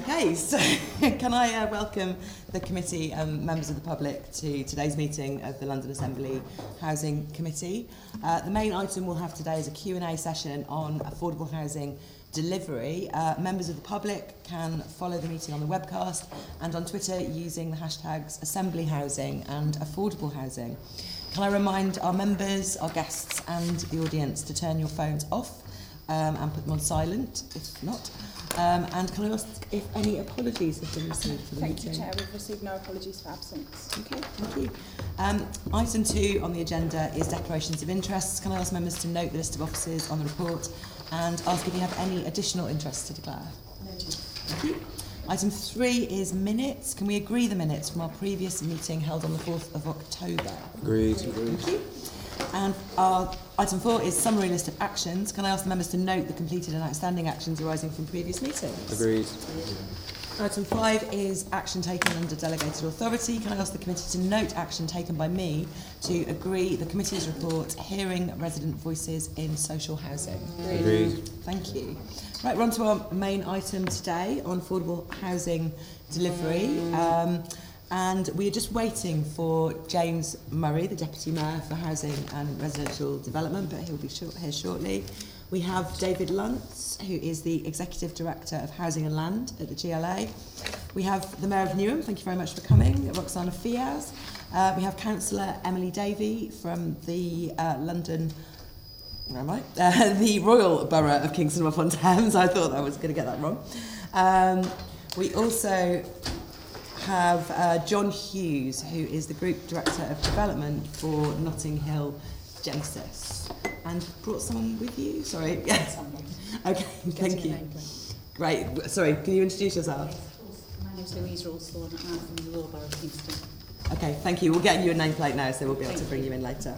Okay, so can I welcome the committee and members of the public to today's meeting of the London Assembly Housing Committee. The main item we'll have today is a Q&A session on affordable housing delivery. Members of the public can follow the meeting on the webcast and on Twitter using the hashtags Assembly Housing and Affordable Housing. Can I remind our members, our guests and the audience to turn your phones off and put them on silent, if not. And can I ask if any apologies have been received for the meeting? Thank you, Chair. We've received no apologies for absence. Okay, thank you. Item 2 on the agenda is declarations of interests. Can I ask members to note the list of officers on the report and ask if you have any additional interests to declare? No. Thank you. Item 3 is minutes. Can we agree the minutes from our previous meeting held on the 4th of October? Agreed. Thank you. And our item 4 is summary list of actions. Can I ask the members to note the completed and outstanding actions arising from previous meetings? Agreed. Item 5 is action taken under delegated authority. Can I ask the committee to note action taken by me to agree the committee's report, hearing resident voices in social housing? Agreed. Thank you. Right, we're on to our main item today on affordable housing delivery. And we are just waiting for James Murray, the Deputy Mayor for Housing and Residential Development, but he'll be here shortly. We have David Lunts, who is the Executive Director of Housing and Land at the GLA. We have the Mayor of Newham, thank you very much for coming, Rokhsana Fiaz. We have Councillor Davey from the the Royal Borough of Kingston upon Thames. I thought I was going to get that wrong. We also have John Hughes, who is the Group Director of Development for Notting Hill Genesis. And brought someone with you? Sorry. Yes. Okay, thank you. Great. Sorry, can you introduce yourself? My name is Rokhsana. I'm from the Royal Borough of Kingston. Okay, thank you. We'll get you a nameplate now, so we'll be able to bring you in later.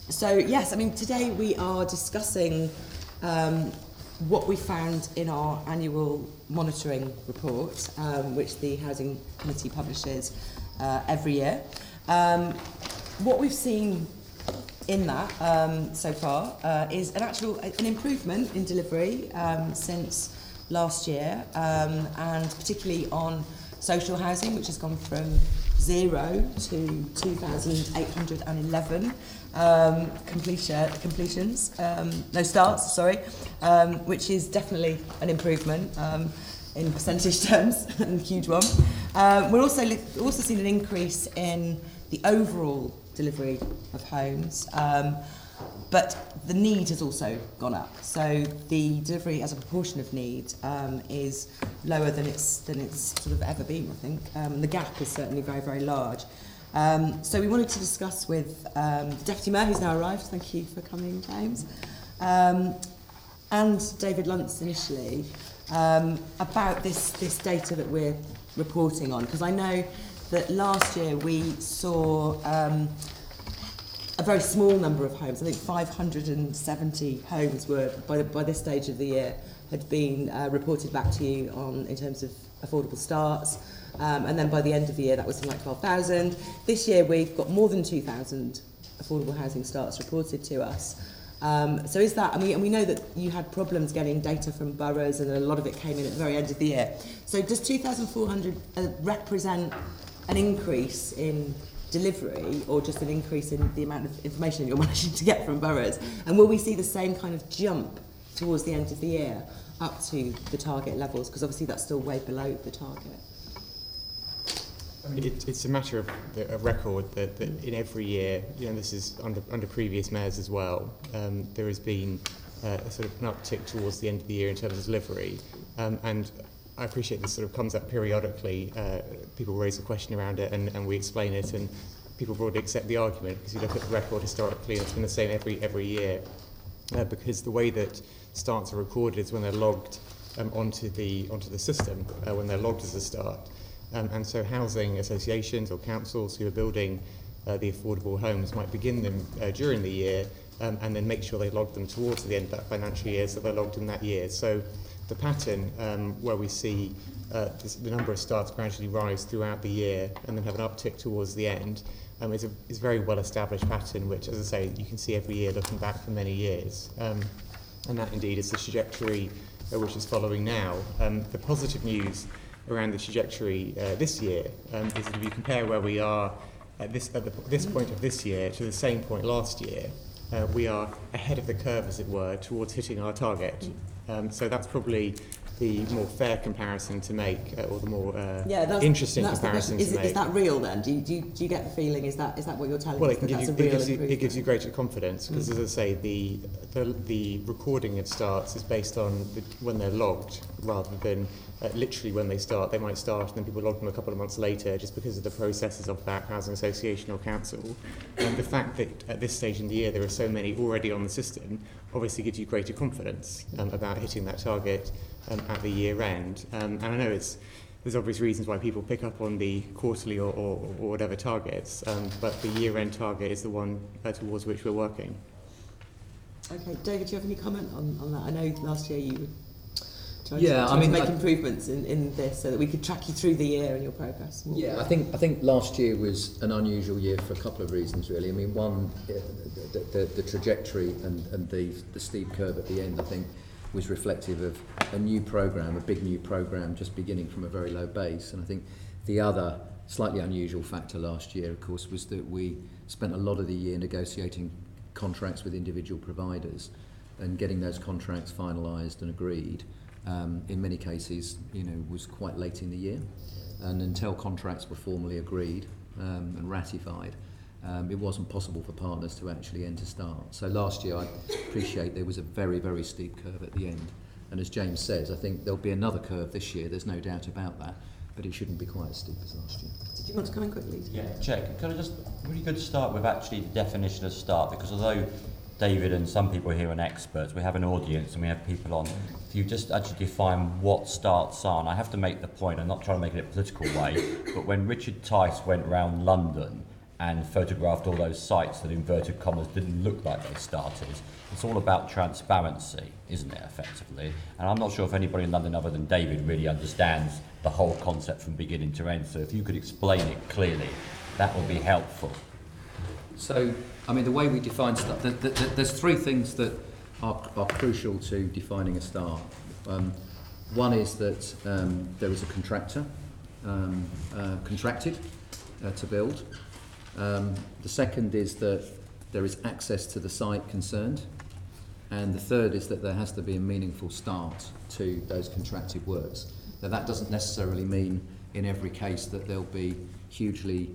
So, yes, I mean, today we are discussing what we found in our annual monitoring report, which the Housing Committee publishes every year. What we've seen in that so far is an improvement in delivery since last year, and particularly on social housing, which has gone from 0 to 2,811 starts, which is definitely an improvement in percentage terms, a huge one. We're also seen an increase in the overall delivery of homes, but the need has also gone up. So the delivery as a proportion of need is lower than it's sort of ever been, I think. The gap is certainly very, very large. So we wanted to discuss with the Deputy Mayor, who's now arrived, thank you for coming, James, and David Lunts initially, about this data that we're reporting on, because I know that last year we saw a very small number of homes. I think 570 homes were, by this stage of the year, had been reported back to you in terms of affordable starts. And then by the end of the year, that was something like 12,000. This year, we've got more than 2,000 affordable housing starts reported to us. So is that, and we know that you had problems getting data from boroughs, and a lot of it came in at the very end of the year. So does 2,400 represent an increase in delivery, or just an increase in the amount of information you're managing to get from boroughs? And will we see the same kind of jump towards the end of the year up to the target levels? Because obviously that's still way below the target. I mean, it's a matter of a record that in every year, this is under previous mayors as well, there has been a sort of an uptick towards the end of the year in terms of delivery. And I appreciate this sort of comes up periodically. People raise a question around it and we explain it, and people broadly accept the argument, because you look at the record historically and it's been the same every year. Because the way that starts are recorded is when they're logged onto the system, when they're logged as a start. And so housing associations or councils who are building the affordable homes might begin them during the year and then make sure they log them towards the end of that financial year, so they're logged in that year. So the pattern where we see the number of starts gradually rise throughout the year and then have an uptick towards the end is a very well established pattern, which, as I say, you can see every year looking back for many years. And that indeed is the trajectory which is following now. The positive news around the trajectory this year is that if you compare where we are at this point of this year to the same point last year, we are ahead of the curve, as it were, towards hitting our target. So that's probably the more fair comparison to make, or the more interesting comparison to make. Is that real then? Do you get the feeling, is that what you're telling us? Well, It gives you greater confidence, because as I say, the recording of starts is based on when they're logged, rather than literally when they start. They might start and then people log them a couple of months later, just because of the processes of that housing association or council. And the fact that at this stage in the year there are so many already on the system obviously gives you greater confidence about hitting that target at the year end. And I know there's obvious reasons why people pick up on the quarterly or whatever targets, but the year end target is the one towards which we're working. Okay, David, do you have any comment on that? I know last year you were trying to make improvements in this so that we could track you through the year and your progress. Yeah, I think last year was an unusual year for a couple of reasons, really. I mean, one, the trajectory and the steep curve at the end, I think, was reflective of a new programme, a big new programme, just beginning from a very low base. And I think the other slightly unusual factor last year, of course, was that we spent a lot of the year negotiating contracts with individual providers and getting those contracts finalised and agreed. In many cases, was quite late in the year, and until contracts were formally agreed and ratified, it wasn't possible for partners to actually enter start. So last year, I appreciate there was a very, very steep curve at the end, and as James says, I think there'll be another curve this year. There's no doubt about that, but it shouldn't be quite as steep as last year. Did you want to come in quickly? Yeah, check. Can I just really good to start with actually the definition of start, because although David and some people here are experts, we have an audience and we have people on. If you just actually define what starts are, and I have to make the point, I'm not trying to make it a political way, but when Richard Tice went round London and photographed all those sites that, inverted commas, didn't look like they started, it's all about transparency, isn't it, effectively? And I'm not sure if anybody in London other than David really understands the whole concept from beginning to end, so if you could explain it clearly, that would be helpful. So, I mean, the way we define start, there's three things that are crucial to defining a start. One is that there is a contractor contracted to build. The second is that there is access to the site concerned. And the third is that there has to be a meaningful start to those contracted works. Now, that doesn't necessarily mean in every case that there'll be hugely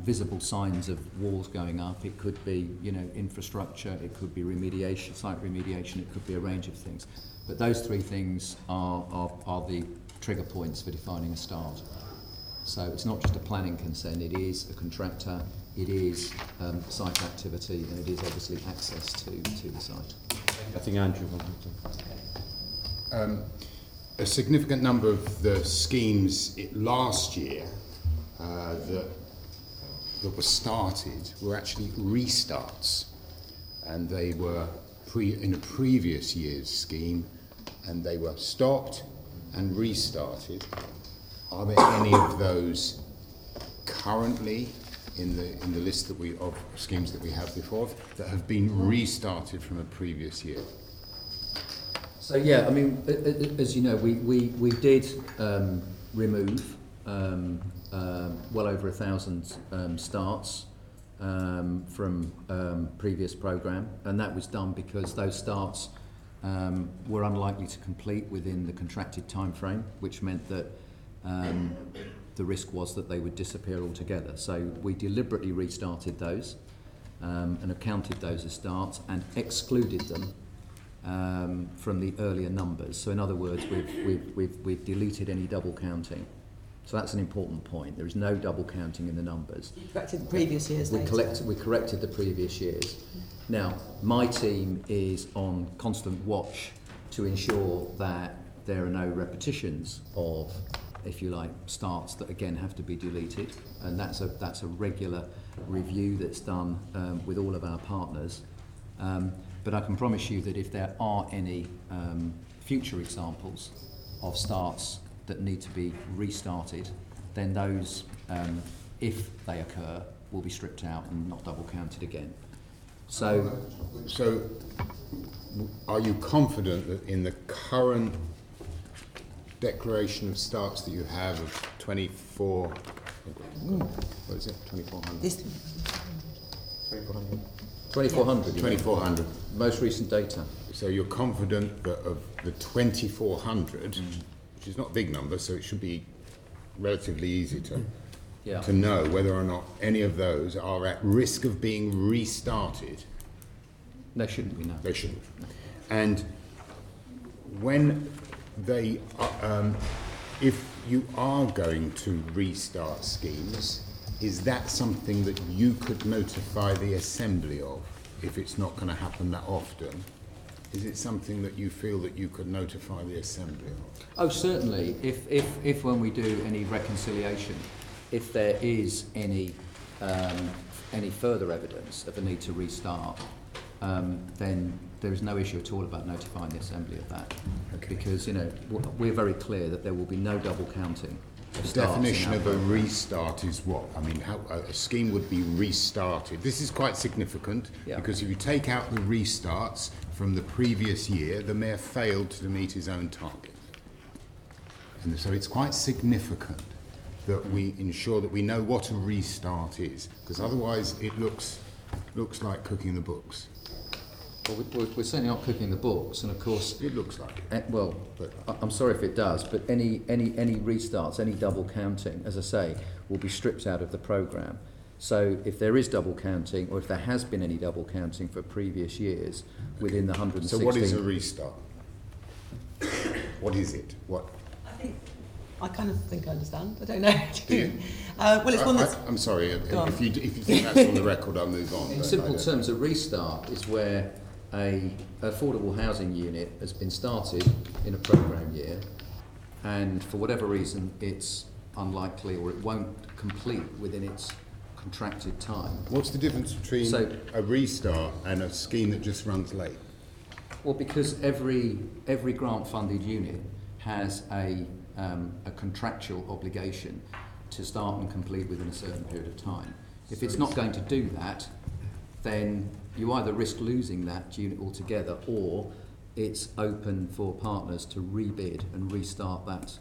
visible signs of walls going up. It could be, infrastructure, it could be remediation, site remediation, it could be a range of things. But those three things are the trigger points for defining a start. So it's not just a planning consent, it is a contractor, it is site activity, and it is obviously access to the site. I think Andrew wanted to. A significant number of the schemes last year that were started were actually restarts, and they were in a previous year's scheme, and they were stopped and restarted. Are there any of those currently in the list of schemes that we have before that have been restarted from a previous year? So yeah, I mean, as you know, we did remove well over 1,000 starts from previous programme, and that was done because those starts were unlikely to complete within the contracted time frame, which meant that the risk was that they would disappear altogether. So we deliberately restarted those and accounted those as starts and excluded them from the earlier numbers. So in other words, we've deleted any double counting. So that's an important point. There is no double counting in the numbers. You corrected the previous years. We corrected the previous years. Now, my team is on constant watch to ensure that there are no repetitions of, if you like, starts that again have to be deleted, and that's a regular review that's done with all of our partners. But I can promise you that if there are any future examples of starts that need to be restarted, then those, if they occur, will be stripped out and not double counted again. So are you confident that in the current declaration of starts that you have of 24, what is it, 2400? This, 2400. 2400. 2400. Most recent data. So you're confident that of the 2400, which is not a big number, so it should be relatively easy to know whether or not any of those are at risk of being restarted. They shouldn't be, no. They shouldn't. And when they, if you are going to restart schemes, is that something that you could notify the Assembly of if it's not going to happen that often? Is it something that you feel that you could notify the Assembly of? Oh, certainly. If when we do any reconciliation, if there is any further evidence of a need to restart, then there is no issue at all about notifying the Assembly of that. Okay. Because, you know, we're very clear that there will be no double counting. The definition of a restart is what? I mean, how a scheme would be restarted. This is quite significant because if you take out the restarts from the previous year, the Mayor failed to meet his own target. And so it's quite significant that we ensure that we know what a restart is, because otherwise it looks like cooking the books. Well, we're certainly not cooking the books, and of course It looks like it. well, I'm sorry if it does, but any restarts, any double counting, as I say, will be stripped out of the programme. So if there is double counting, or if there has been any double counting for previous years within the 116... So what is a restart? What is it? What? I kind of think I understand. I don't know. Do you? Well, it's one that's... I'm sorry, Go on. if you think that's on the record, I'll move on. In but simple I don't- terms, a restart is where a affordable housing unit has been started in a programme year, and for whatever reason it's unlikely or it won't complete within its contracted time. What's the difference between a restart and a scheme that just runs late? Well, because every grant-funded unit has a contractual obligation to start and complete within a certain period of time. If it's not going to do that, then you either risk losing that unit altogether, or it's open for partners to rebid and restart that.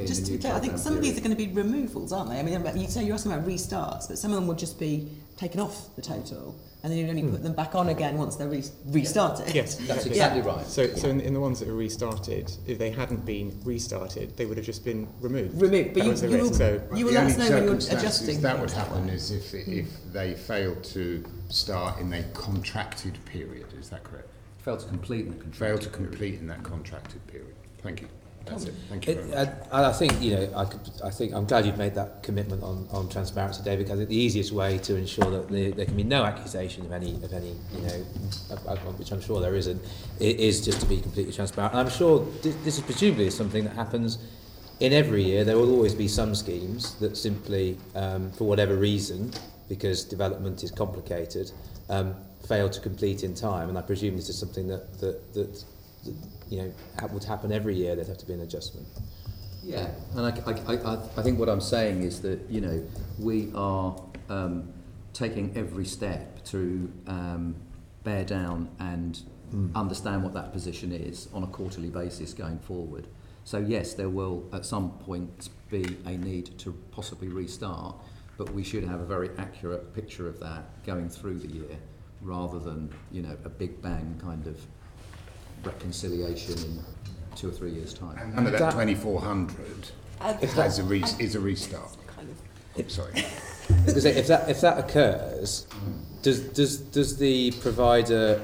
Just to be clear, I think some of these are going to be removals, aren't they? I mean, you say you're asking about restarts, but some of them will just be taken off the total, and then you only put them back on again once they're restarted. Yes, That's exactly right. So in the ones that are restarted, if they hadn't been restarted, they would have just been removed. Removed, but That was the risk. So you will The let us only know when you're circumstances adjusting. that would things happen way. is if they fail to start in a contracted period. Is that correct? Fail to complete in the contracted Fail to period. complete in that contracted period. Thank you. That's it. Thank you very much. I think, you know, I think I'm glad you've made that commitment on transparency, David, because I think the easiest way to ensure that there can be no accusation of any, you know, which I'm sure there isn't, is just to be completely transparent. And I'm sure this is presumably something that happens in every year. There will always be some schemes that simply, for whatever reason, because development is complicated, fail to complete in time. And I presume this is something that you know, would happen every year. There'd have to be an adjustment. Yeah, and I think what I'm saying is that, you know, we are taking every step to bear down and understand what that position is on a quarterly basis going forward. So yes, there will at some point be a need to possibly restart, but we should have a very accurate picture of that going through the year, rather than, you know, a big bang kind of reconciliation in 2 or 3 years' time. And none of that 2400 is a restart. Sorry. Because if that occurs, does the provider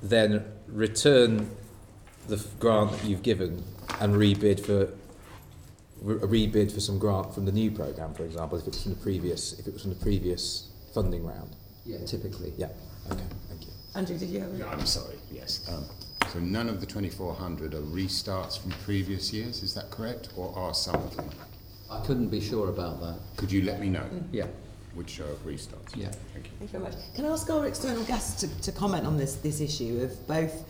then return the grant that you've given and rebid for some grant from the new programme, for example, if it was from the previous funding round? Yeah, typically. Yeah. Okay. Thank you. Andrew, did you have Yeah, I'm sorry. Yes. So none of the 2400 are restarts from previous years. Is that correct, or are some of them? I couldn't be sure about that. Could you let me know Yeah. which are restarts? Yeah. Thank you. Thank you very much. Can I ask our external guests to comment on this issue of both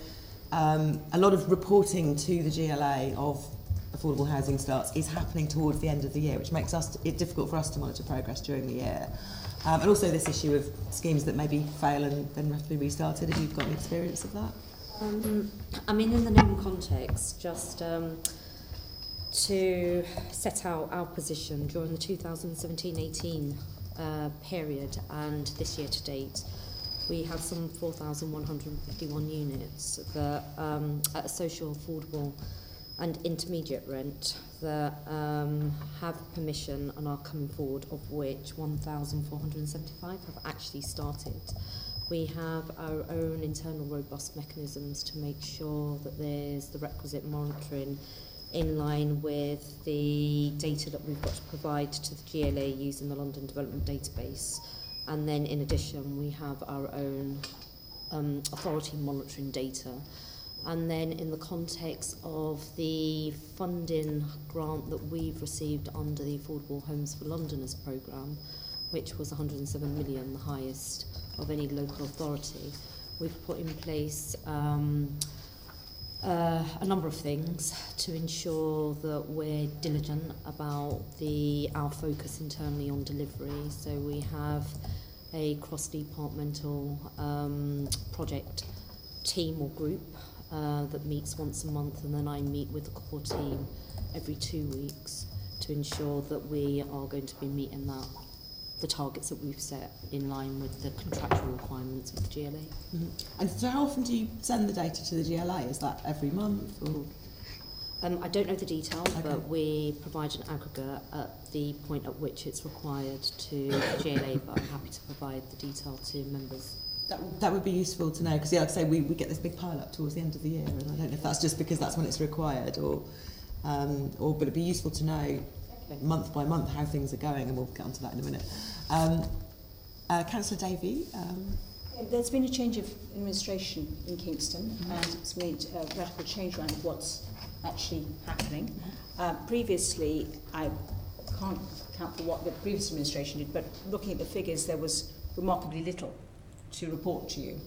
a lot of reporting to the GLA of affordable housing starts is happening towards the end of the year, which makes it difficult for us to monitor progress during the year. And also this issue of schemes that maybe fail and then have to be restarted. Have you got any experience of that? I mean, in the Newham context, just to set out our position during the 2017-18 period and this year to date, we have some 4,151 units that at a social, affordable and intermediate rent that have permission and are coming forward, of which 1,475 have actually started. We have our own internal robust mechanisms to make sure that there's the requisite monitoring in line with the data that we've got to provide to the GLA using the London Development Database. And then in addition, we have our own authority monitoring data. And then in the context of the funding grant that we've received under the Affordable Homes for Londoners programme, which was 107 million, the highest of any local authority, we've put in place a number of things to ensure that we're diligent about our focus internally on delivery. So we have a cross-departmental project team or group that meets once a month, and then I meet with the core team every 2 weeks to ensure that we are going to be meeting the targets that we've set in line with the contractual requirements of the GLA. Mm-hmm. And so how often do you send the data to the GLA? Is that every month? Or? I don't know the details, but we provide an aggregate at the point at which it's required to the GLA, but I'm happy to provide the detail to members. That would be useful to know, because like I say, we get this big pile up towards the end of the year, and I don't know if that's just because that's when it's required, or but it'd be useful to know month by month how things are going, and we'll get onto that in a minute. Councillor Davey. There's been a change of administration in Kingston, and it's made a radical change around what's actually happening. Previously, I can't account for what the previous administration did, but looking at the figures, there was remarkably little to report to you.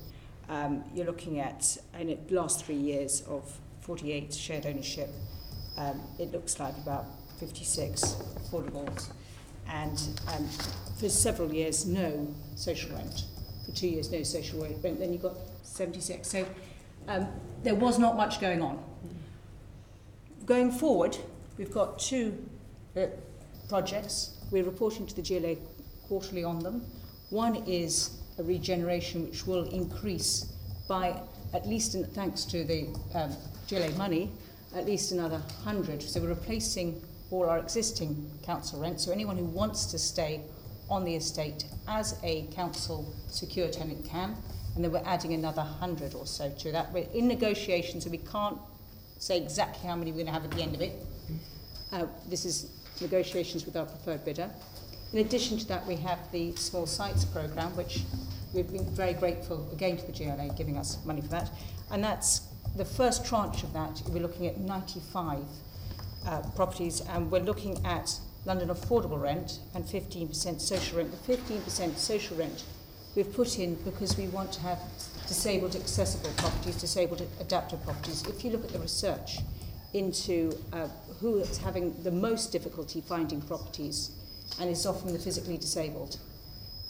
You're looking at, in the last 3 years of 48 shared ownership, it looks like about 56 affordables, and for several years no social rent. For 2 years no social rent, then you've got 76. So there was not much going on. Going forward, we've got 2 projects. We're reporting to the GLA quarterly on them. One is a regeneration which will increase by at least, thanks to the GLA money, at least another 100. So we're replacing all our existing council rent. So anyone who wants to stay on the estate as a council secure tenant can, and then we're adding another 100 or so to that. We're in negotiations, so we can't say exactly how many we're going to have at the end of it. This is negotiations with our preferred bidder. In addition to that, we have the small sites programme, which we've been very grateful again to the GLA giving us money for that. And that's the first tranche of that. We're looking at 95 properties, and we're looking at London affordable rent and 15% social rent. The 15% social rent we've put in because we want to have disabled accessible properties, disabled adaptive properties. If you look at the research into who is having the most difficulty finding properties, and is often the physically disabled.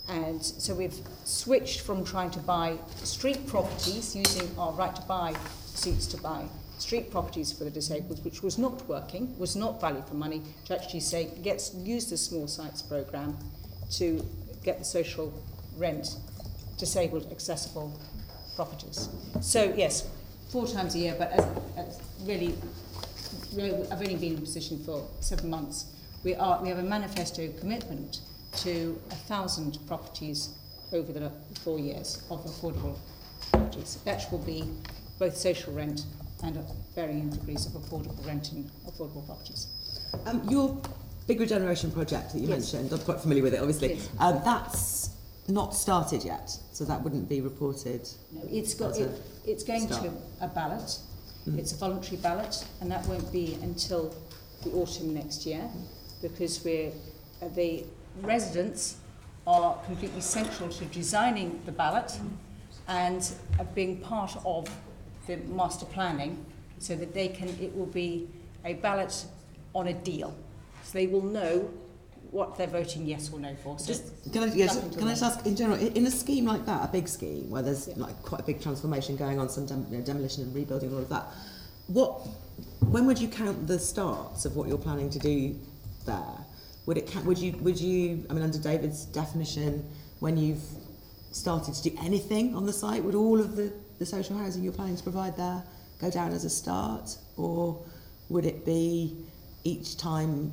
And so we've switched from trying to buy street properties, using our right to buy seats to buy street properties for the disabled, which was not working, was not value for money, to actually say, use the small sites programme to get the social rent disabled accessible properties. So yes, 4 times a year, but really, I've only been in position for 7 months. We have a manifesto commitment to 1,000 properties over the 4 years of affordable properties. That will be both social rent and varying degrees of affordable rent in affordable properties. Your big regeneration project that you mentioned, I'm quite familiar with it, obviously. Yes. That's not started yet, so that wouldn't be reported. No, it's going to a ballot. It's a voluntary ballot, and that won't be until the autumn next year, because the residents are completely central to designing the ballot and being part of the master planning, so that it will be a ballot on a deal. So they will know what they're voting yes or no for. So Can I just ask, in general, in a scheme like that, a big scheme, where there's like quite a big transformation going on, some demolition and rebuilding, all of that, when would you count the starts of what you're planning to do there? Would you, I mean, under David's definition, when you've started to do anything on the site, would all of the social housing you're planning to provide there go down as a start, or would it be each time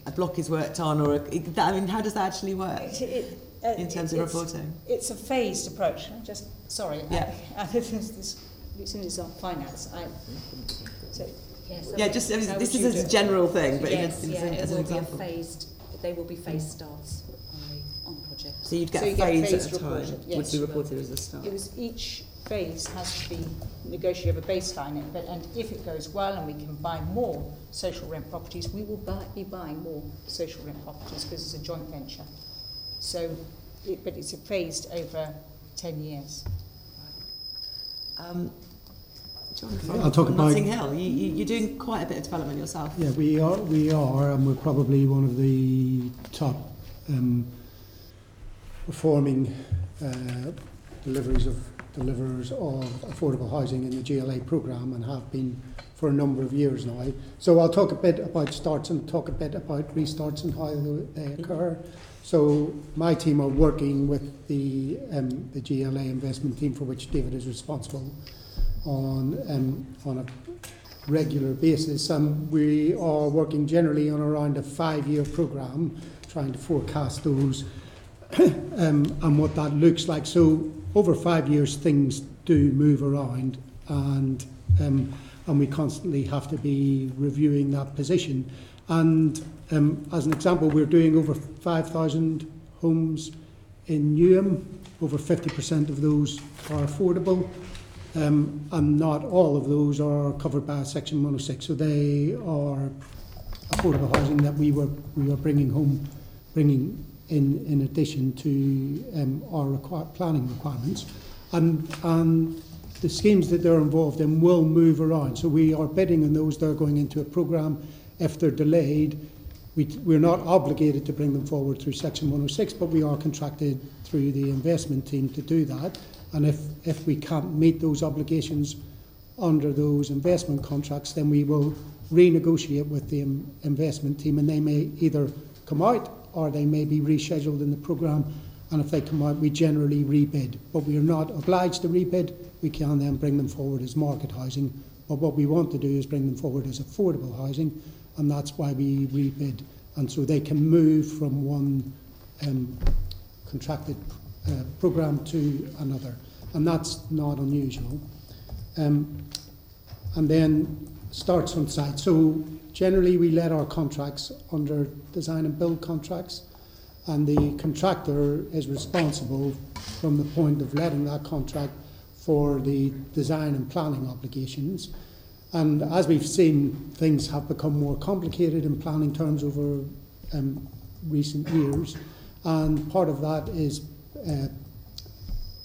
a block is worked on, or I mean, how does that actually work in terms of reporting? It's a phased approach. This is on finance. This is a general thing, but yes, as an example. They will be phased starts on the project. So you'd get a phase at a time, would be reported as a start. It was each phase has to be negotiated a baseline, and if it goes well and we can buy more social rent properties, we will be buying more social rent properties because it's a joint venture. So, but it's phased over 10 years. John, I'll talk about Notting Hill. You're doing quite a bit of development yourself. Yeah, we are, and we're probably one of the top performing deliverers of affordable housing in the GLA programme, and have been for a number of years now. So I'll talk a bit about starts and talk a bit about restarts and how they occur. So my team are working with the GLA investment team, for which David is responsible, on a regular basis. We are working generally on around a 5-year programme, trying to forecast those and what that looks like. So over 5 years, things do move around, and we constantly have to be reviewing that position. And as an example, we're doing over 5,000 homes in Newham. Over 50% of those are affordable, and not all of those are covered by Section 106. So they are affordable housing that we are bringing in addition to our planning requirements, and the schemes that they're involved in will move around. So we are bidding on those. They're going into a programme. If they're delayed, we're not obligated to bring them forward through Section 106, but we are contracted through the investment team to do that. And if we can't meet those obligations under those investment contracts, then we will renegotiate with the investment team, and they may either come out or they may be rescheduled in the programme. And if they come out, we generally rebid. But we are not obliged to rebid. We can then bring them forward as market housing. But what we want to do is bring them forward as affordable housing, and that's why we rebid. And so they can move from one contracted programme to another. And that's not unusual. And then starts on site. So generally we let our contracts under design and build contracts, and the contractor is responsible from the point of letting that contract for the design and planning obligations. And as we've seen, things have become more complicated in planning terms over recent years, and part of that is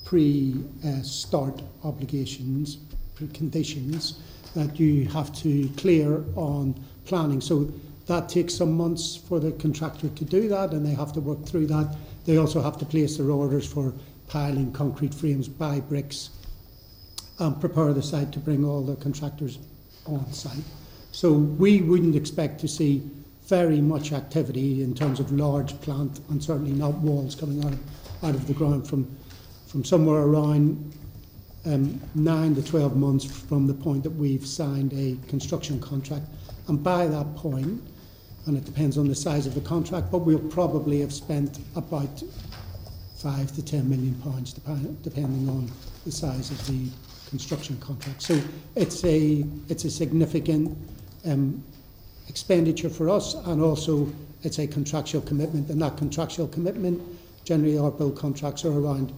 pre-start obligations, preconditions that you have to clear on planning. So that takes some months for the contractor to do that, and they have to work through that. They also have to place their orders for piling, concrete frames, buy bricks, and prepare the site to bring all the contractors on site. So we wouldn't expect to see very much activity in terms of large plant, and certainly not walls coming out of the ground from somewhere around 9 to 12 months from the point that we've signed a construction contract. And by that point, and it depends on the size of the contract, but we'll probably have spent about £5 to £10 million, depending on the size of the construction contract. So it's a significant expenditure for us, and also it's a contractual commitment. And that contractual commitment, generally our build contracts are around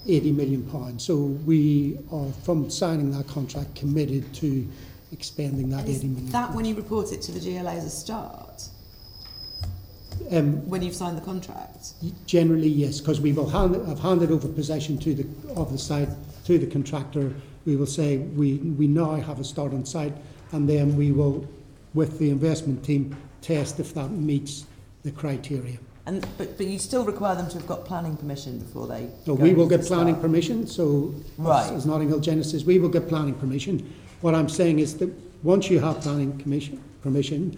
£80 million. So we are, from signing that contract, committed to expending that £80 million. Is that when you report it to the GLA as a start? When you've signed the contract? Generally, yes, because we will have handed over possession of the site to the contractor. We will say we now have a start on site, and then we will, with the investment team, test if that meets the criteria. But you still require them to have got planning permission before they. So go we will into get the planning start. permission. So Right. as Notting Hill Genesis, we will get planning permission. What I'm saying is that once you have planning permission,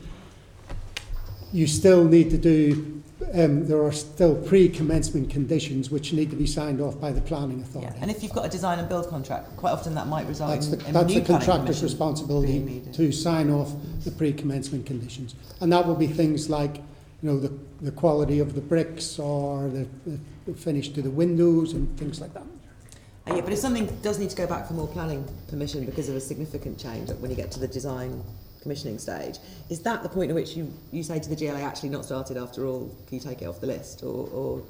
you still need to do. There are still pre-commencement conditions which need to be signed off by the planning authority. Yeah. And if you've got a design and build contract, quite often that might result That's in the new planning contractor's permission responsibility being needed. to sign off the pre-commencement conditions, and that will be things like, the quality of the bricks or the finish to the windows and things like that. Yeah, but if something does need to go back for more planning permission because of a significant change, like when you get to the design commissioning stage, is that the point at which you say to the GLA, actually not started after all, can you take it off the list, or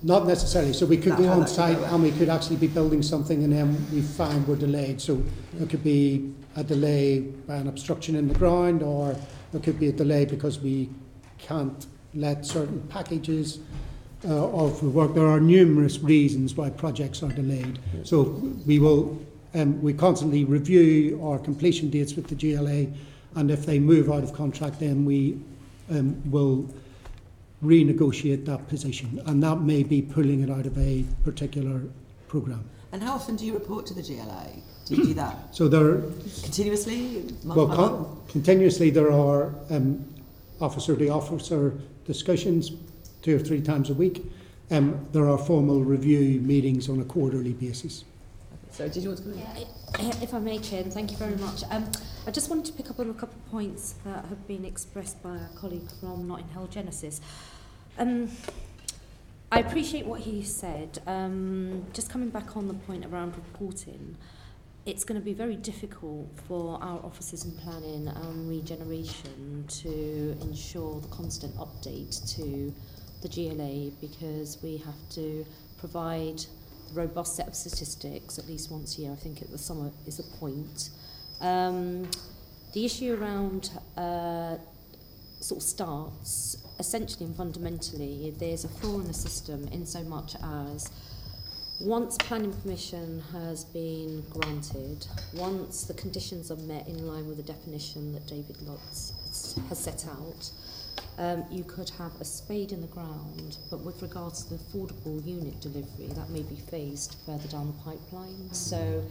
Not necessarily. So we could That- go how on that could site go and we could actually be building something and then we find we're delayed. So there could be a delay by an obstruction in the ground, or there could be a delay because we can't let certain packages of the work. There are numerous reasons why projects are delayed. So we will we constantly review our completion dates with the GLA, and if they move out of contract, then we will renegotiate that position, and that may be pulling it out of a particular programme. and how often do you report to the GLA? Do you do that So there, continuously? continuously there are officer-to-officer discussions 2 or 3 times a week. There are formal review meetings on a quarterly basis. So did you want to go? If I may, Chair, and thank you very much. I just wanted to pick up on a couple of points that have been expressed by a colleague from Notting Hill Genesis. I appreciate what he said. Just coming back on the point around reporting, it's going to be very difficult for our officers in planning and regeneration to ensure the constant update to the GLA, because we have to provide a robust set of statistics at least once a year. I think at the summer is a point. The issue around sort of starts, essentially and fundamentally, there's a flaw in the system in so much as once planning permission has been granted, once the conditions are met in line with the definition that David Lunts has set out, you could have a spade in the ground, but with regards to the affordable unit delivery, that may be phased further down the pipeline. So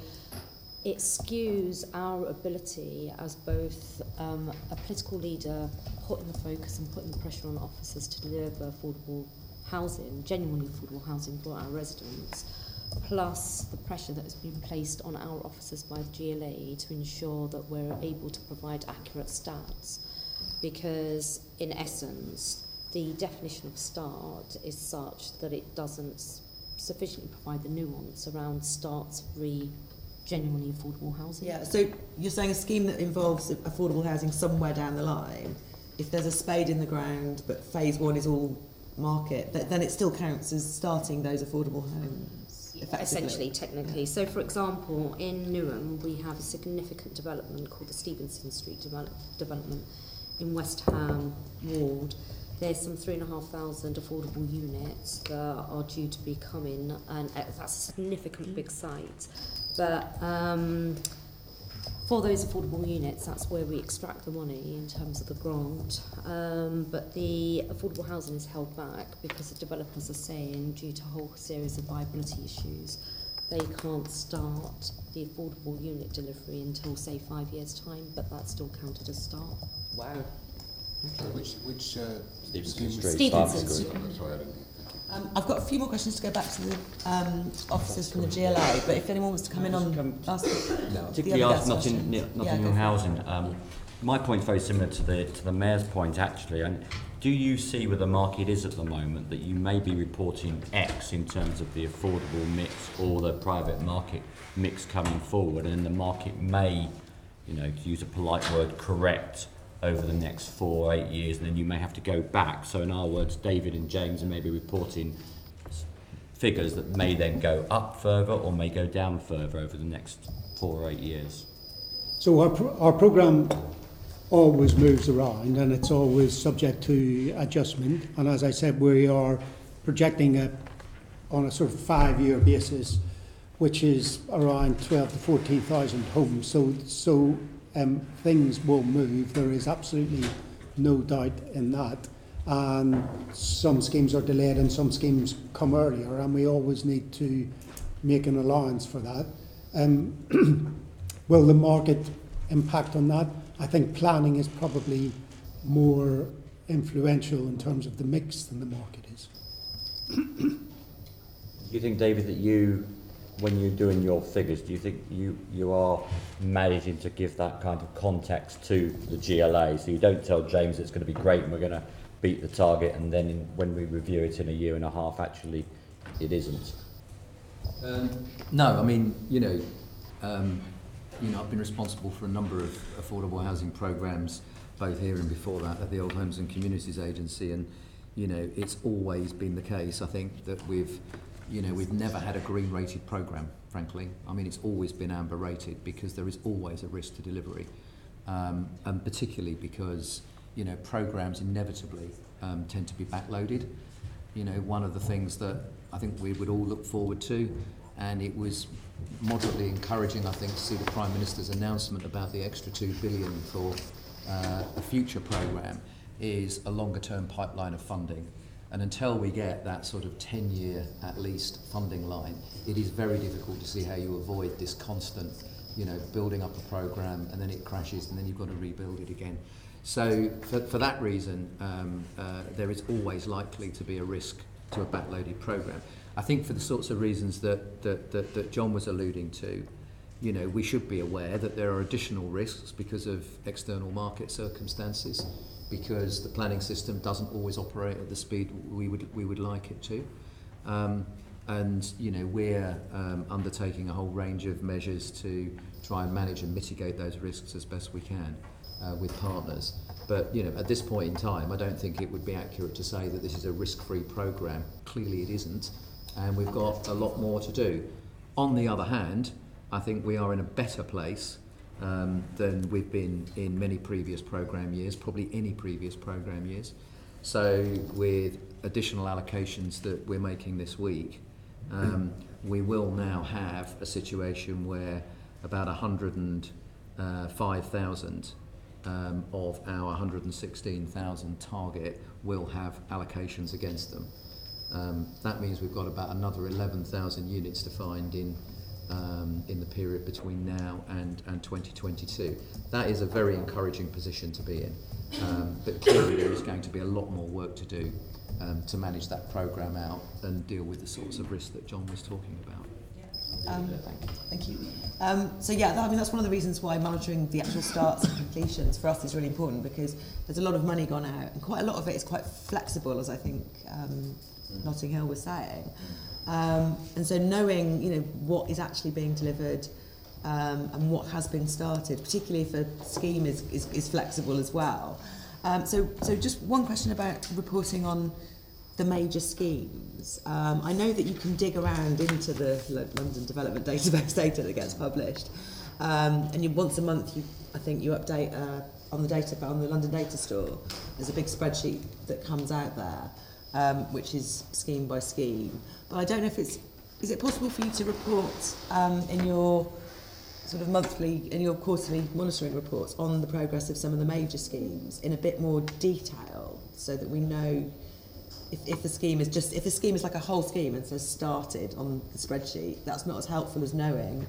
it skews our ability as both a political leader putting the focus and putting the pressure on officers to deliver affordable housing, genuinely affordable housing for our residents, plus the pressure that has been placed on our officers by the GLA to ensure that we're able to provide accurate stats. Because in essence, the definition of start is such that it doesn't sufficiently provide the nuance around starts genuinely affordable housing. Yeah, so you're saying a scheme that involves affordable housing somewhere down the line, if there's a spade in the ground but phase 1 is all market, then it still counts as starting those affordable homes, effectively. Essentially, technically. So, for example, in Newham, we have a significant development called the Stevenson Street development in West Ham ward. There's some 3,500 affordable units that are due to be coming, and that's a significant big site. But for those affordable units, that's where we extract the money in terms of the grant. But the affordable housing is held back because the developers are saying, due to a whole series of viability issues, they can't start the affordable unit delivery until, say, 5 years' time, but that's still counted as start. Wow. Which Stevenson Street. Stevenson. Sorry, I don't think. I've got a few more questions to go back to the officers from the GLA, but if anyone wants to come in on ask Particularly ask Notting Hill Housing. Yeah. My point's very similar to the Mayor's point, actually. And do you see where the market is at the moment that you may be reporting X in terms of the affordable mix or the private market mix coming forward, and the market may, to use a polite word, correct over the next 4 or 8 years, and then you may have to go back. So in our words, David and James are maybe reporting figures that may then go up further or may go down further over the next 4 or 8 years. So our programme always moves around and it's always subject to adjustment. And as I said, we are projecting on a sort of 5-year basis, which is around 12 to 14,000 homes. So things will move. There is absolutely no doubt in that. and some schemes are delayed and some schemes come earlier, and we always need to make an allowance for that. Will the market impact on that? I think planning is probably more influential in terms of the mix than the market is. Do you think, David, that you, when you're doing your figures, do you think you are managing to give that kind of context to the GLA? So you don't tell James it's going to be great and we're going to beat the target, and then when we review it in a year and a half, actually it isn't. No, I mean, I've been responsible for a number of affordable housing programmes, both here and before that at the Old Homes and Communities Agency, and it's always been the case. I think that we've never had a green rated programme, frankly. I mean, it's always been amber rated because there is always a risk to delivery, and particularly because programmes inevitably tend to be backloaded. One of the things that I think we would all look forward to, and it was moderately encouraging, I think, to see the Prime Minister's announcement about the extra $2 billion for a future programme, is a longer term pipeline of funding. And until we get that sort of 10-year at least funding line, it is very difficult to see how you avoid this constant, building up a programme and then it crashes and then you've got to rebuild it again. So for that reason, there is always likely to be a risk to a backloaded programme. I think for the sorts of reasons that John was alluding to, we should be aware that there are additional risks because of external market circumstances, because the planning system doesn't always operate at the speed we would like it to. And we're undertaking a whole range of measures to try and manage and mitigate those risks as best we can with partners. But at this point in time, I don't think it would be accurate to say that this is a risk-free programme. Clearly it isn't, and we've got a lot more to do. On the other hand, I think we are in a better place than we've been in many previous programme years, probably any previous programme years. So with additional allocations that we're making this week, we will now have a situation where about 105,000 of our 116,000 target will have allocations against them. That means we've got about another 11,000 units to find in the period between now and 2022. That is a very encouraging position to be in, but clearly there is going to be a lot more work to do to manage that programme out and deal with the sorts of risks that John was talking about. Thank you. So yeah, that's one of the reasons why monitoring the actual starts and completions for us is really important, because there's a lot of money gone out, and quite a lot of it is quite flexible, as I think Notting Hill was saying. And so knowing, what is actually being delivered and what has been started, particularly if a scheme is flexible as well. So just one question about reporting on the major schemes. I know that you can dig around into the London Development Database data that gets published, and once a month I think you update on the London Data Store. There's a big spreadsheet that comes out there, which is scheme by scheme. But I don't know if is it possible for you to report in your sort of quarterly monitoring reports on the progress of some of the major schemes in a bit more detail, so that we know if the scheme is like a whole scheme and says started on the spreadsheet, that's not as helpful as knowing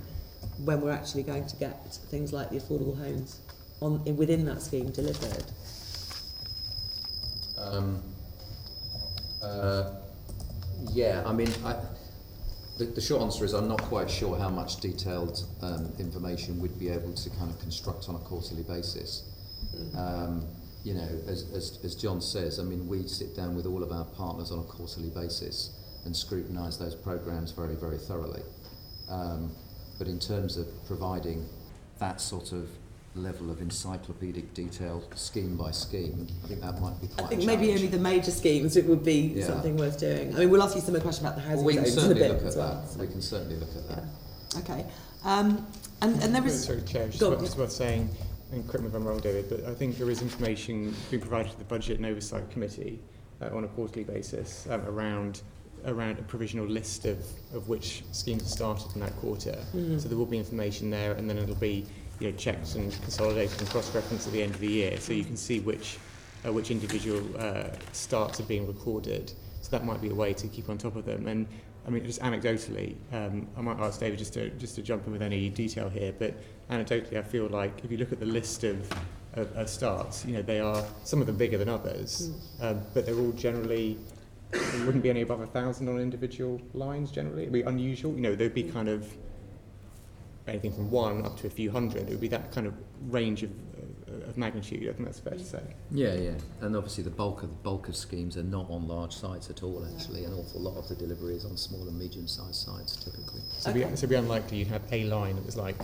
when we're actually going to get things like the affordable homes within that scheme delivered. Yeah, I mean, the short answer is I'm not quite sure how much detailed information we'd be able to kind of construct on a quarterly basis. As John says, I mean, we sit down with all of our partners on a quarterly basis and scrutinise those programmes very, very thoroughly. But in terms of providing that sort of level of encyclopedic detail, scheme by scheme, I think that might be quite. I think maybe only the major schemes it would be something worth doing. I mean, we'll ask you some more question about the housing. We can certainly look at well, that. so. We can certainly look at that. Yeah. Okay. And there is. Sorry, Chair, just worth saying, and correct me if I'm wrong, David, but I think there is information being provided to the Budget and Oversight Committee on a quarterly basis around a provisional list of which schemes are started in that quarter. So there will be information there, and then it'll be checked and consolidated and cross-referenced at the end of the year, so you can see which which individual starts are being recorded. So that might be a way to keep on top of them. And I mean, just anecdotally, I might ask David just to jump in with any detail here, but anecdotally, I feel like if you look at the list of starts, you know, they are some of them bigger than others, but they're all generally. There wouldn't be any above 1,000 on individual lines generally. It'd be unusual, you know. There'd be kind of anything from 1 up to a few hundred. It would be that kind of range of magnitude. I think that's fair to say. Yeah, yeah, and obviously the bulk of schemes are not on large sites at all. Actually, an awful lot of the delivery is on small and medium-sized sites typically. So it'd be unlikely you'd have a line that was like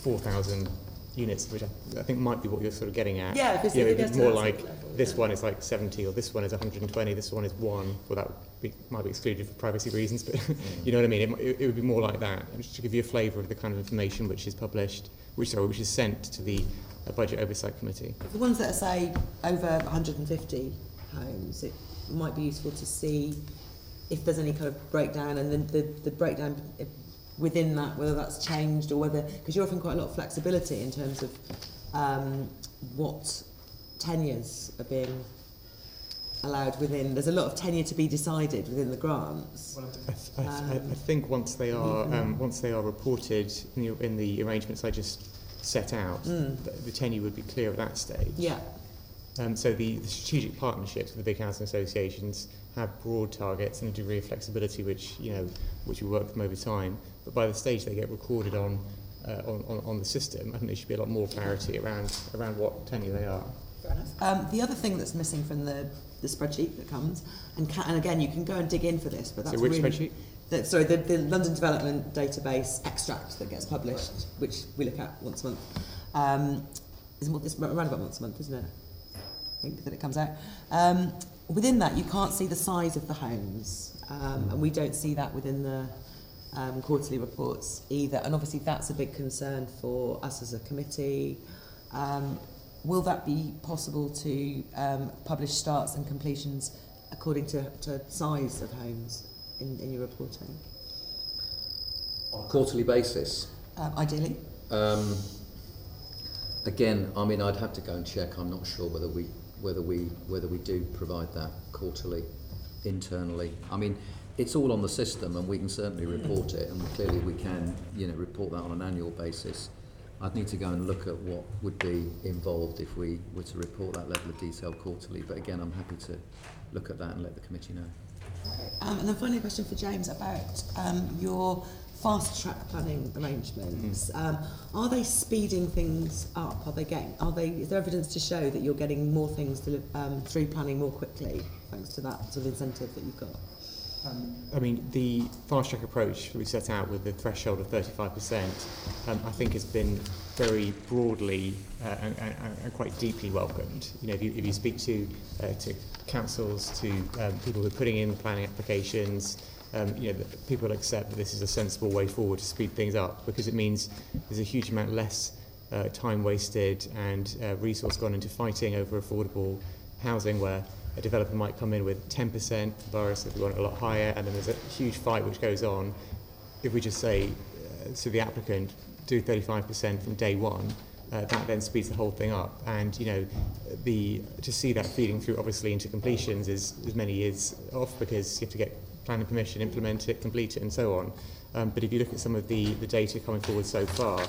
4,000 units, which I think might be what you're sort of getting at. Yeah, because it'd be more like this one is like 70, or this one is 120, this one is 1. Well, that might be excluded for privacy reasons, but you know what I mean. It would be more like that, just to give you a flavour of the kind of information which is published, which is sent to the Budget Oversight Committee. The ones that are, say, over 150 homes, it might be useful to see if there's any kind of breakdown, and then the breakdown within that, whether that's changed or whether, because you're offering quite a lot of flexibility in terms of what tenures are being allowed within. There's a lot of tenure to be decided within the grants. I think once they are reported in the arrangements I just set out, the tenure would be clear at that stage. Yeah. So the strategic partnerships with the big housing associations have broad targets and a degree of flexibility, which we work with them over time. But by the stage they get recorded on the system, I think there should be a lot more clarity around what tenure they are. Fair enough. The other thing that's missing from the spreadsheet that comes, and again you can go and dig in for this, but that's so which really, spreadsheet? The London Development Database extract that gets published, which we look at once a month. It's around about once a month, isn't it? I think that it comes out. Within that, you can't see the size of the homes, and we don't see that within the quarterly reports either. And obviously, that's a big concern for us as a committee. Will that be possible to publish starts and completions according to size of homes in your reporting? On a quarterly basis? Ideally. Again, I mean, I'd have to go and check. I'm not sure whether we do provide that quarterly internally. I mean, it's all on the system, and we can certainly report it, and clearly we can, report that on an annual basis. I'd need to go and look at what would be involved if we were to report that level of detail quarterly. But again, I'm happy to look at that and let the committee know. And then finally, a question for James about your fast track planning arrangements. Are they speeding things up? Is there evidence to show that you're getting more things through planning more quickly thanks to that sort of incentive that you've got? I mean, the fast track approach that we set out with the threshold of 35%, I think has been very broadly and quite deeply welcomed. If you speak to councils, to people who are putting in planning applications, people accept that this is a sensible way forward to speed things up, because it means there's a huge amount less time wasted and resource gone into fighting over affordable housing, where a developer might come in with 10%, the borough says we want it a lot higher, and then there's a huge fight which goes on. If we just say to the applicant, do 35% from day one, that then speeds the whole thing up. And to see that feeding through obviously into completions is many years off, because you have to get planning permission, implement it, complete it, and so on. But if you look at some of the data coming forward so far,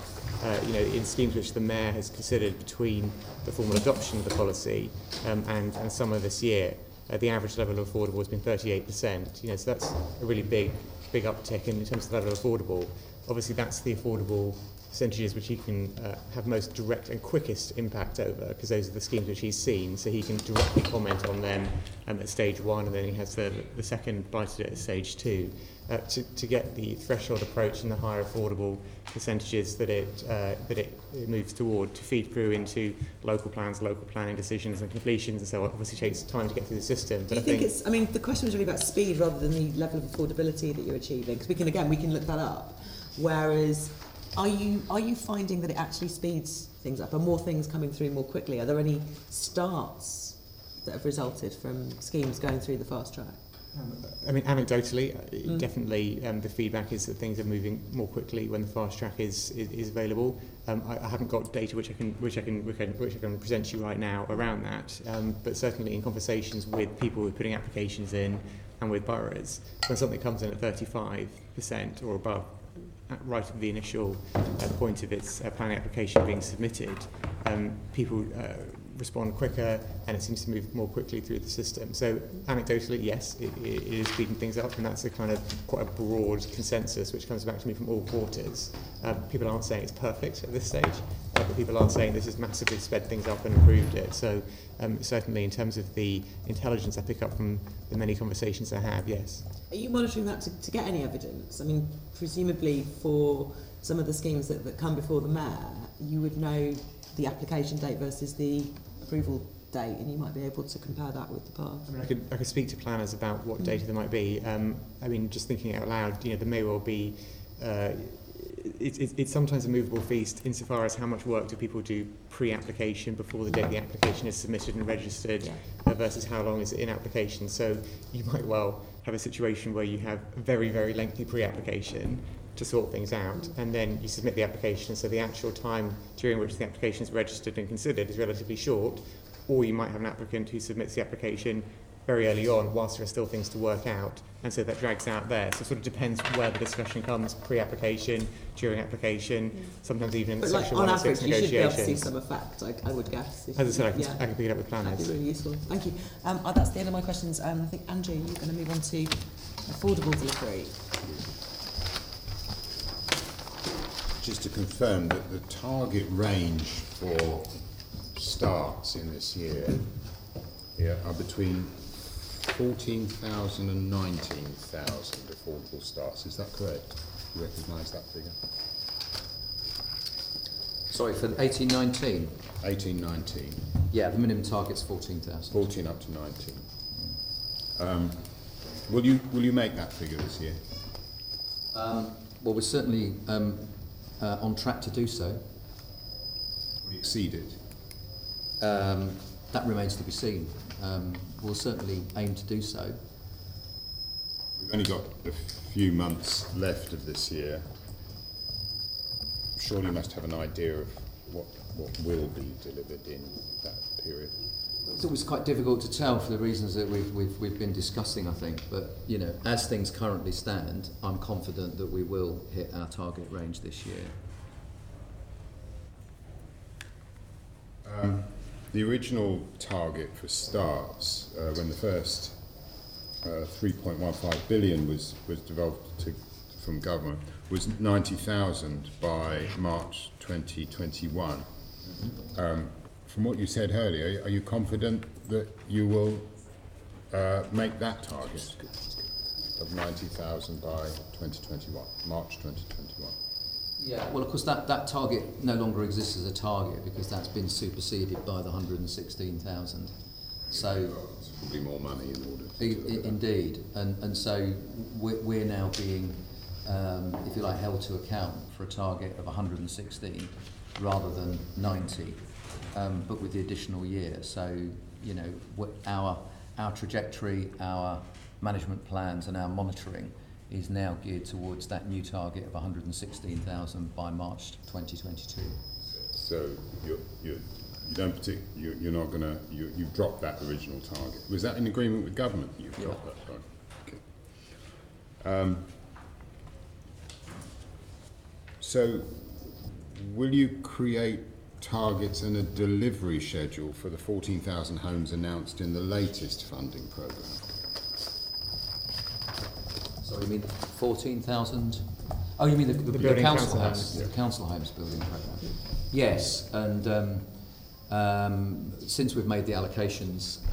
in schemes which the Mayor has considered between the formal adoption of the policy and summer this year, the average level of affordable has been 38%. So that's a really big uptick in terms of the level of affordable. Obviously, that's the affordable percentages which he can have most direct and quickest impact over, because those are the schemes which he's seen, so he can directly comment on them at stage 1, and then he has the second bite at it at stage 2. To get the threshold approach and the higher affordable percentages that it moves toward, to feed through into local plans, local planning decisions and completions and so on. Obviously takes time to get through the system. But Do you think it's, the question was really about speed rather than the level of affordability that you're achieving? Because we can look that up. Whereas, are you finding that it actually speeds things up? Are more things coming through more quickly? Are there any starts that have resulted from schemes going through the fast track? I mean, anecdotally, definitely the feedback is that things are moving more quickly when the fast track is available. I haven't got data which I can present to you right now around that, but certainly in conversations with people who are putting applications in and with boroughs, when something comes in at 35% or above, right at the initial point of its planning application being submitted, people respond quicker and it seems to move more quickly through the system. So anecdotally, yes, it is speeding things up, and that's a kind of quite a broad consensus which comes back to me from all quarters. People aren't saying it's perfect at this stage, but people are saying this has massively sped things up and improved it. So certainly in terms of the intelligence I pick up from the many conversations I have, yes. Are you monitoring that to get any evidence? I mean, presumably for some of the schemes that come before the mayor, you would know the application date versus the approval date, and you might be able to compare that with the past. I mean, I could speak to planners about what data there might be. I mean, just thinking out loud, there may well be. It's sometimes a movable feast insofar as how much work do people do pre-application before the date the application is submitted and registered, versus how long is it in application. So you might well have a situation where you have a very, very lengthy pre-application to sort things out, and then you submit the application, so the actual time during which the application is registered and considered is relatively short, or you might have an applicant who submits the application very early on whilst there are still things to work out, and so that drags out there. So it sort of depends where the discussion comes, pre-application, during application, sometimes even in the Section 106 negotiations. You should be able to see negotiations. some effect, I would guess. As I said, I can pick it up with That'd planners. be really useful. Thank you. That's the end of my questions. I think, Andrew, you're going to move on to affordable delivery. Just to confirm that the target range for starts in this year are between 14,000 and 19,000 affordable starts. Is that correct? Do you recognise that figure? Sorry, for 18-19? 18-19. Yeah, the minimum target's 14,000. 14 up to 19. Will you make that figure this year? Well, we're certainly on track to do so. Will you exceed it? That remains to be seen. We'll certainly aim to do so. We've only got a few months left of this year. Surely you must have an idea of what will be delivered in that period. It's always quite difficult to tell for the reasons that we've been discussing, I think. But as things currently stand, I'm confident that we will hit our target range this year. The original target for starts, when the first 3.15 billion was developed from government, was 90,000 by March 2021. From what you said earlier, are you confident that you will make that target of 90,000 by 2021, March 2021? Yeah, well, of course, that target no longer exists as a target because that's been superseded by the 116,000. So it's probably more money in order to indeed, and so we're now being, if you like, held to account for a target of 116 rather than 90, but with the additional year. So our trajectory, our management plans, and our monitoring is now geared towards that new target of 116,000 by March 2022. So you're not going to, you've dropped that original target. Was that in agreement with government? You've dropped that target. Okay. So will you create targets and a delivery schedule for the 14,000 homes announced in the latest funding programme? So you mean the 14,000? Oh, you mean the council homes? The council homes building programme. Yes, and since we've made the allocations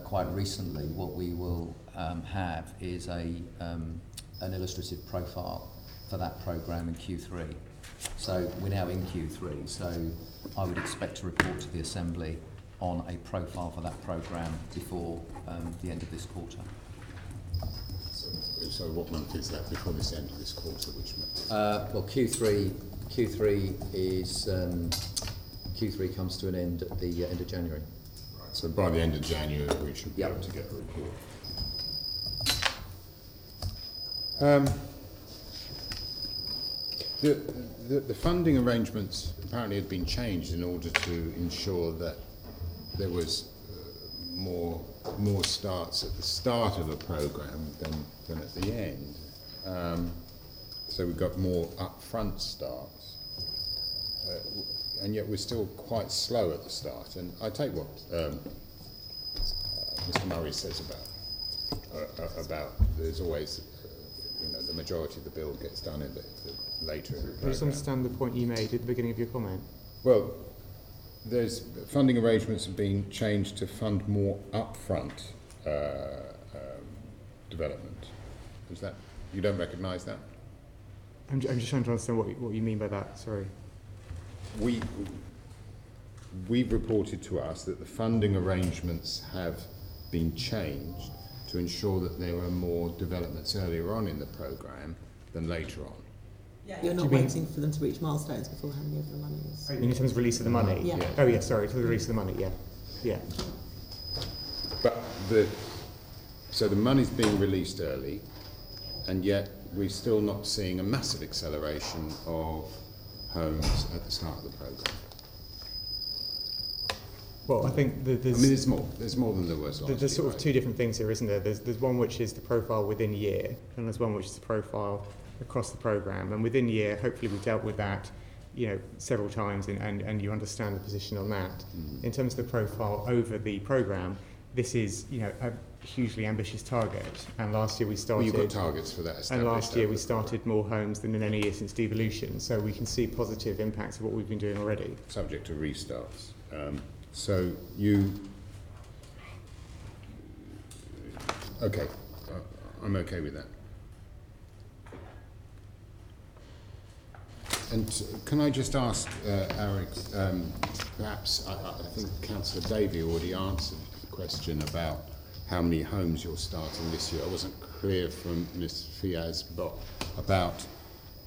quite recently, what we will have is an illustrative profile for that programme in Q3. So we're now in Q3, so I would expect to report to the Assembly on a profile for that programme before the end of this quarter. So what month is that before this end of this quarter? Which month? Well, Q3 is Q3 comes to an end at the end of January. Right. So by the end of January, we should be able to get a report. The funding arrangements apparently had been changed in order to ensure that there was more starts at the start of a programme than at the end. So we've got more upfront starts, and yet we're still quite slow at the start. And I take what Mr. Murray says about there's always the majority of the build gets done in the later in the I just programme. understand the point you made at the beginning of your comment. Well, there's funding arrangements have been changed to fund more upfront development. Is that you don't recognise that? I'm just trying to understand what you mean by that. Sorry. We've reported to us that the funding arrangements have been changed to ensure that there are more developments earlier on in the programme than later on. Yeah. You're not waiting for them to reach milestones before handing over the money. In terms of release of the money? Yeah. Yeah. Oh, yeah, sorry, to the release of the money, yeah. Yeah. But so the money's being released early, and yet we're still not seeing a massive acceleration of homes at the start of the programme. Well, I think there's... I mean, there's more than there was last year. There's sort of right? two different things here, isn't there? There's one which is the profile within a year, and there's one which is the profile across the programme. And within a year, hopefully we've dealt with that, several times, and you understand the position on that. In terms of the profile over the programme, this is, a hugely ambitious target. And last year we started... Well, you've got targets for that established. And last year we started more homes than in any year since devolution, so we can see positive impacts of what we've been doing already. Subject to restarts. So you... Okay, I'm okay with that. And can I just ask, Eric, perhaps, I think Councillor Davey already answered the question about how many homes you're starting this year. I wasn't clear from Ms. Fiaz about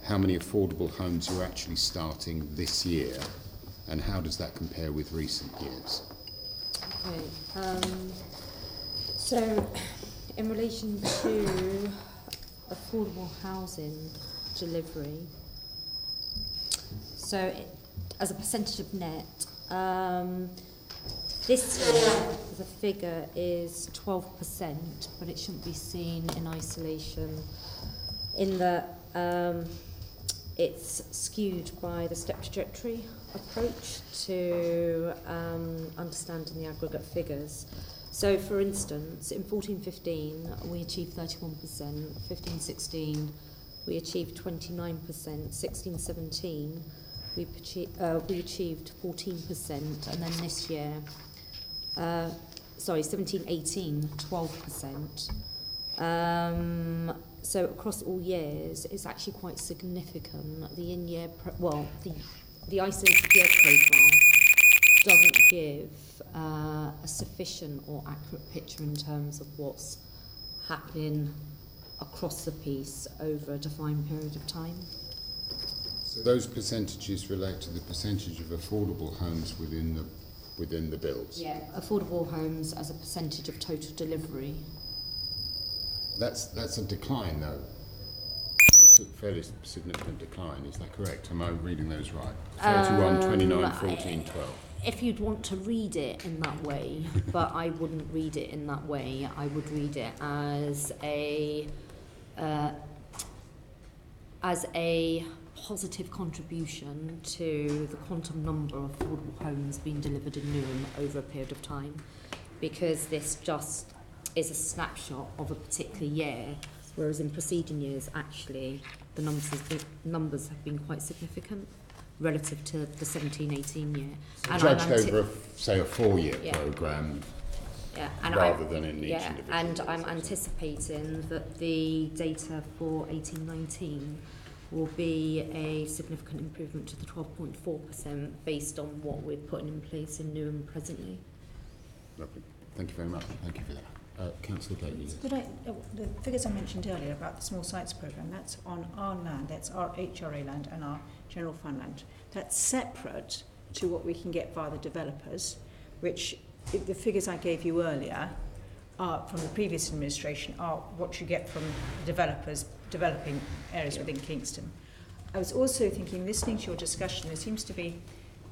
how many affordable homes you're actually starting this year, and how does that compare with recent years? Okay. So, in relation to affordable housing delivery, so as a percentage of net, this year the figure is 12%, but it shouldn't be seen in isolation in that it's skewed by the step trajectory approach to understanding the aggregate figures. So, for instance, in 14-15 we achieved 31%, 15-16 we achieved 29%, 16-17 we achieved 14%, and then this year, 17-18, 12%. So across all years, it's actually quite significant. The in-year, the isolated year profile doesn't give a sufficient or accurate picture in terms of what's happening across the piece over a defined period of time. So those percentages relate to the percentage of affordable homes within the builds? Yeah, affordable homes as a percentage of total delivery. That's a decline, though. It's a fairly significant decline, is that correct? Am I reading those right? 31, 29, 14, 12. If you'd want to read it in that way, but I wouldn't read it in that way. I would read it as a positive contribution to the quantum number of affordable homes being delivered in Newham over a period of time, because this just is a snapshot of a particular year, whereas in preceding years, actually, the numbers have been quite significant relative to the 17-18 year. So judged over, say, a 4-year programme, rather than in each individual. And I'm anticipating that the data for 18-19 will be a significant improvement to the 12.4% based on what we're putting in place in Newham presently. Lovely. Thank you very much. Thank you for that. Councillor Davey. The figures I mentioned earlier about the small sites programme, that's on our land, that's our HRA land and our general fund land. That's separate to what we can get via the developers, which the figures I gave you earlier are from the previous administration are what you get from the developers developing areas within Kingston. I was also thinking, listening to your discussion, there seems to be,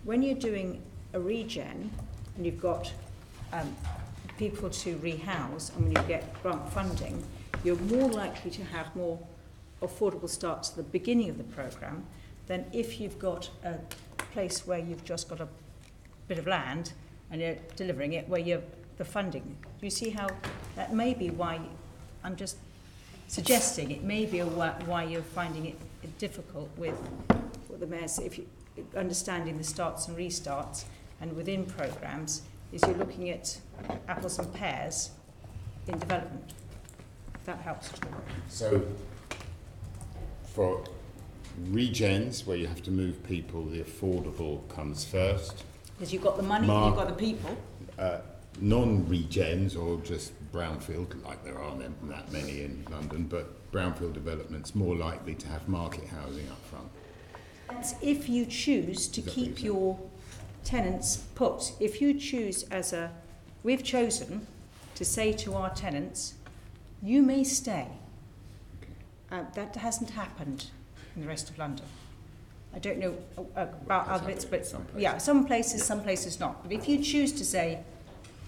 when you're doing a regen and you've got people to rehouse, and when you get grant funding, you're more likely to have more affordable starts at the beginning of the programme than if you've got a place where you've just got a bit of land and you're delivering it where you're the funding. Do you see how that may be why, I'm just suggesting it may be why you're finding it difficult with what the Mayor said, if you understanding the starts and restarts, and within programmes is you're looking at apples and pears in development. If that helps. So for regens, where you have to move people, the affordable comes first. Because you've got the money and you've got the people. Non-regens, or just brownfield, like there aren't that many in London, but brownfield developments more likely to have market housing up front. That's if you choose to keep your tenants put. If you choose we've chosen to say to our tenants, you may stay. That hasn't happened in the rest of London. I don't know about other bits, but yeah, some places not. But if you choose to say,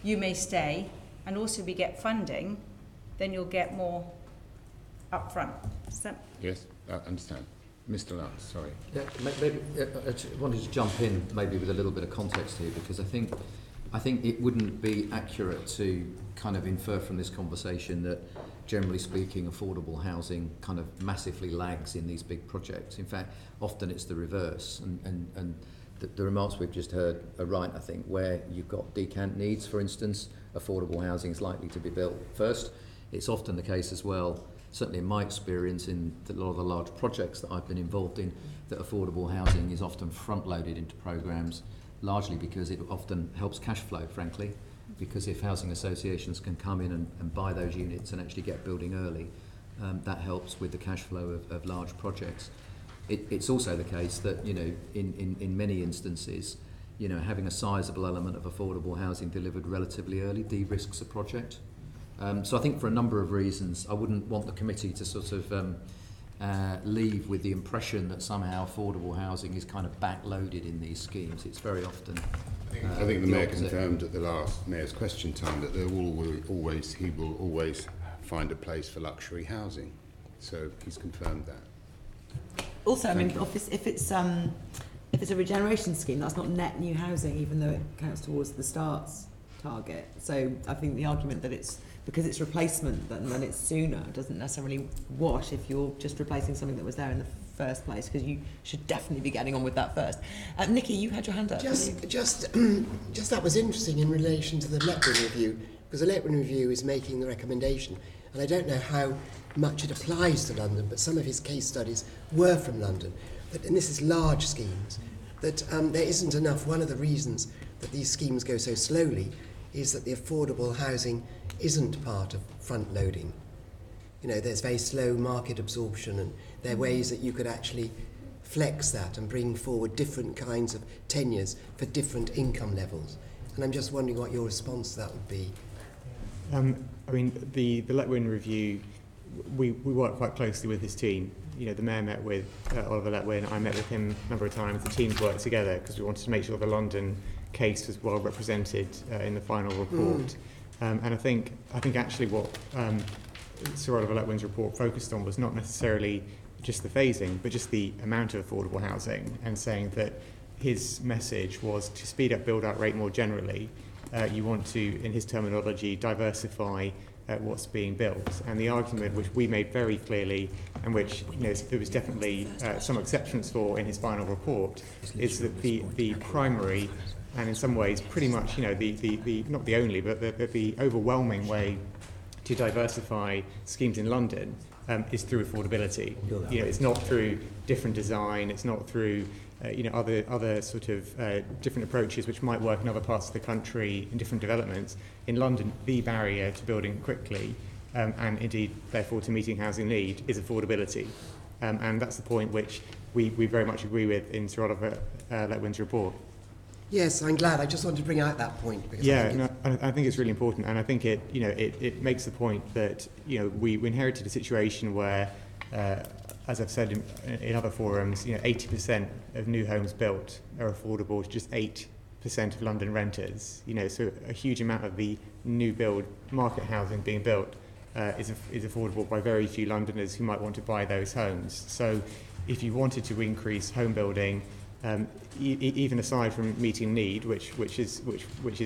you may stay, and also we get funding, then you'll get more up front. Yes, I understand. Mr. Lunts, sorry. Yeah, maybe I wanted to jump in maybe with a little bit of context here, because I think it wouldn't be accurate to kind of infer from this conversation that, generally speaking, affordable housing kind of massively lags in these big projects. In fact, often it's the reverse, and the remarks we've just heard are right, I think, where you've got decant needs, for instance, affordable housing is likely to be built first. It's often the case as well, certainly in my experience in a lot of the large projects that I've been involved in, that affordable housing is often front-loaded into programmes, largely because it often helps cash flow, frankly, because if housing associations can come in and buy those units and actually get building early, that helps with the cash flow of large projects. It's also the case that, you know, in many instances, you know, having a sizable element of affordable housing delivered relatively early de-risks a project. So I think for a number of reasons, I wouldn't want the committee to sort of leave with the impression that somehow affordable housing is kind of backloaded in these schemes. It's very often I think the Mayor confirmed at the last Mayor's question time that he will always find a place for luxury housing. So he's confirmed that. Also, I mean, if it's a regeneration scheme, that's not net new housing, even though it counts towards the starts target. So I think the argument that it's because it's replacement then it's sooner doesn't necessarily wash if you're just replacing something that was there in the first place, because you should definitely be getting on with that first. Nikki, you had your hand up. Just that was interesting in relation to the Letwin review, because the Letwin review is making the recommendation, and I don't know how much it applies to London, but some of his case studies were from London. And this is large schemes, that there isn't enough. One of the reasons that these schemes go so slowly is that the affordable housing isn't part of front loading. You know, there's very slow market absorption, and there are ways that you could actually flex that and bring forward different kinds of tenures for different income levels. And I'm just wondering what your response to that would be. I mean, the Letwin review, we work quite closely with his team. You know, the Mayor met with Oliver Letwin, I met with him a number of times. The teams worked together because we wanted to make sure the London case was well represented in the final report. And I think actually what Sir Oliver Letwin's report focused on was not necessarily just the phasing, but just the amount of affordable housing, and saying that his message was to speed up build-out rate more generally. You want to, in his terminology, diversify what's being built. And the argument which we made very clearly, and which, you know, there was definitely some exceptions for in his final report, is that the primary, and in some ways pretty much, you know, the not the only, but the overwhelming way to diversify schemes in London is through affordability. You know, it's not through different design, it's not through you know, other sort of different approaches which might work in other parts of the country in different developments. In London, the barrier to building quickly and indeed therefore to meeting housing need is affordability. And that's the point which we very much agree with in Sir Oliver Letwin's report. Yes, I'm glad. I just wanted to bring out that point. Because I think it's really important, and I think it makes the point that, you know, we inherited a situation where as I've said in other forums, 80% of new homes built are affordable to just 8% of London renters. So a huge amount of the new build market housing being built is affordable by very few Londoners who might want to buy those homes. So if you wanted to increase home building, even aside from meeting need, which is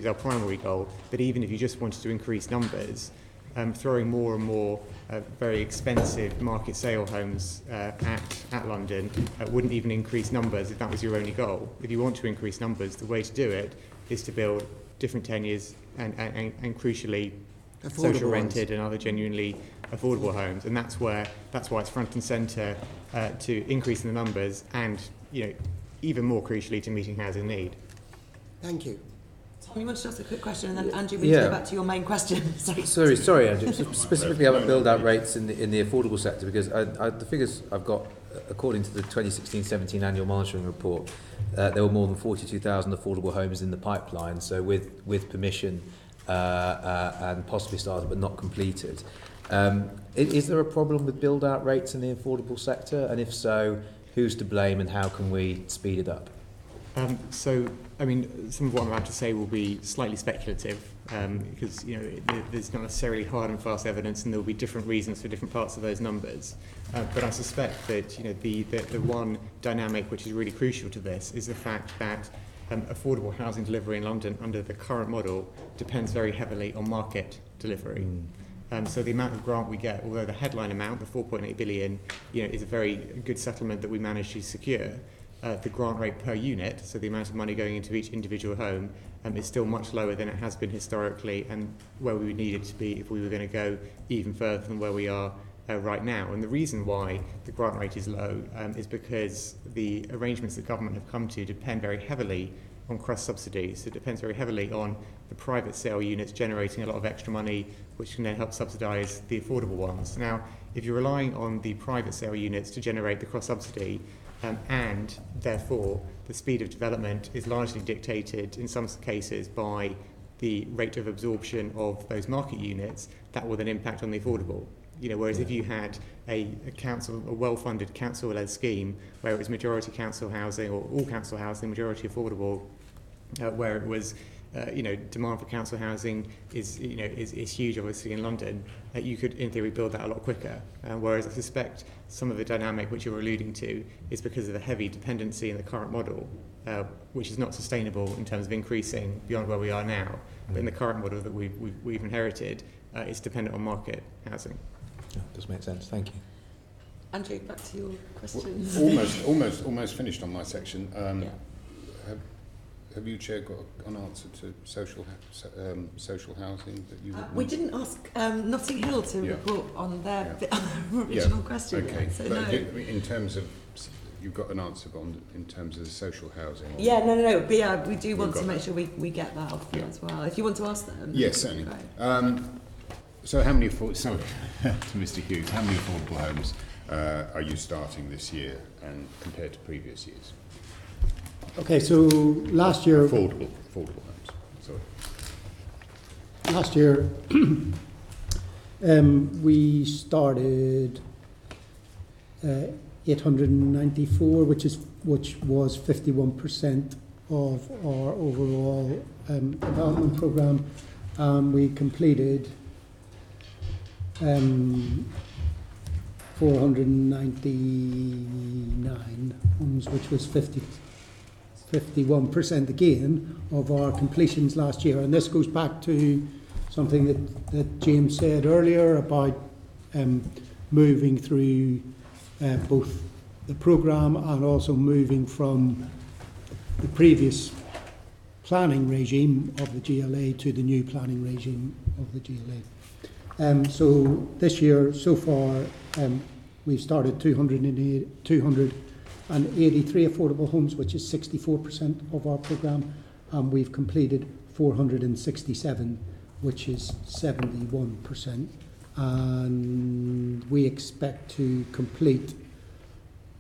our primary goal, but even if you just wanted to increase numbers, throwing more and more very expensive market sale homes at London wouldn't even increase numbers if that was your only goal. If you want to increase numbers, the way to do it is to build different tenures and crucially Affordable social rented ones. and other genuinely affordable homes, and that's why it's front and centre to increasing the numbers and even more crucially to meeting housing need. Thank you. Tom, you wanted to ask a quick question, and then Andrew, we need to go back to your main question. Sorry, Andrew. Specifically about build-out rates in the affordable sector, because the figures I've got, according to the 2016-17 annual monitoring report, there were more than 42,000 affordable homes in the pipeline. So with permission and possibly started but not completed. Is there a problem with build-out rates in the affordable sector? And if so, who's to blame and how can we speed it up? Some of what I'm about to say will be slightly speculative because there's not necessarily hard and fast evidence, and there will be different reasons for different parts of those numbers. But I suspect that the one dynamic which is really crucial to this is the fact that affordable housing delivery in London under the current model depends very heavily on market delivery. So the amount of grant we get, although the headline amount, the 4.8 billion, is a very good settlement that we managed to secure. The grant rate per unit, so the amount of money going into each individual home, is still much lower than it has been historically and where we would need it to be if we were going to go even further than where we are right now. And the reason why the grant rate is low is because the arrangements that government have come to depend very heavily on cross subsidies. It depends very heavily on the private sale units generating a lot of extra money, which can then help subsidise the affordable ones. Now, if you're relying on the private sale units to generate the cross subsidy, and therefore the speed of development is largely dictated in some cases by the rate of absorption of those market units, that will then impact on the affordable. Whereas if you had a well-funded council-led scheme where it was majority council housing or all council housing, majority affordable, where it was demand for council housing is huge, obviously, in London, you could, in theory, build that a lot quicker. Whereas I suspect some of the dynamic which you're alluding to is because of the heavy dependency in the current model, which is not sustainable in terms of increasing beyond where we are now. But in the current model that we've inherited, it's dependent on market housing. Yeah, does make sense. Thank you. Andrew, back to your question. Almost finished on my section. Have you, Chair, got an answer to social housing that you? We didn't ask Notting Hill to report on their original question. Okay, So but no. in terms of, you've got an answer in terms of social housing. Yeah, no. But we do want to make sure we get that off as well. If you want to ask them. Yes, certainly. So how many? To Mr. Hughes, how many affordable homes are you starting this year, and compared to previous years? Okay, so last year... Affordable homes, sorry. Last year, we started 894, which was 51% of our overall development programme. We completed 499 homes, which was 51% again of our completions last year. And this goes back to something that James said earlier about moving through both the programme and also moving from the previous planning regime of the GLA to the new planning regime of the GLA. So this year, so far, we've started 283 affordable homes, which is 64% of our programme, and we've completed 467, which is 71%. And we expect to complete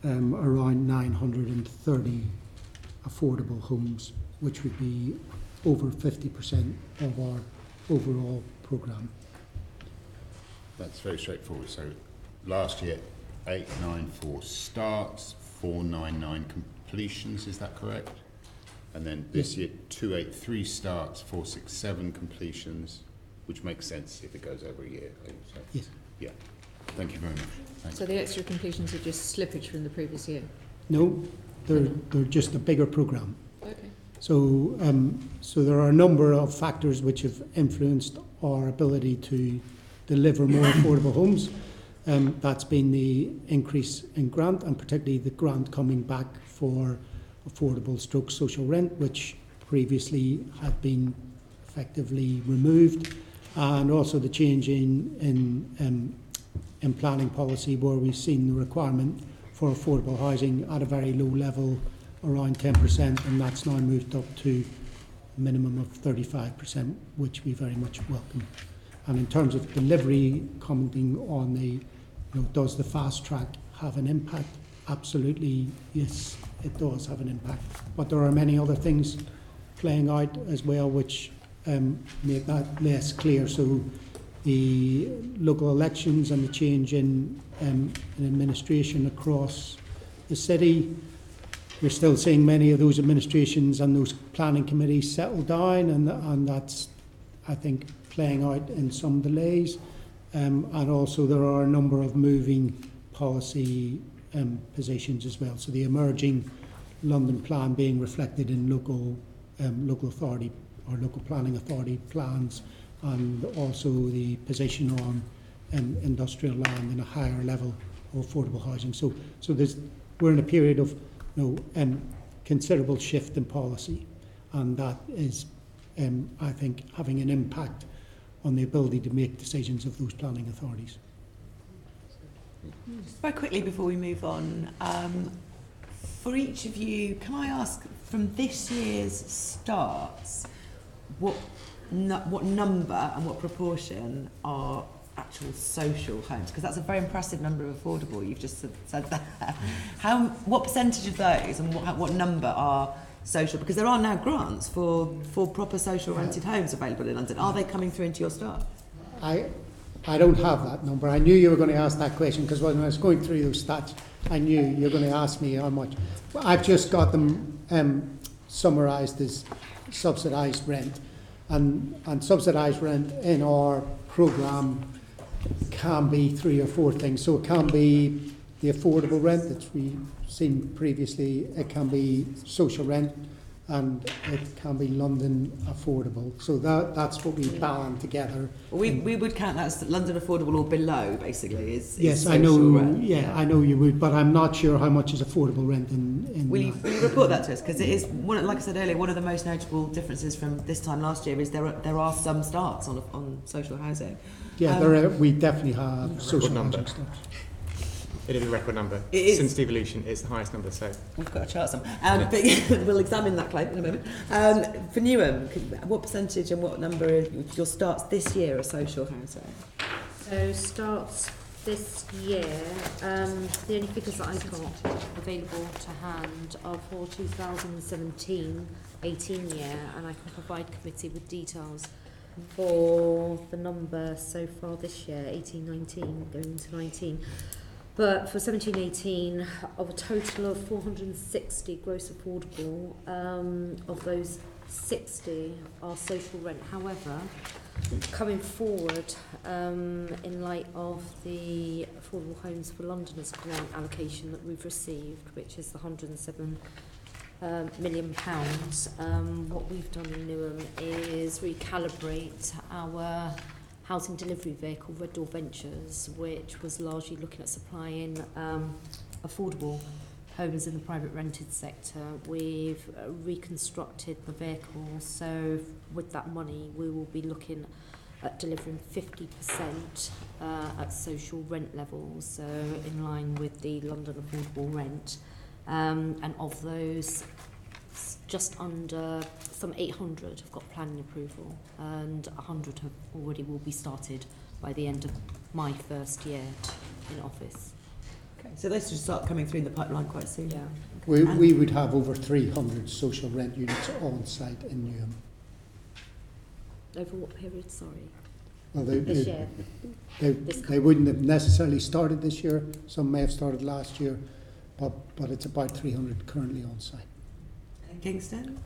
around 930 affordable homes, which would be over 50% of our overall programme. That's very straightforward. So last year, 894 starts, 499 completions, is that correct? And then this year, 283 starts, 467 completions, which makes sense if it goes over a year. So, Yes. yeah. Thank you very much. Thanks. So the extra completions are just slippage from the previous year? No, they're just a bigger programme. Okay. So, so there are a number of factors which have influenced our ability to deliver more affordable homes. That's been the increase in grant, and particularly the grant coming back for affordable stroke social rent, which previously had been effectively removed, and also the change in planning policy, where we've seen the requirement for affordable housing at a very low level, around 10%, and that's now moved up to a minimum of 35%, which we very much welcome. And in terms of delivery, commenting on the, does the fast track have an impact? Absolutely, yes, it does have an impact. But there are many other things playing out as well which make that less clear. So the local elections and the change in administration across the city, we're still seeing many of those administrations and those planning committees settle down, and that's, I think, playing out in some delays. And also there are a number of moving policy positions as well. So the emerging London plan being reflected in local authority or local planning authority plans, and also the position on industrial land and a higher level of affordable housing. So we're in a period of considerable shift in policy, and that is, I think, having an impact on the ability to make decisions of those planning authorities. Very quickly before we move on, for each of you, can I ask, from this year's starts, what number and what proportion are actual social homes? Because that's a very impressive number of affordable, you've just said that. What percentage of those and what number are social? Because there are now grants for proper social rented homes available in London. Are they coming through into your staff? I don't have that number. I knew you were going to ask that question, because when I was going through those stats, I knew you were going to ask me how much. I've just got them summarised as subsidised rent. And subsidised rent in our programme can be 3 or 4 things. So it can be the affordable rent that we've seen previously, it can be social rent, and it can be London affordable. So that's what we balance together. We would count that as London affordable or below, basically. Yes, I know. Rent. Yeah, I know you would, but I'm not sure how much is affordable rent in will you report that to us? Because it is, like I said earlier, one of the most notable differences from this time last year is there are some starts on social housing. Yeah, we definitely have social housing starts. It is a record number. Since devolution, it's the highest number, so... We've got to chart some. But we'll examine that claim in a moment. For Newham, what percentage and what number of your starts this year are social housing? So starts this year, the only figures that I've got available to hand are for 2017-18 year, and I can provide committee with details for the number so far this year, 18-19, going into 19. But for 17-18, of a total of 460 gross affordable, of those 60 are social rent. However, coming forward, in light of the Affordable Homes for Londoners grant allocation that we've received, which is the £107 million, what we've done in Newham is recalibrate our housing delivery vehicle, Red Door Ventures, which was largely looking at supplying affordable homes in the private rented sector. We've reconstructed the vehicle, so with that money we will be looking at delivering 50% at social rent levels, so in line with the London affordable rent. And of those, just under some 800 have got planning approval, and 100 have already will be started by the end of my first year in office. Okay, so those should start coming through in the pipeline quite soon. Yeah. We would have over 300 social rent units on site in Newham. Over what period, sorry? Well, this year. they wouldn't have necessarily started this year. Some may have started last year, but it's about 300 currently on site. Kingston?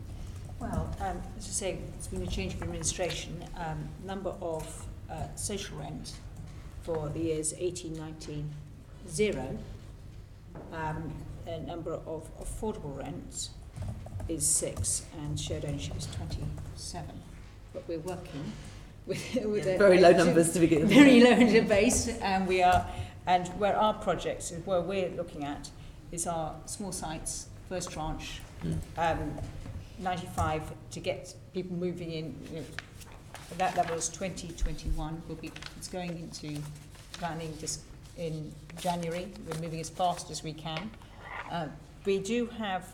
Well, as I say, it's been a change of administration. Number of social rent for the years 18, 19, 0. A number of affordable rents is 6 and shared ownership is 27. But we're working with very low numbers to begin with. Very low in the base, and where our projects, where we're looking at, is our small sites, first tranche, 95 to get people moving in. You know, that level is 2021. It's going into planning just in January. We're moving as fast as we can. We do have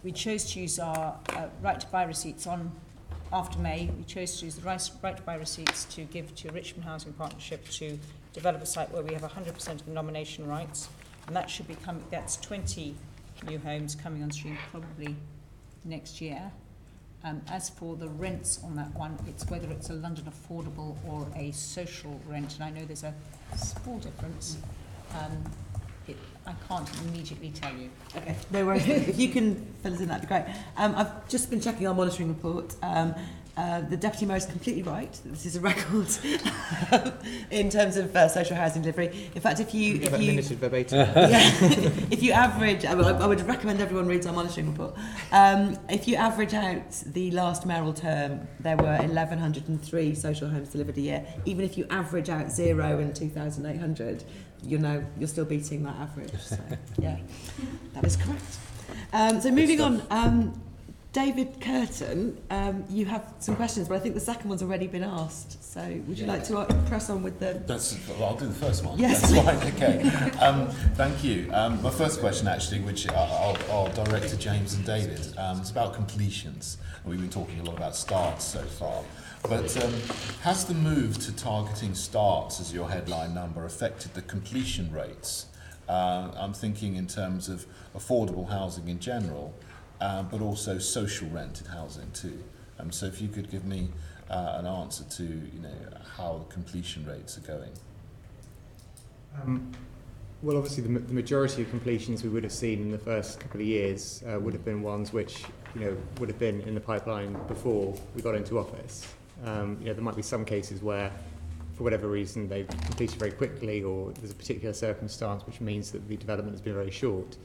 we chose to use our right to buy receipts after May. We chose to use the right to buy receipts to give to Richmond Housing Partnership to develop a site where we have 100% of the nomination rights, and that should become, that's 20 new homes coming on stream probably next year. As for the rents on that one, it's whether it's a London affordable or a social rent, and I know there's a small difference. I can't immediately tell you. Okay, no worries. If you can fill us in, that'd be great. I've just been checking our monitoring report. The Deputy Mayor is completely right. This is a record in terms of social housing delivery. In fact, if you minuted verbatim. If you average, I would recommend everyone reads our monitoring report. If you average out the last mayoral term, there were 1,103 social homes delivered a year. Even if you average out 0 and 2,800, you're still beating that average. So, yeah, that is correct. So moving on. David Curtin, you have some questions, but I think the second one's already been asked. So would you like to press on with the... I'll do the first one. Yes. That's fine, okay. Thank you. My first question, actually, which I'll direct to James and David, it's about completions. We've been talking a lot about starts so far. But has the move to targeting starts as your headline number affected the completion rates? I'm thinking in terms of affordable housing in general, but also social rented housing too. So if you could give me an answer to how the completion rates are going. Well, obviously the majority of completions we would have seen in the first couple of years would have been ones which would have been in the pipeline before we got into office. There might be some cases where, for whatever reason, they've completed very quickly, or there's a particular circumstance which means that the development has been very short.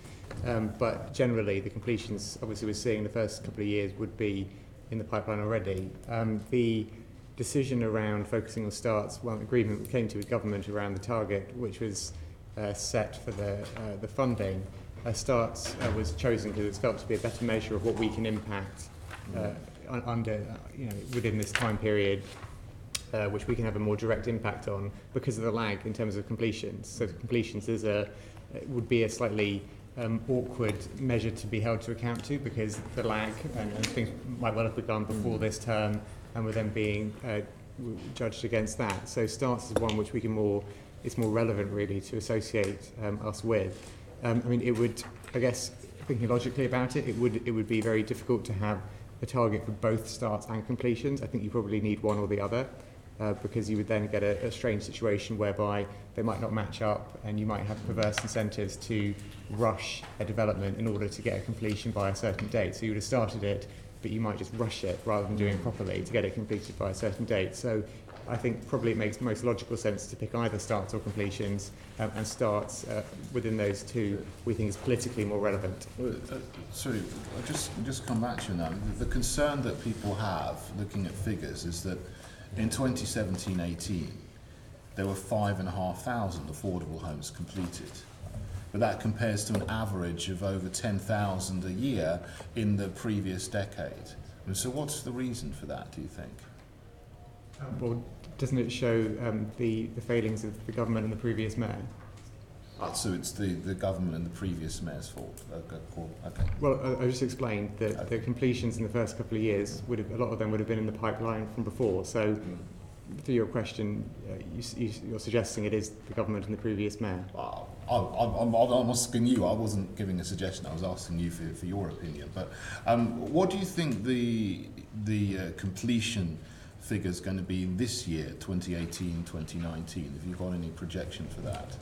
But generally, the completions, obviously, we're seeing the first couple of years would be in the pipeline already. The decision around focusing on starts, well, agreement we came to with government around the target, which was set for the funding, starts was chosen because it's felt to be a better measure of what we can impact under, within this time period, which we can have a more direct impact on because of the lag in terms of completions. So completions would be a slightly awkward measure to be held to account to, because the lag and things might well have begun before this term and were then being judged against that. So starts is one which we can it's more relevant really to associate us with. It would, I guess, thinking logically about it, it would be very difficult to have a target for both starts and completions. I think you probably need one or the other. Because you would then get a strange situation whereby they might not match up, and you might have perverse incentives to rush a development in order to get a completion by a certain date. So you would have started it, but you might just rush it rather than doing it properly to get it completed by a certain date. So I think probably it makes most logical sense to pick either starts or completions, and starts within those two we think is politically more relevant. Sorry, I'll just come back to you now. The concern that people have looking at figures is that in 2017-18, there were 5,500 affordable homes completed. But that compares to an average of over 10,000 a year in the previous decade. And so what's the reason for that, do you think? Well, doesn't it show the failings of the government and the previous mayor? So it's the government and the previous mayor's fault. Okay. Well, I just explained that the completions in the first couple of years a lot of them would have been in the pipeline from before. So, to your question, you're suggesting it is the government and the previous mayor. I'm asking you. I wasn't giving a suggestion. I was asking you for your opinion. But what do you think the completion figures going to be this year, 2018, 2019? Have you got any projection for that?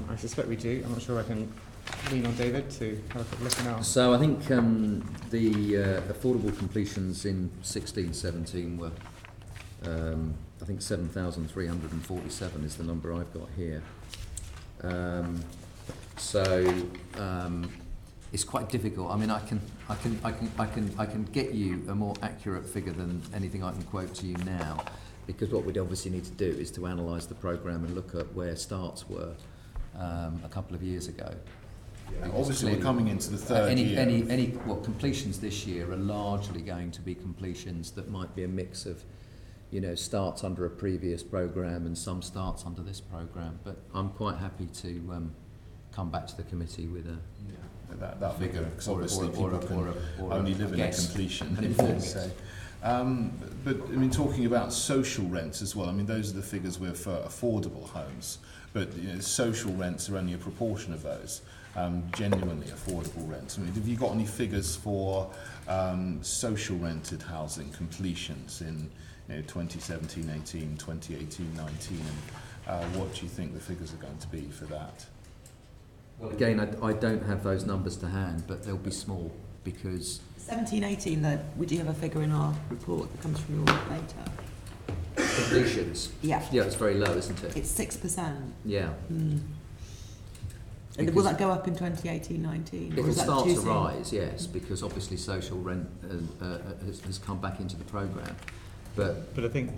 I suspect we do. I'm not sure I can lean on David to have a quick look now. So I think the affordable completions in 16-17 were, I think 7,347 is the number I've got here. It's quite difficult. I mean, I can get you a more accurate figure than anything I can quote to you now, because what we'd obviously need to do is to analyse the programme and look at where starts were a couple of years ago. Yeah, obviously, we're coming into the third year. Completions this year are largely going to be completions that might be a mix of, you know, starts under a previous programme and some starts under this programme. But I'm quite happy to come back to the committee with a that figure, because obviously people can only live in a completion. So, but I mean, talking about social rents as well. I mean, those are the figures we're for affordable homes, but you know, social rents are only a proportion of those. Genuinely affordable rents. I mean, have you got any figures for social rented housing completions in 2017, 18, 2018, 19, and what do you think the figures are going to be for that? Well, again, I don't have those numbers to hand, but they'll be small because 17, 18. Would you have a figure in our report that comes from your data? Completions. Yeah. Yeah, it's very low, isn't it? It's 6%. Yeah. And will that go up in 2018, 19? It will start to rise, yes, because obviously social rent has come back into the programme. But I think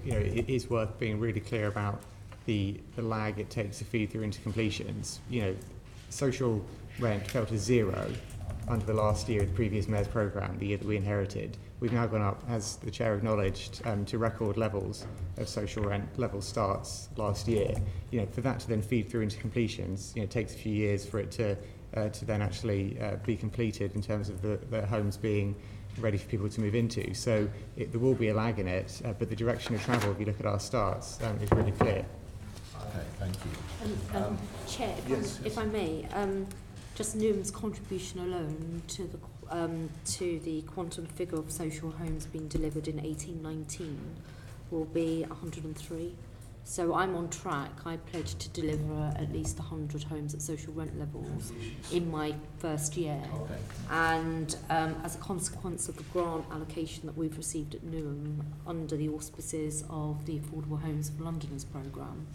you know, it is worth being really clear about the lag it takes to feed through into completions. You know, social rent fell to zero under the last year of the previous mayor's programme, the year that we inherited. We've now gone up, as the chair acknowledged, to record levels of social rent level starts last year. You know, for that to then feed through into completions, you know, it takes a few years for it to then actually be completed in terms of the homes being ready for people to move into. So there will be a lag in it, but the direction of travel, if you look at our starts, is really clear. Okay, thank you. Chair, if I may, just Newham's contribution alone to the quantum figure of social homes being delivered in 18-19 will be 103. So I'm on track. I pledged to deliver at least 100 homes at social rent levels in my first year. Okay. And as a consequence of the grant allocation that we've received at Newham under the auspices of the Affordable Homes for Londoners programme,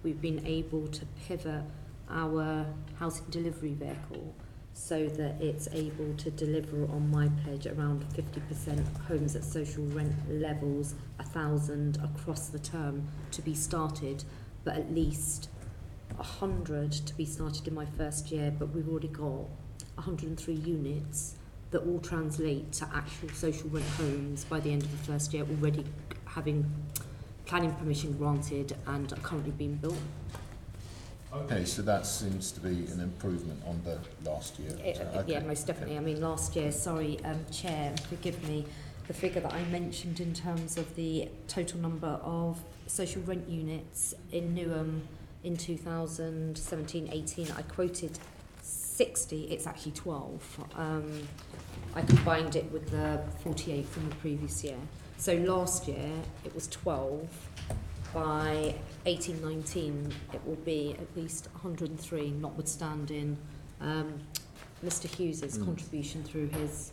we've been able to pivot our housing delivery vehicle so that it's able to deliver on my pledge around 50% homes at social rent levels, 1,000 across the term to be started, but at least 100 to be started in my first year. But we've already got 103 units that will translate to actual social rent homes by the end of the first year, already having planning permission granted and are currently being built. Okay, so that seems to be an improvement on the last year. Yeah, most definitely. I mean, last year, Chair, forgive me, the figure that I mentioned in terms of the total number of social rent units in Newham in 2017-18, I quoted 60, it's actually 12. I combined it with the 48 from the previous year. So last year, it was 12. By 18-19, it will be at least 103, notwithstanding Mr. Hughes's contribution through his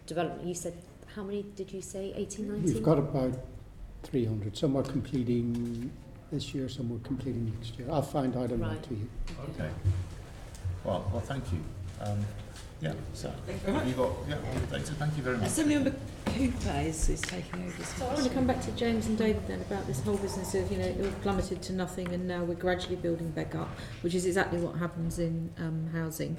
development. You said, how many did you say, 18-19? We've got about 300. Some are completing this year, some are completing next year. I'll find out on that to you. Okay. Well, thank you. Yeah, so you got all the data. Thank you very much. Assemblymember Cooper is taking over. So I want to come back to James and David then about this whole business of, you know, it all plummeted to nothing and now we're gradually building back up, which is exactly what happens in housing.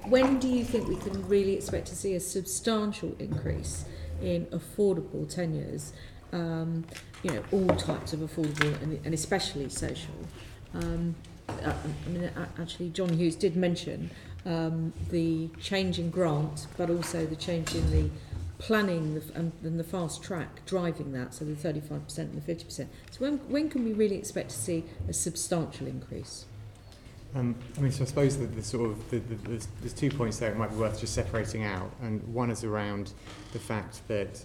When do you think we can really expect to see a substantial increase in affordable tenures? You know, all types of affordable and especially social. Actually, John Hughes did mention the change in grant, but also the change in the planning and the fast track driving that, so the 35% and the 50%. So when can we really expect to see a substantial increase? I mean, so I suppose that there's 2 points there it might be worth just separating out, and one is around the fact that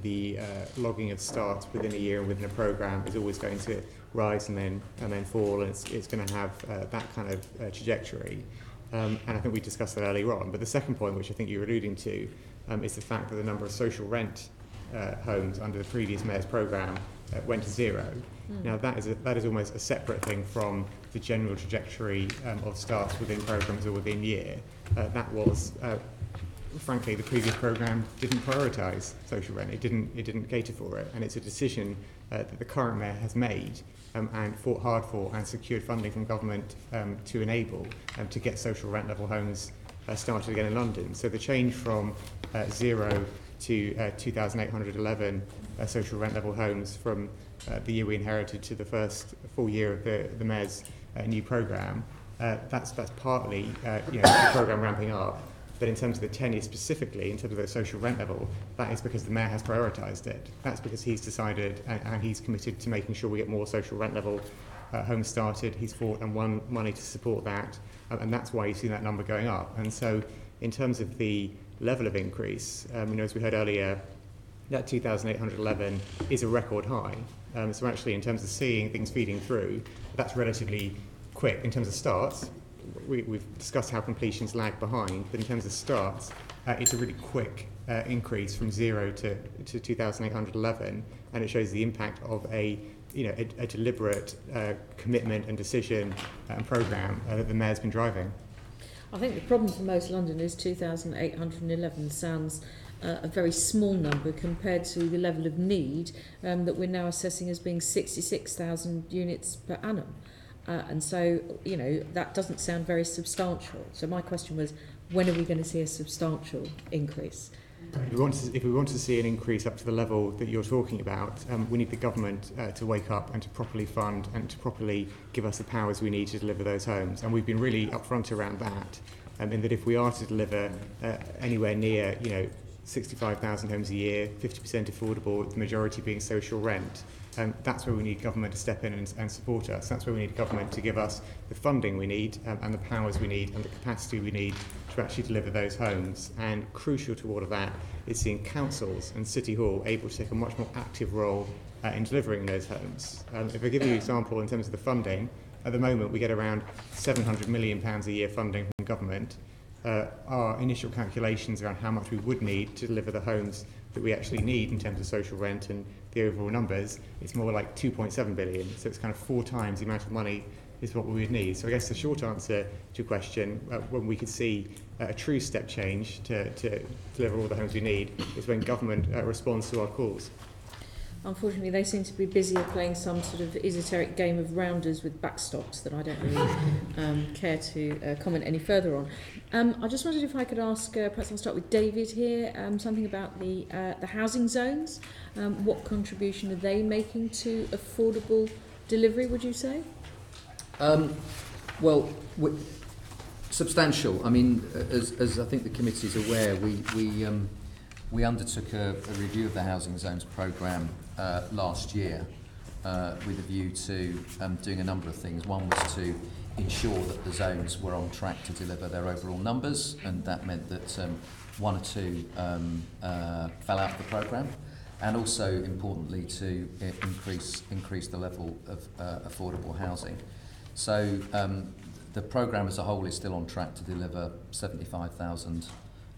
the logging of starts within a year and within a programme is always going to rise and then fall, and it's going to have that kind of trajectory. And I think we discussed that earlier on. But the second point, which I think you're alluding to, is the fact that the number of social rent homes under the previous mayor's programme went to zero. Now that is almost a separate thing from the general trajectory of starts within programmes or within year. That was, frankly, the previous programme didn't prioritise social rent. It didn't cater for it, and it's a decision that the current mayor has made and fought hard for and secured funding from government to enable to get social rent level homes started again in London. So the change from zero to 2,811 social rent level homes from the year we inherited to the first full year of the mayor's new programme, that's partly the programme ramping up. But in terms of the tenure specifically, in terms of the social rent level, that is because the mayor has prioritised it. That's because he's decided and he's committed to making sure we get more social rent level homes started. He's fought and won money to support that, and that's why you've seen that number going up. And so in terms of the level of increase, as we heard earlier, that 2,811 is a record high. So actually, in terms of seeing things feeding through, that's relatively quick. In terms of starts, we've discussed how completions lag behind, but in terms of starts, it's a really quick increase from zero to 2,811, and it shows the impact of a deliberate commitment and decision and programme that the mayor's been driving. I think the problem for most Londoners, 2,811 sounds a very small number compared to the level of need that we're now assessing as being 66,000 units per annum. And so, that doesn't sound very substantial. So my question was, when are we going to see a substantial increase? If we want to see an increase up to the level that you're talking about, we need the government to wake up and to properly fund and to properly give us the powers we need to deliver those homes. And we've been really upfront around that, in that if we are to deliver anywhere near, 65,000 homes a year, 50% affordable, the majority being social rent, that's where we need government to step in and support us. That's where we need government to give us the funding we need and the powers we need and the capacity we need to actually deliver those homes. And crucial to all of that is seeing councils and City Hall able to take a much more active role in delivering those homes. If I give you an example in terms of the funding, at the moment we get around £700 million a year funding from government. Our initial calculations around how much we would need to deliver the homes that we actually need in terms of social rent and the overall numbers, it's more like 2.7 billion. So it's kind of 4 times the amount of money is what we would need. So I guess the short answer to your question, when we could see a true step change to deliver all the homes we need, is when government responds to our calls. Unfortunately, they seem to be busier playing some sort of esoteric game of rounders with backstops that I don't really care to comment any further on. I just wondered if I could ask, perhaps I'll start with David here, something about the housing zones. What contribution are they making to affordable delivery, would you say? Substantial. I mean, as I think the committee is aware, we undertook a review of the housing zones programme last year with a view to doing a number of things. One was to ensure that the zones were on track to deliver their overall numbers, and that meant that 1 or 2 fell out of the programme, and also importantly to increase the level of affordable housing. So the programme as a whole is still on track to deliver 75,000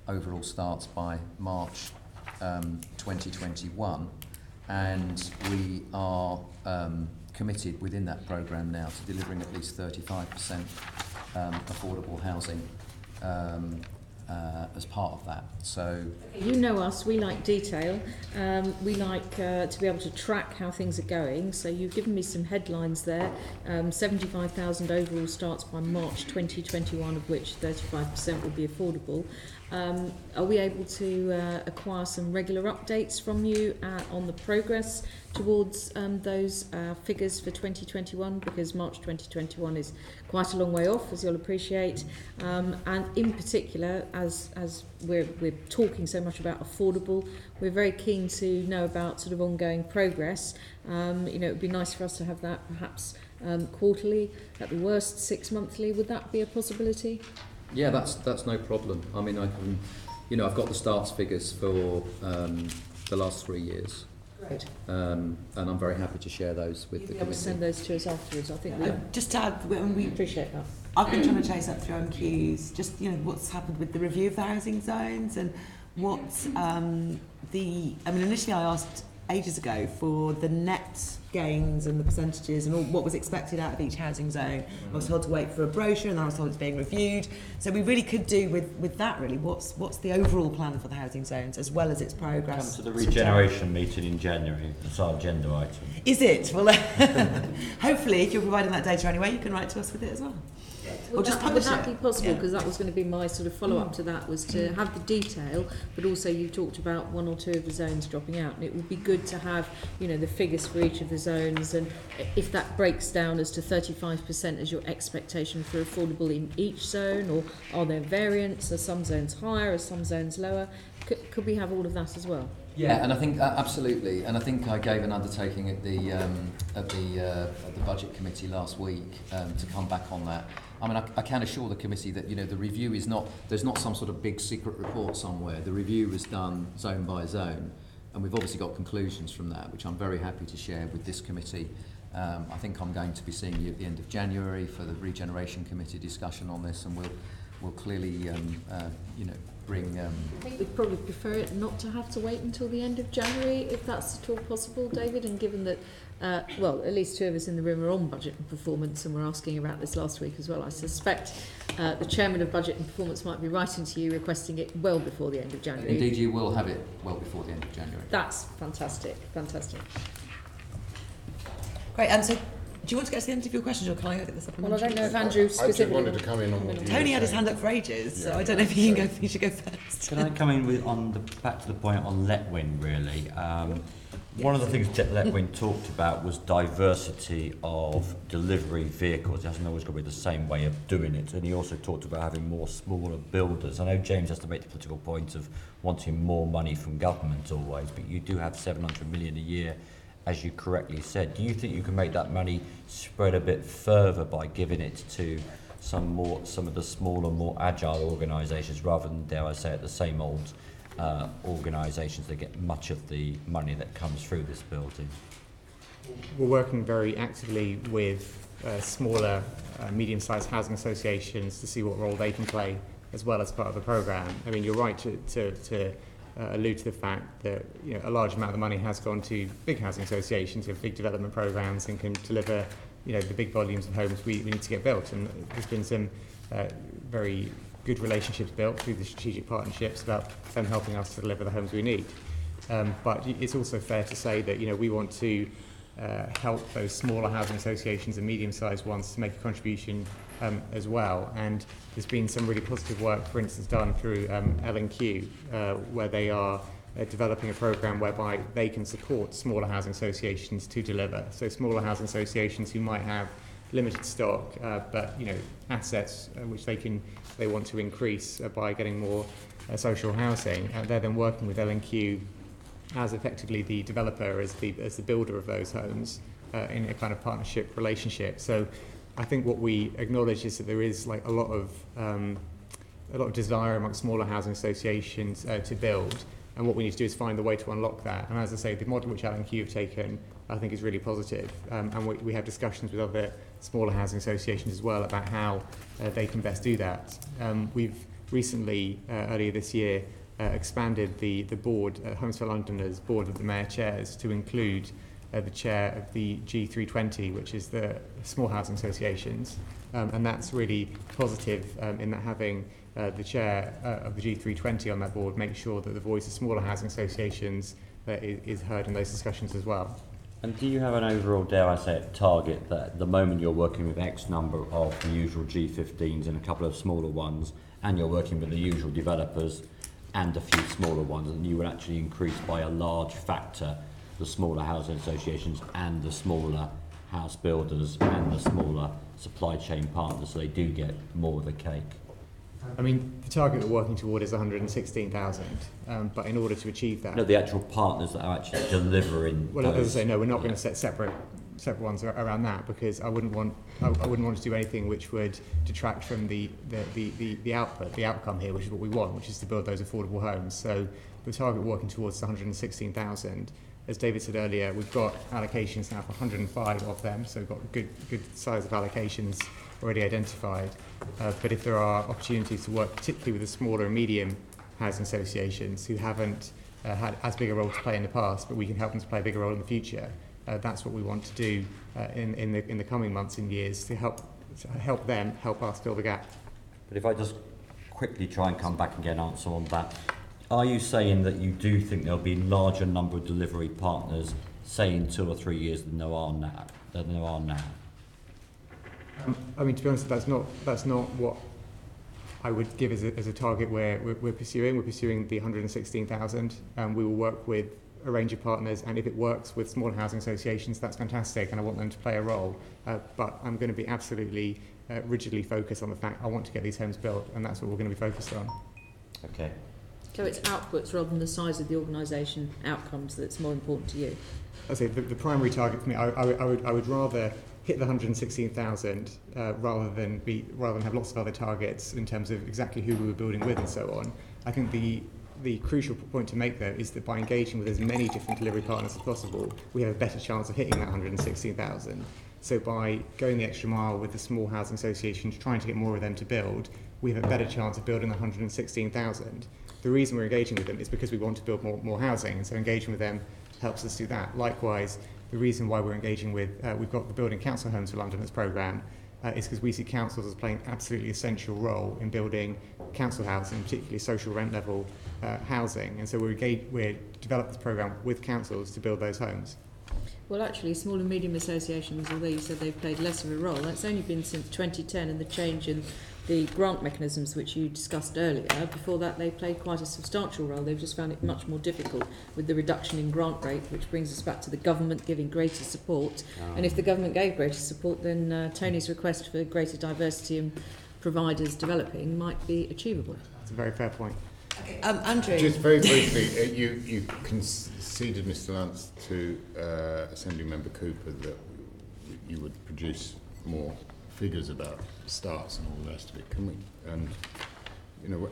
overall starts by March 2021, and we are committed within that programme now to delivering at least 35% affordable housing as part of that. So you know us, we like detail, we like to be able to track how things are going, so you've given me some headlines there. 75,000 overall starts by March 2021, of which 35% will be affordable. Are we able to acquire some regular updates from you on the progress towards those figures for 2021, because March 2021 is quite a long way off, as you'll appreciate, and in particular, as we're talking so much about affordable, we're very keen to know about sort of ongoing progress. It would be nice for us to have that perhaps quarterly, at the worst 6 monthly. Would that be a possibility? yeah, that's no problem. I mean, I can I've got the starts figures for the last 3 years. Great. And I'm very happy to share those with the You'll committee. send those to us afterwards. I think we Just to add, when we appreciate that. I've been trying to chase up through Hughes, just what's happened with the review of the housing zones and what initially I asked ages ago for the net gains and the percentages and all what was expected out of each housing zone. I was told to wait for a brochure and then I was told it's being reviewed. So we really could do with that really. What's the overall plan for the housing zones as well as its progress? Come to the regeneration meeting in January. That's our agenda item. Is it? Well, hopefully if you're providing that data anyway, you can write to us with it as well. Would that be possible? Because that was going to be my sort of follow-up to that, was to have the detail, but also you talked about 1 or 2 of the zones dropping out, and it would be good to have, the figures for each of the zones, and if that breaks down as to 35% as your expectation for affordable in each zone, or are there variants? Are some zones higher? Are some zones lower? Could we have all of that as well? Yeah, and I think absolutely, and I think I gave an undertaking at the budget committee last week to come back on that. I mean, I can assure the committee that the review is not, there's not some sort of big secret report somewhere. The review was done zone by zone, and we've obviously got conclusions from that, which I'm very happy to share with this committee. I think I'm going to be seeing you at the end of January for the regeneration committee discussion on this, and we'll clearly bring. I think we'd probably prefer it not to have to wait until the end of January, if that's at all possible, David, and given that at least 2 of us in the room are on budget and performance, and we're asking about this last week as well. I suspect the chairman of budget and performance might be writing to you requesting it well before the end of January. Indeed, you will have it well before the end of January. That's fantastic. Great, and so do you want to get to the end of your questions, or can I get this up? Well, I don't know if Andrew specifically... I just wanted to come in on what Tony had his hand up for ages, so I don't know if he should go first. Can I come in back to the point on Letwin, really? One of the things that Letwin talked about was diversity of delivery vehicles. It hasn't always got to be the same way of doing it. And he also talked about having more smaller builders. I know James has to make the political point of wanting more money from government always, but you do have 700 million a year, as you correctly said. Do you think you can make that money spread a bit further by giving it to some of the smaller, more agile organisations, rather than, dare I say it, the same old organisations that get much of the money that comes through this building? We're working very actively with smaller, medium-sized housing associations to see what role they can play as well as part of the programme. I mean, you're right to allude to the fact that a large amount of the money has gone to big housing associations who have big development programmes and can deliver the big volumes of homes we need to get built. And there's been some very good relationships built through the strategic partnerships about them helping us to deliver the homes we need. But it's also fair to say that we want to help those smaller housing associations and medium-sized ones to make a contribution as well. And there's been some really positive work, for instance, done through L&Q, where they are developing a programme whereby they can support smaller housing associations to deliver. So smaller housing associations who might have limited stock, but assets which they want to increase by getting more social housing. They're then working with L&Q as effectively the developer, as the builder of those homes in a kind of partnership relationship. So I think what we acknowledge is that there is a lot of desire amongst smaller housing associations to build, and what we need to do is find the way to unlock that. And as I say, the model which L&Q have taken, I think, is really positive, and we have discussions with other smaller housing associations as well about how they can best do that. We've recently, earlier this year, expanded the board, Homes for Londoners board of the mayor chairs, to include the chair of the G320, which is the small housing associations, and that's really positive in that having the chair of the G320 on that board makes sure that the voice of smaller housing associations is heard in those discussions as well. And do you have an overall, dare I say it, target that at the moment you're working with X number of the usual G15s and a couple of smaller ones, and you're working with the usual developers and a few smaller ones, and you would actually increase by a large factor the smaller housing associations and the smaller house builders and the smaller supply chain partners, so they do get more of the cake? I mean, the target we're working toward is 116,000, but in order to achieve that... No, the actual partners that are actually delivering... Well, as I say, no, we're not going to set separate several ones around that, because I wouldn't want to do anything which would detract from the outcome here, which is what we want, which is to build those affordable homes. So the target working towards the 116,000. As David said earlier, we've got allocations now for 105 of them, so we've got good size of allocations already identified. But if there are opportunities to work particularly with the smaller and medium housing associations who haven't had as big a role to play in the past, but we can help them to play a bigger role in the future, that's what we want to do in the coming months and years to help them help us fill the gap. But if I just quickly try and come back and get an answer on that, are you saying that you do think there'll be larger number of delivery partners, say in 2 or 3 years, than there are now? I mean, to be honest, that's not what I would give as a target we're pursuing. We're pursuing the 116,000, and we will work with a range of partners, and if it works with small housing associations, that's fantastic, and I want them to play a role. But I'm going to be absolutely rigidly focused on the fact I want to get these homes built, and that's what we're going to be focused on. Okay. So it's outputs rather than the size of the organisation, outcomes that's more important to you? I say the primary target for me, I would rather hit the 116,000 rather than have lots of other targets in terms of exactly who we were building with and so on. I think the crucial point to make there is that by engaging with as many different delivery partners as possible, we have a better chance of hitting that 116,000. So by going the extra mile with the small housing associations, trying to get more of them to build, we have a better chance of building the 116,000. The reason we're engaging with them is because we want to build more housing, and so engaging with them helps us do that. Likewise, the reason why we're engaging with, we've got the Building Council Homes for Londoners programme, is because we see councils as playing an absolutely essential role in building council housing, particularly social rent level housing, and so we're developed this programme with councils to build those homes. Well, actually, small and medium associations, although you said they've played less of a role, that's only been since 2010 and the change in the grant mechanisms which you discussed earlier. Before that, they played quite a substantial role. They've just found it much more difficult with the reduction in grant rate, which brings us back to the government giving greater support. And if the government gave greater support, then Tony's request for greater diversity and providers developing might be achievable. That's a very fair point. Okay. Andrew. Just very briefly, you conceded, Mr. Lunts, to Assembly Member Cooper that you would produce more figures about starts and all the rest of it. Can we? And you know,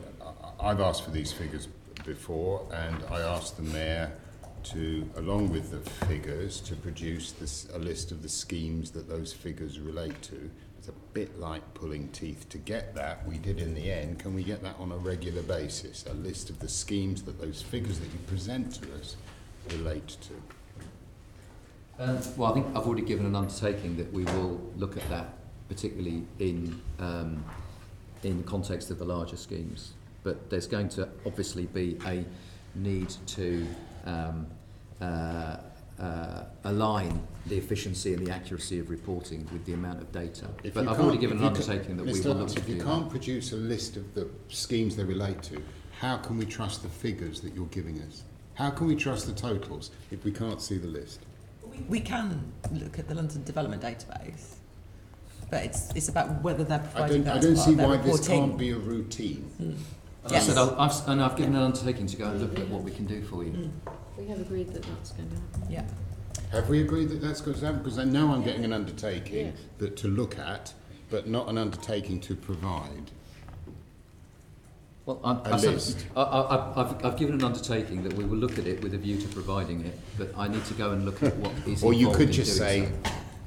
I've asked for these figures before, and I asked the Mayor to, along with the figures, to produce a list of the schemes that those figures relate to. It's a bit like pulling teeth to get that. We did in the end. Can we get that on a regular basis? A list of the schemes that those figures that you present to us relate to. Well, I think I've already given an undertaking that we will look at that, particularly in the context of the larger schemes. But there's going to obviously be a need to align the efficiency and the accuracy of reporting with the amount of data. But I've already given an undertaking that we will look to do. If you can't produce a list of the schemes they relate to, how can we trust the figures that you're giving us? How can we trust the totals if we can't see the list? We can look at the London Development Database, but it's about whether they're providing that. I don't see why reporting. this can't be a routine. Yes. I've given an undertaking to go and look at what we can do for you. We have agreed that that's going to happen. Yeah. Have we agreed that that's going to happen? Because I know I'm getting an undertaking that to look at, but not an undertaking to provide. Well, I've given an undertaking that we will look at it with a view to providing it, but I need to go and look at what is or you involved could in just doing say,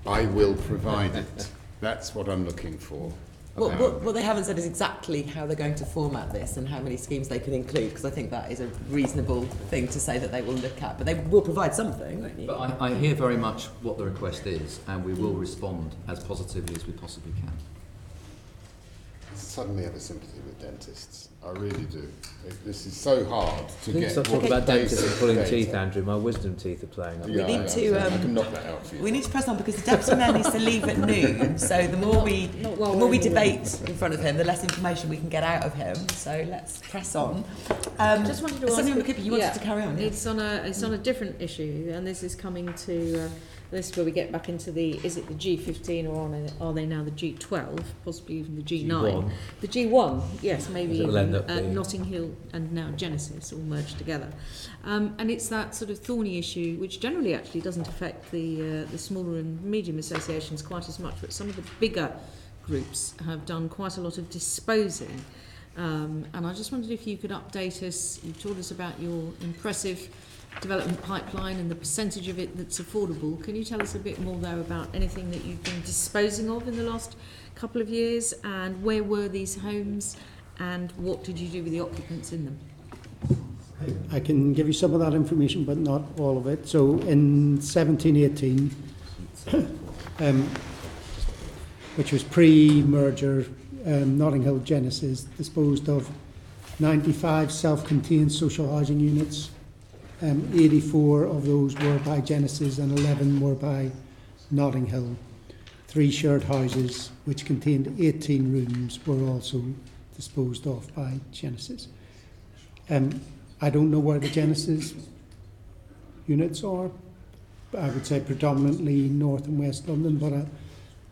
so. I will provide it. That's what I'm looking for. What they haven't said is exactly how they're going to format this and how many schemes they can include, because I think that is a reasonable thing to say that they will look at, but they will provide something. But I hear very much what the request is, and we will respond as positively as we possibly can. I suddenly have a sympathy with dentists. I really do. This is so hard to get. Stop talking about dentists and pulling data. teeth, Andrew. My wisdom teeth are playing up. Yeah, We need to. I can knock that out for you. We need to press on because the deputy mayor needs to leave at noon. So the more we debate in front of him, the less information we can get out of him. So let's press on. Just wanted to ask. You wanted to carry on. It's on a different issue, and this is coming to This is where we get back into is it the G15 or are they now the G12, possibly even the G9? G1. The G1, yes, maybe It'll end even up being. Notting Hill and now Genesis all merged together. And it's that sort of thorny issue, which generally actually doesn't affect the smaller and medium associations quite as much, but some of the bigger groups have done quite a lot of disposing. And I just wondered if you could update us. You told us about your impressive development pipeline and the percentage of it that's affordable. Can you tell us a bit more there about anything that you've been disposing of in the last couple of years, and where were these homes and what did you do with the occupants in them? I can give you some of that information, but not all of it. So in 1718, which was pre-merger, Notting Hill Genesis disposed of 95 self-contained social housing units. 84 of those were by Genesis and 11 were by Notting Hill. 3 shared houses, which contained 18 rooms, were also disposed of by Genesis. I don't know where the Genesis units are. I would say predominantly North and West London, but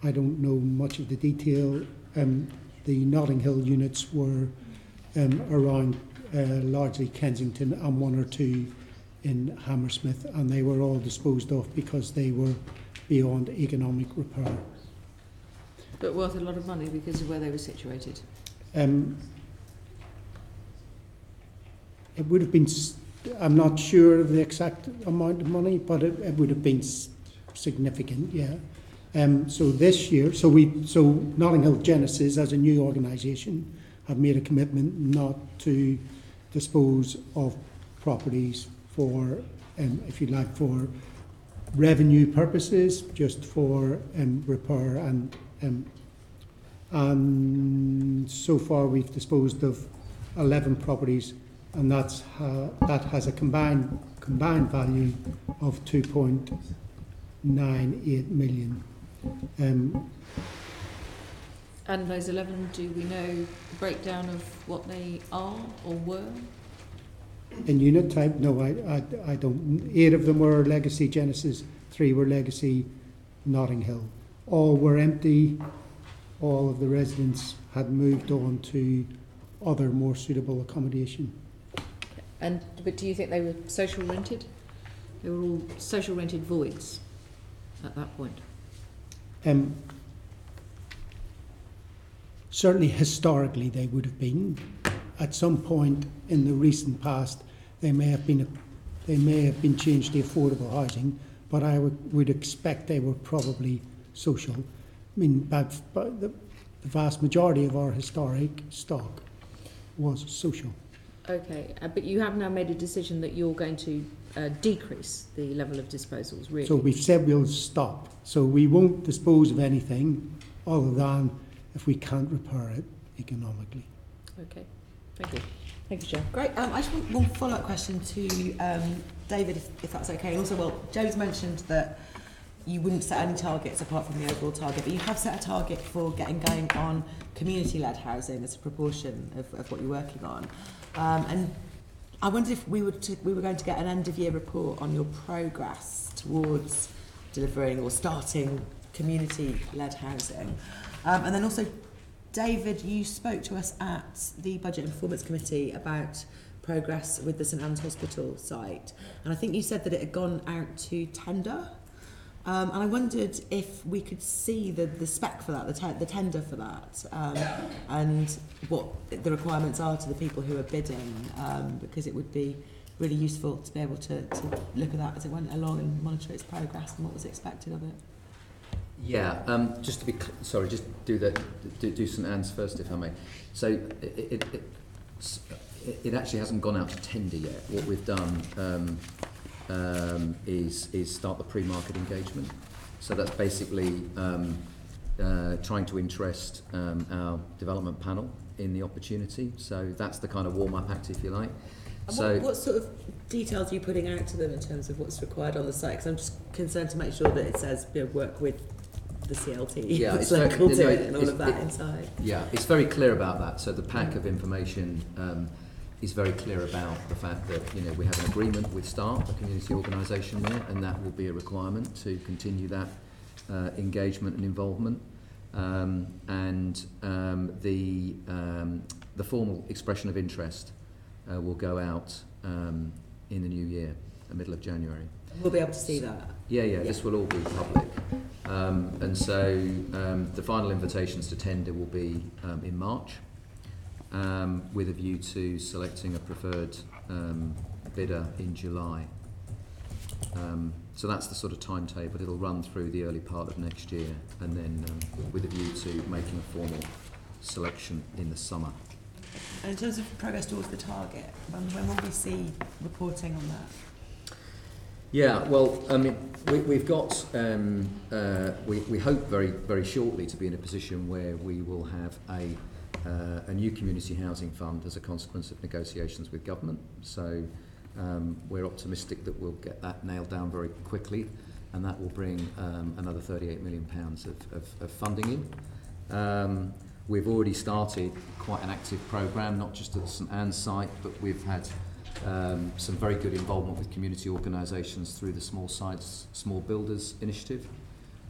I don't know much of the detail. The Notting Hill units were around largely Kensington and 1 or 2 in Hammersmith, and they were all disposed of because they were beyond economic repair. But worth a lot of money because of where they were situated. It would have been, I'm not sure of the exact amount of money, but it would have been significant, yeah. So this year, so Notting Hill Genesis as a new organisation have made a commitment not to dispose of properties for, if you like, for revenue purposes, just for repair and so far we've disposed of 11 properties, and that has a combined value of 2.98 million. And those 11, do we know the breakdown of what they are or were? In unit type, no, I don't. 8 of them were legacy Genesis, 3 were legacy Notting Hill. All were empty. All of the residents had moved on to other more suitable accommodation. But do you think they were social rented? They were all social rented voids at that point? Certainly historically they would have been. At some point in the recent past they may have been changed to affordable housing, but I would expect they were probably social. I mean, but the vast majority of our historic stock was social. Okay, but you have now made a decision that you're going to decrease the level of disposals, really? So we've said we'll stop. So we won't dispose of anything other than if we can't repair it economically. Okay, thank you. Thank you, Joe. Great. I just want one follow-up question to David, if that's okay. And also, well, Joe's mentioned that you wouldn't set any targets apart from the overall target, but you have set a target for getting going on community-led housing as a proportion of what you're working on. And I wondered if we were going to get an end-of-year report on your progress towards delivering or starting community-led housing. And then also, David, you spoke to us at the Budget and Performance Committee about progress with the St Anne's Hospital site. And I think you said that it had gone out to tender. And I wondered if we could see the spec for that, the tender for that, and what the requirements are to the people who are bidding, because it would be really useful to be able to look at that as it went along and monitor its progress and what was expected of it. Yeah, just to be sorry, just do St Anne's first, if I may. So it actually hasn't gone out to tender yet. What we've done is start the pre-market engagement. So that's basically trying to interest our development panel in the opportunity. So that's the kind of warm-up act, if you like. And So what sort of details are you putting out to them in terms of what's required on the site? Because I'm just concerned to make sure that it says, work with the CLT, yeah, it's local to it, and all of that inside. inside. Yeah, it's very clear about that. So the pack of information is very clear about the fact that, you know, we have an agreement with START, a community organisation there, and that will be a requirement to continue that engagement and involvement. The formal expression of interest will go out in the new year, the middle of January. We'll be able to see that. Yeah. This will all be public. And so the final invitations to tender will be in March, with a view to selecting a preferred bidder in July. So that's the sort of timetable. It'll run through the early part of next year, and then with a view to making a formal selection in the summer. And in terms of progress towards the target, when will we see reporting on that? Yeah, well, I mean, we've got, we hope very, very shortly to be in a position where we will have a new community housing fund as a consequence of negotiations with government. So we're optimistic that we'll get that nailed down very quickly, and that will bring another £38 million of funding in. We've already started quite an active programme, not just at the St Anne's site, but we've had some very good involvement with community organisations through the Small Sites, Small Builders initiative,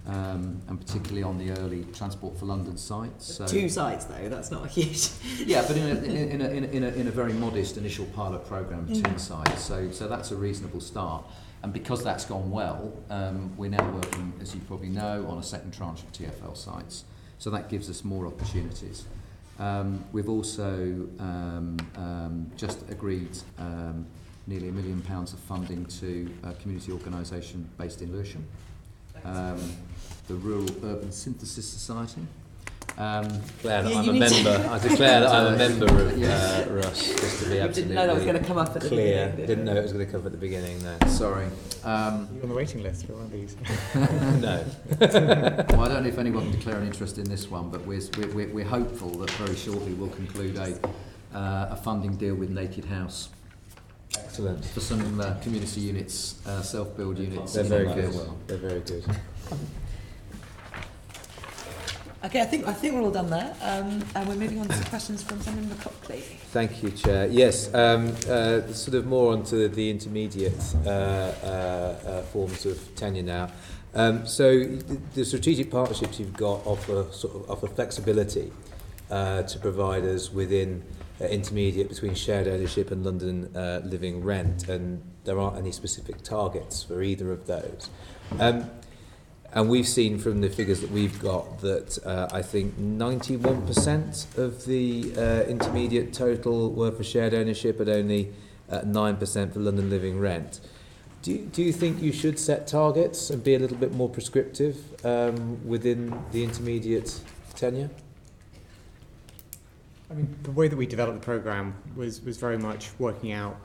and particularly on the early Transport for London sites. So, 2 sites though, that's not a huge... Yeah, but in a very modest initial pilot programme of 2 sites, so that's a reasonable start. And because that's gone well, we're now working, as you probably know, on a second tranche of TfL sites. So that gives us more opportunities. We've also just agreed nearly £1 million of funding to a community organisation based in Lewisham, the Rural Urban Synthesis Society. Declare that I'm a member. I declare that I'm a member of Russ, just to be absolutely didn't know that was going to come up at the clear. beginning. Didn't know it was going to come at the beginning. No, sorry. You're on the waiting list for one of these. No. Well, I don't know if anyone can declare an interest in this one, but we're hopeful that very shortly we'll conclude a funding deal with Naked House. Excellent. For some community units, self-build units. They're very good. They're very good. Okay, I think we're all done there, and we're moving on to questions from someone in the Copley. Thank you, Chair. Yes, sort of more onto the intermediate forms of tenure now. So the strategic partnerships you've got offer flexibility to providers within intermediate between shared ownership and London living rent, and there aren't any specific targets for either of those. And we've seen from the figures that we've got that I think 91% of the intermediate total were for shared ownership and only 9% for London living rent. Do you think you should set targets and be a little bit more prescriptive within the intermediate tenure? I mean, the way that we developed the programme was very much working out,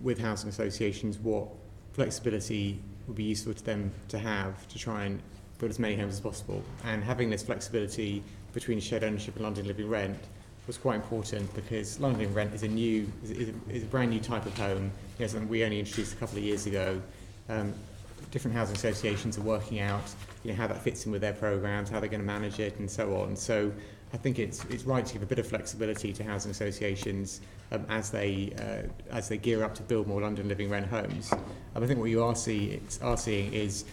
with housing associations what flexibility would be useful to them to have to try and build as many homes as possible. And having this flexibility between shared ownership and London living rent was quite important, because London living rent is a brand new type of home, something we only introduced a couple of years ago. Different housing associations are working out how that fits in with their programmes, how they're going to manage it, and so on. So I think it's right to give a bit of flexibility to housing associations as they gear up to build more London living rent homes. I think what you are seeing is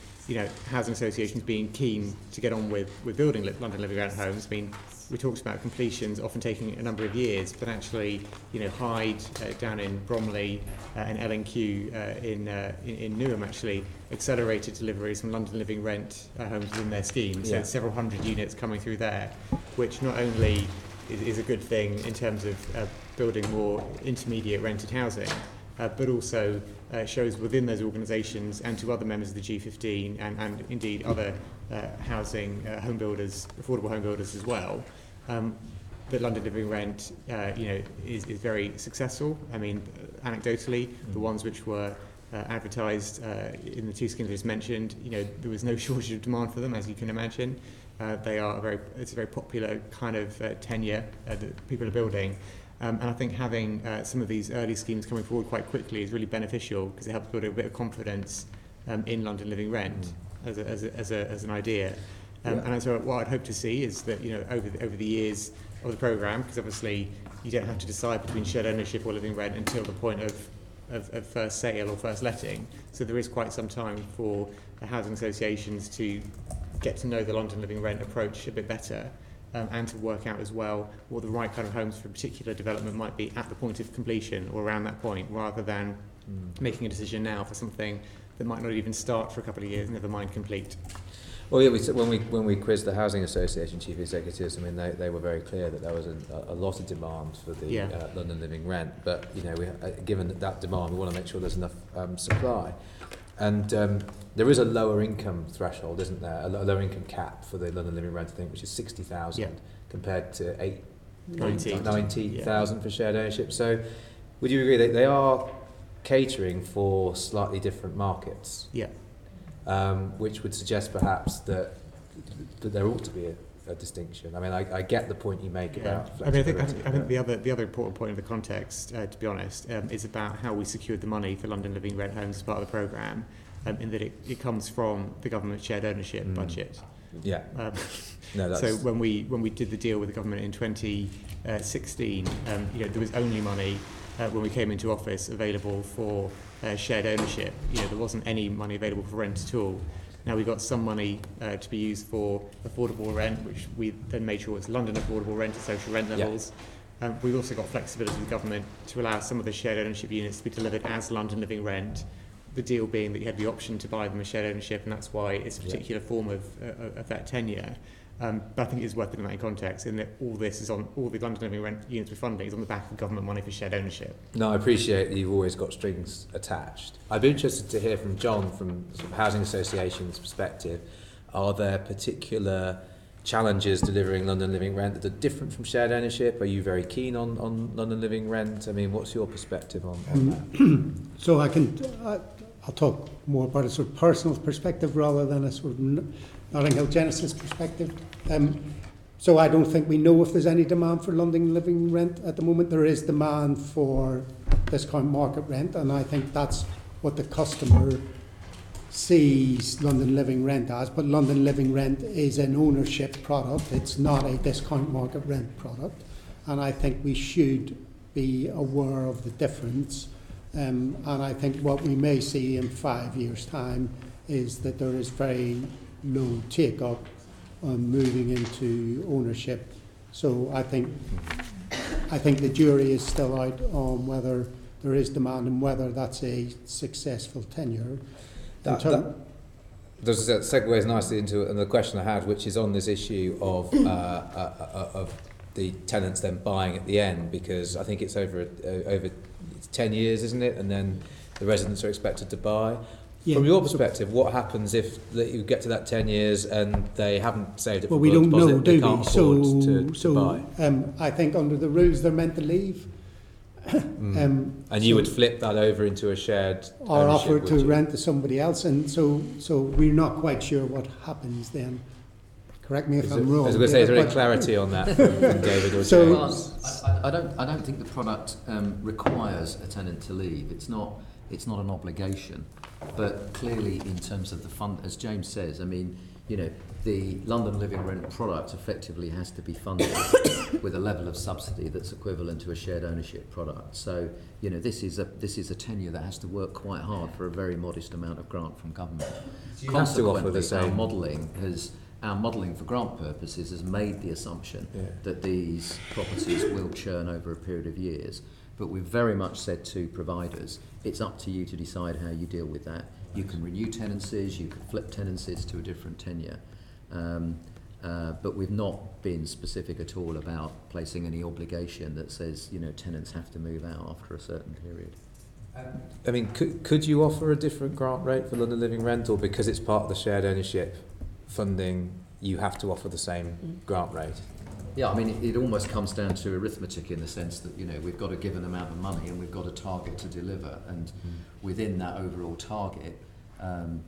housing associations being keen to get on with building London living rent homes. I mean, we talked about completions often taking a number of years, but actually Hyde down in Bromley and L&Q in Newham actually accelerated deliveries from London living rent homes within their scheme. So several hundred units coming through there, which not only is a good thing in terms of building more intermediate rented housing, but also shows within those organisations and to other members of the G15 and indeed other housing home builders, affordable home builders as well, that London living rent is very successful. I mean, anecdotally, the ones which were advertised in the 2 schemes I just mentioned, there was no shortage of demand for them, as you can imagine. It's a very popular kind of tenure that people are building. And I think having some of these early schemes coming forward quite quickly is really beneficial, because it helps build a bit of confidence in London living rent as an idea. And so what I'd hope to see is that over the years of the programme, because obviously you don't have to decide between shared ownership or living rent until the point of first sale or first letting. So there is quite some time for the housing associations to get to know the London living rent approach a bit better, and to work out as well what the right kind of homes for a particular development might be at the point of completion or around that point, rather than making a decision now for something that might not even start for a couple of years, never mind complete. Well, yeah, when we quizzed the housing association chief executives, I mean, they were very clear that there was a lot of demand for the London living rent, but you know, given that demand, we want to make sure there's enough supply. And there is a lower income threshold, isn't there? A lower income cap for the London living rent, I think, which is 60,000 compared to 90,000 for shared ownership. So, would you agree that they are catering for slightly different markets? Yeah. Which would suggest perhaps that there ought to be a distinction. I mean, I get the point you make about flexibility. I think the other important point of the context, to be honest, is about how we secured the money for London living rent homes as part of the programme, in that it comes from the government shared ownership budget. Yeah. So when we did the deal with the government in 2016, there was only money when we came into office available for shared ownership. There wasn't any money available for rent at all. Now we've got some money to be used for affordable rent, which we then made sure was London affordable rent at social rent levels. We've also got flexibility with the government to allow some of the shared ownership units to be delivered as London living rent. The deal being that you had the option to buy them as shared ownership, and that's why it's a particular form of that tenure. But I think it is worth putting that in context, in that all the London living rent units we're funding is on the back of government money for shared ownership. No, I appreciate that you've always got strings attached. I'd be interested to hear from John, from sort of housing associations' perspective. Are there particular challenges delivering London living rent that are different from shared ownership? Are you very keen on London living rent? I mean, what's your perspective on that? So I'll talk more about a sort of personal perspective rather than a sort of Notting Hill Genesis perspective. So I don't think we know if there's any demand for London living rent at the moment. There is demand for discount market rent, and I think that's what the customer sees London living rent as. But London living rent is an ownership product. It's not a discount market rent product. And I think we should be aware of the difference. And I think what we may see in 5 years' time is that there is very low take-up moving into ownership. So I think the jury is still out on whether there is demand and whether that's a successful tenure. That segues nicely into another question I had, which is on this issue of the tenants then buying at the end, because I think it's over 10 years, isn't it? And then the residents are expected to buy. Yeah. From your perspective, what happens if you get to that 10 years and they haven't saved it for we don't deposit, know, they do can't afford to buy? I think under the rules they're meant to leave. And you would flip that over into a shared or offer to rent to somebody else, and so we're not quite sure what happens then. Correct me if I'm wrong. I was going to say, is there any clarity on that from David or James? I don't think the product requires a tenant to leave. It's not an obligation, but clearly in terms of the fund, as James says, I mean, the London living rent product effectively has to be funded with a level of subsidy that's equivalent to a shared ownership product. So, this is a tenure that has to work quite hard for a very modest amount of grant from government. So you have to offer the same. Our modelling for grant purposes has made the assumption that these properties will churn over a period of years. But we've very much said to providers, it's up to you to decide how you deal with that. You can renew tenancies, you can flip tenancies to a different tenure. But we've not been specific at all about placing any obligation that says, tenants have to move out after a certain period. I mean, could you offer a different grant rate for London living rent, or because it's part of the shared ownership funding, you have to offer the same grant rate? Yeah, I mean, it almost comes down to arithmetic in the sense that, we've got a given amount of money and we've got a target to deliver. And within that overall target,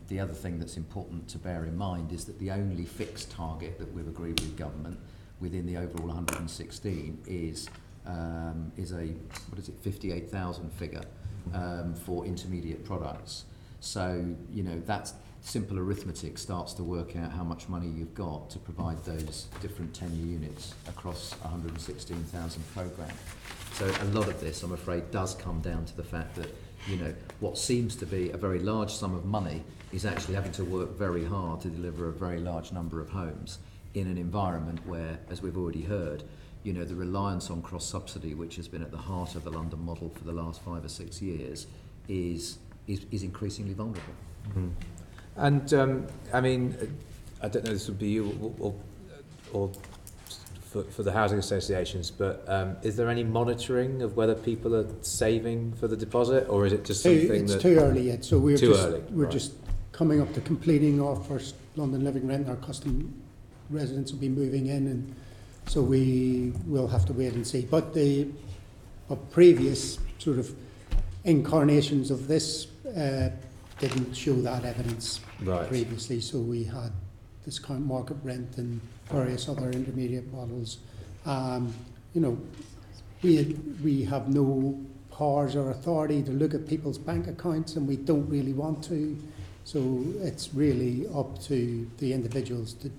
the other thing that's important to bear in mind is that the only fixed target that we've agreed with government within the overall 116 is a 58,000 figure for intermediate products. So, simple arithmetic starts to work out how much money you've got to provide those different tenure units across 116,000 programme. So a lot of this, I'm afraid, does come down to the fact that, you know, what seems to be a very large sum of money is actually having to work very hard to deliver a very large number of homes in an environment where, as we've already heard, you know, the reliance on cross-subsidy, which has been at the heart of the London model for the last 5 or 6 years, is increasingly vulnerable. Mm. And I mean, I don't know, this would be you or for the housing associations, but is there any monitoring of whether people are saving for the deposit, or is it just something it's too early yet? So we're right. just coming up to completing our first London Living Rent. Our custom residents will be moving in, and so we will have to wait and see. But previous sort of incarnations of this didn't show that evidence previously. So we had discount market rent and various other intermediate models. You know, we have no powers or authority to look at people's bank accounts, and we don't really want to. So it's really up to the individuals to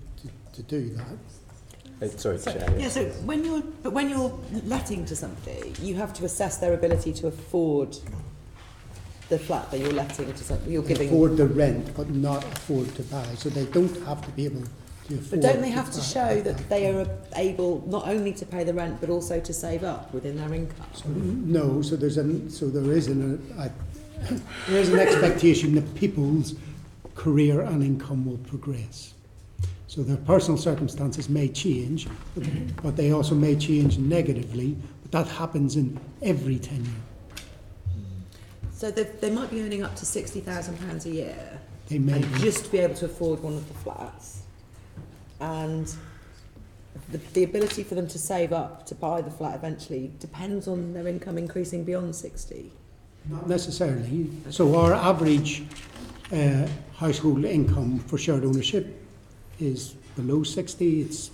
do that. Sorry, Chair. Yeah, so when you're letting to somebody, you have to assess their ability to afford the flat that you're letting to somebody. You're giving afford the rent, but not afford to buy. So they don't have to be able to afford. But don't they have to show that they are able not only to pay the rent but also to save up within their income? So, no. So there is an expectation that people's career and income will progress. So their personal circumstances may change, but they also may change negatively. But that happens in every tenure. So they might be earning up to £60,000 a year. They may just be able to afford one of the flats, and the ability for them to save up to buy the flat eventually depends on their income increasing beyond 60. Not necessarily. So our average household income for shared ownership is below 60. It's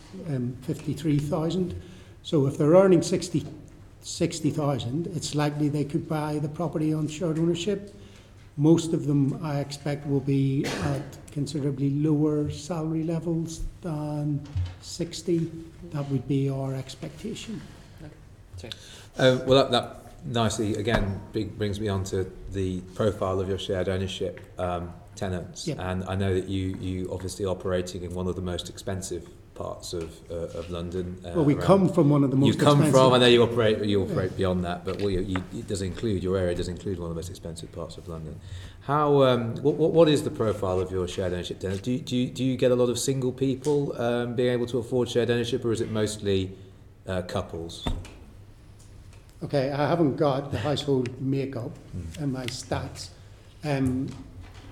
53,000. So if they're earning 60,000, it's likely they could buy the property on shared ownership. Most of them, I expect, will be at considerably lower salary levels than 60. That would be our expectation. Well, that nicely, again, brings me on to the profile of your shared ownership tenants. Yep. And I know that you obviously operating in one of the most expensive parts of London. Well, we come from one of the most expensive. You come from, I know you operate beyond that, but it does include, your area does include one of the most expensive parts of London. How, what is the profile of your shared ownership tenants? Do you get a lot of single people being able to afford shared ownership, or is it mostly couples? Okay, I haven't got the household makeup and my stats.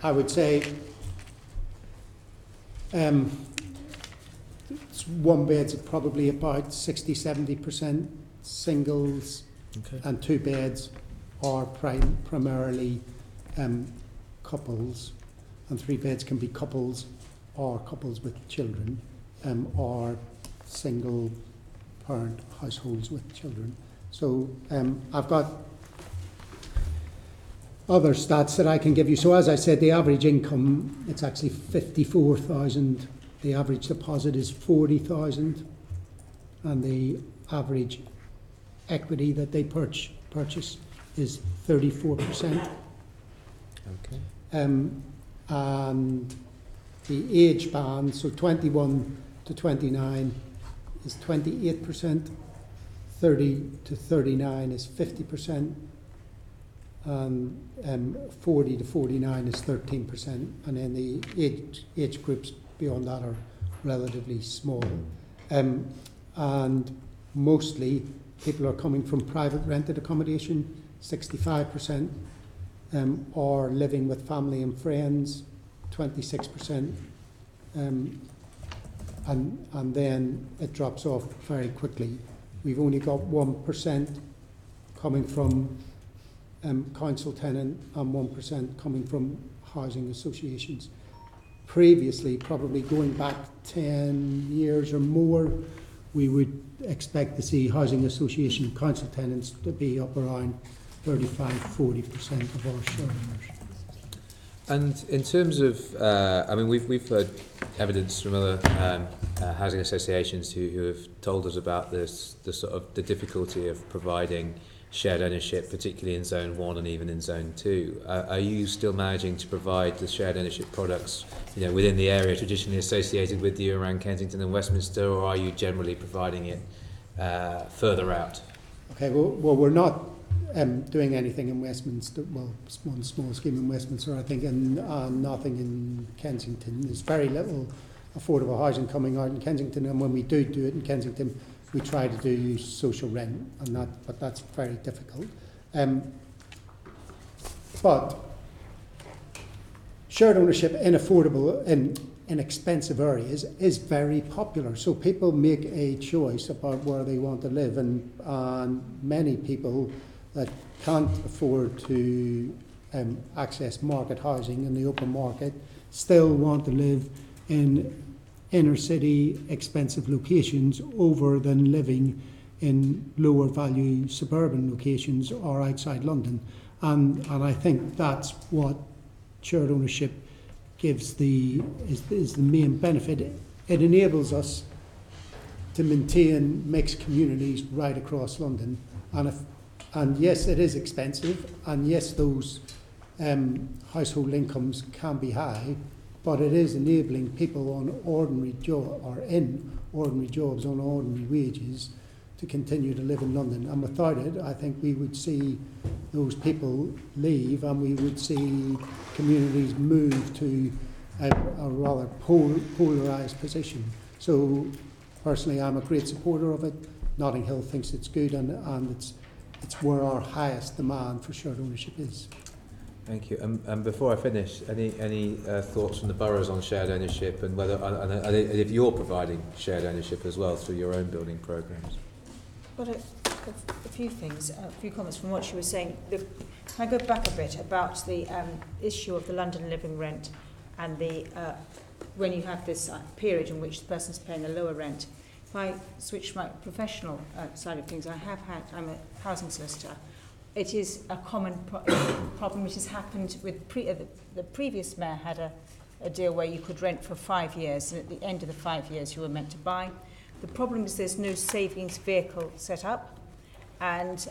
I would say one beds are probably about 60-70% singles, and 2 beds are primarily couples, and 3 beds can be couples or couples with children, or single parent households with children. So I've got other stats that I can give you. So as I said, the average income, it's actually 54,000. The average deposit is 40,000, and the average equity that they purchase is 34%. Okay. And the age band, so 21 to 29 is 28%, 30 to 39 is 50%, and 40 to 49 is 13%, and then the age groups beyond that are relatively small. And mostly people are coming from private rented accommodation, 65%, or living with family and friends, 26%, and then it drops off very quickly. We've only got 1% coming from council tenant and 1% coming from housing associations. Previously, probably going back 10 years or more, we would expect to see housing association council tenants to be up around 35-40% of our shareholders. And in terms of, I mean, we've heard evidence from other housing associations who have told us about this, the sort of the difficulty of providing shared ownership, particularly in Zone 1 and even in Zone 2. Are you still managing to provide the shared ownership products, you know, within the area traditionally associated with you around Kensington and Westminster, or are you generally providing it further out? Okay, well we're not doing anything in Westminster. Well, one small scheme in Westminster, I think, and nothing in Kensington. There's very little affordable housing coming out in Kensington, and when we do it in Kensington, we try to do social rent, but that's very difficult. But shared ownership in affordable, in expensive areas is very popular. So people make a choice about where they want to live, and many people that can't afford to access market housing in the open market still want to live in inner city expensive locations over than living in lower value suburban locations or outside London. And I think that's what shared ownership gives is the main benefit. It enables us to maintain mixed communities right across London. And yes, it is expensive, and yes, those household incomes can be high, but it is enabling people on ordinary in ordinary jobs on ordinary wages to continue to live in London. And without it, I think we would see those people leave, and we would see communities move to a rather polarised position. So personally, I'm a great supporter of it. Notting Hill thinks it's good, and it's where our highest demand for shared ownership is. Thank you. And before I finish, any thoughts from the boroughs on shared ownership, and whether and if you're providing shared ownership as well through your own building programmes? Got a few things, a few comments from what you were saying. Can I go back a bit about the issue of the London living rent and the when you have this period in which the person's paying a lower rent? If I switch my professional side of things, I'm a housing solicitor. It is a common problem which has happened with the previous mayor had a deal where you could rent for 5 years, and at the end of the 5 years you were meant to buy. The problem is there's no savings vehicle set up, and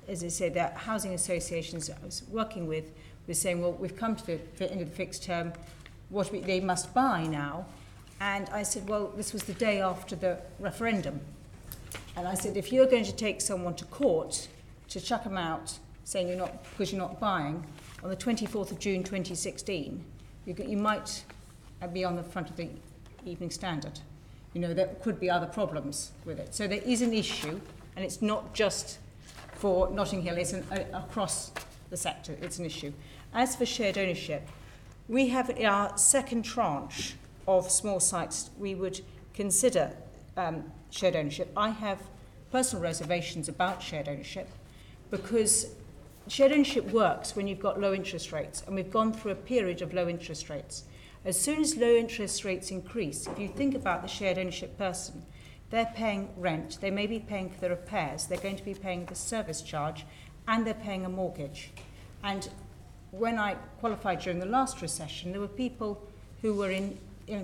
as I say, the housing associations I was working with were saying, well, we've come to the end of the fixed term, they must buy now. And I said, well, this was the day after the referendum. And I said, if you're going to take someone to court to chuck them out, saying because you're not buying, on the 24th of June 2016, you might be on the front of the Evening Standard. You know, there could be other problems with it. So there is an issue, and it's not just for Notting Hill, it's across the sector, it's an issue. As for shared ownership, we have in our second tranche of small sites, we would consider shared ownership. I have personal reservations about shared ownership, because shared ownership works when you've got low interest rates, and we've gone through a period of low interest rates. As soon as low interest rates increase, if you think about the shared ownership person, they're paying rent, they may be paying for the repairs, they're going to be paying the service charge, and they're paying a mortgage. And when I qualified during the last recession, there were people who were in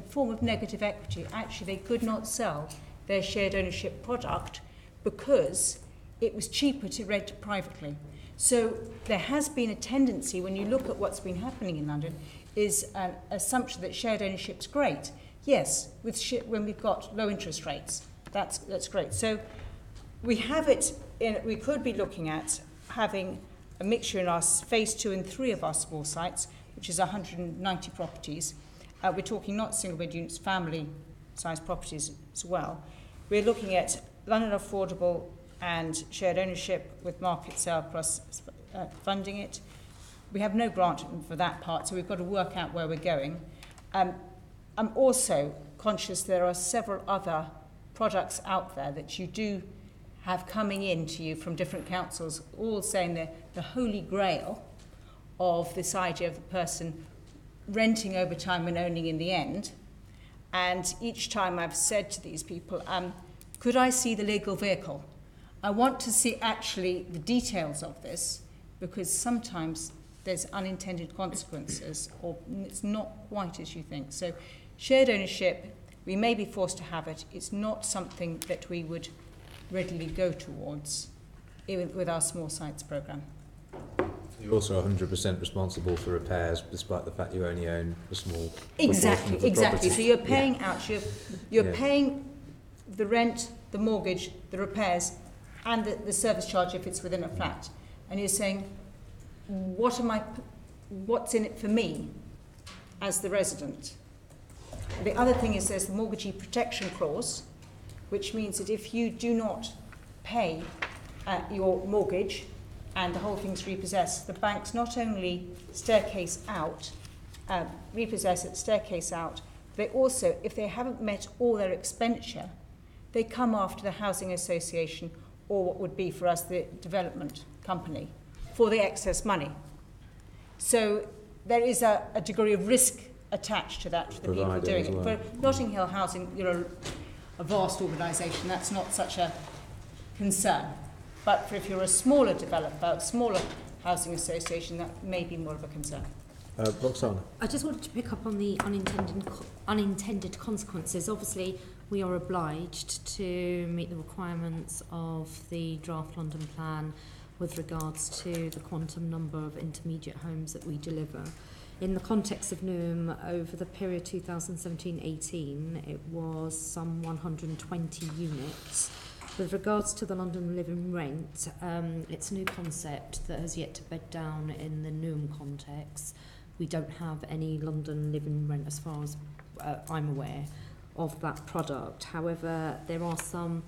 form of negative equity. Actually, they could not sell their shared ownership product because it was cheaper to rent privately. So there has been a tendency, when you look at what's been happening in London, is an assumption that shared ownership's great. Yes, when we've got low interest rates, that's great. So we have it we could be looking at having a mixture in our phase 2 and 3 of our small sites, which is 190 properties. We're talking not single bed units, family size properties as well. We're looking at London affordable and shared ownership with market sale plus funding it. We have no grant for that part, so we've got to work out where we're going. I'm also conscious there are several other products out there that you do have coming in to you from different councils, all saying they're the holy grail of this idea of the person renting over time and owning in the end. And each time I've said to these people, could I see the legal vehicle? I want to see actually the details of this, because sometimes there's unintended consequences, or it's not quite as you think. So shared ownership, we may be forced to have it. It's not something that we would readily go towards with our small sites programme. You're also 100% responsible for repairs, despite the fact you only own a small Exactly. proportion of the So you're paying yeah. out, you're paying the rent, the mortgage, the repairs, and the service charge if it's within a flat. And you're saying, what's in it for me as the resident? The other thing is there's the mortgagee protection clause, which means that if you do not pay your mortgage and the whole thing's repossessed, the banks not only repossess it, staircase out, they also, if they haven't met all their expenditure, they come after the housing association or what would be for us the development company for the excess money. So there is a degree of risk attached to that for the people doing it. For Notting Hill Housing, you're a vast organisation, that's not such a concern. But if you're a smaller developer, a smaller housing association, that may be more of a concern. Rokhsana. I just wanted to pick up on the unintended consequences. Obviously, we are obliged to meet the requirements of the draft London plan with regards to the quantum number of intermediate homes that we deliver. In the context of Newham, over the period 2017-18, it was some 120 units. With regards to the London living rent, it's a new concept that has yet to bed down in the Newham context. We don't have any London living rent as far as I'm aware of that product. However, there are some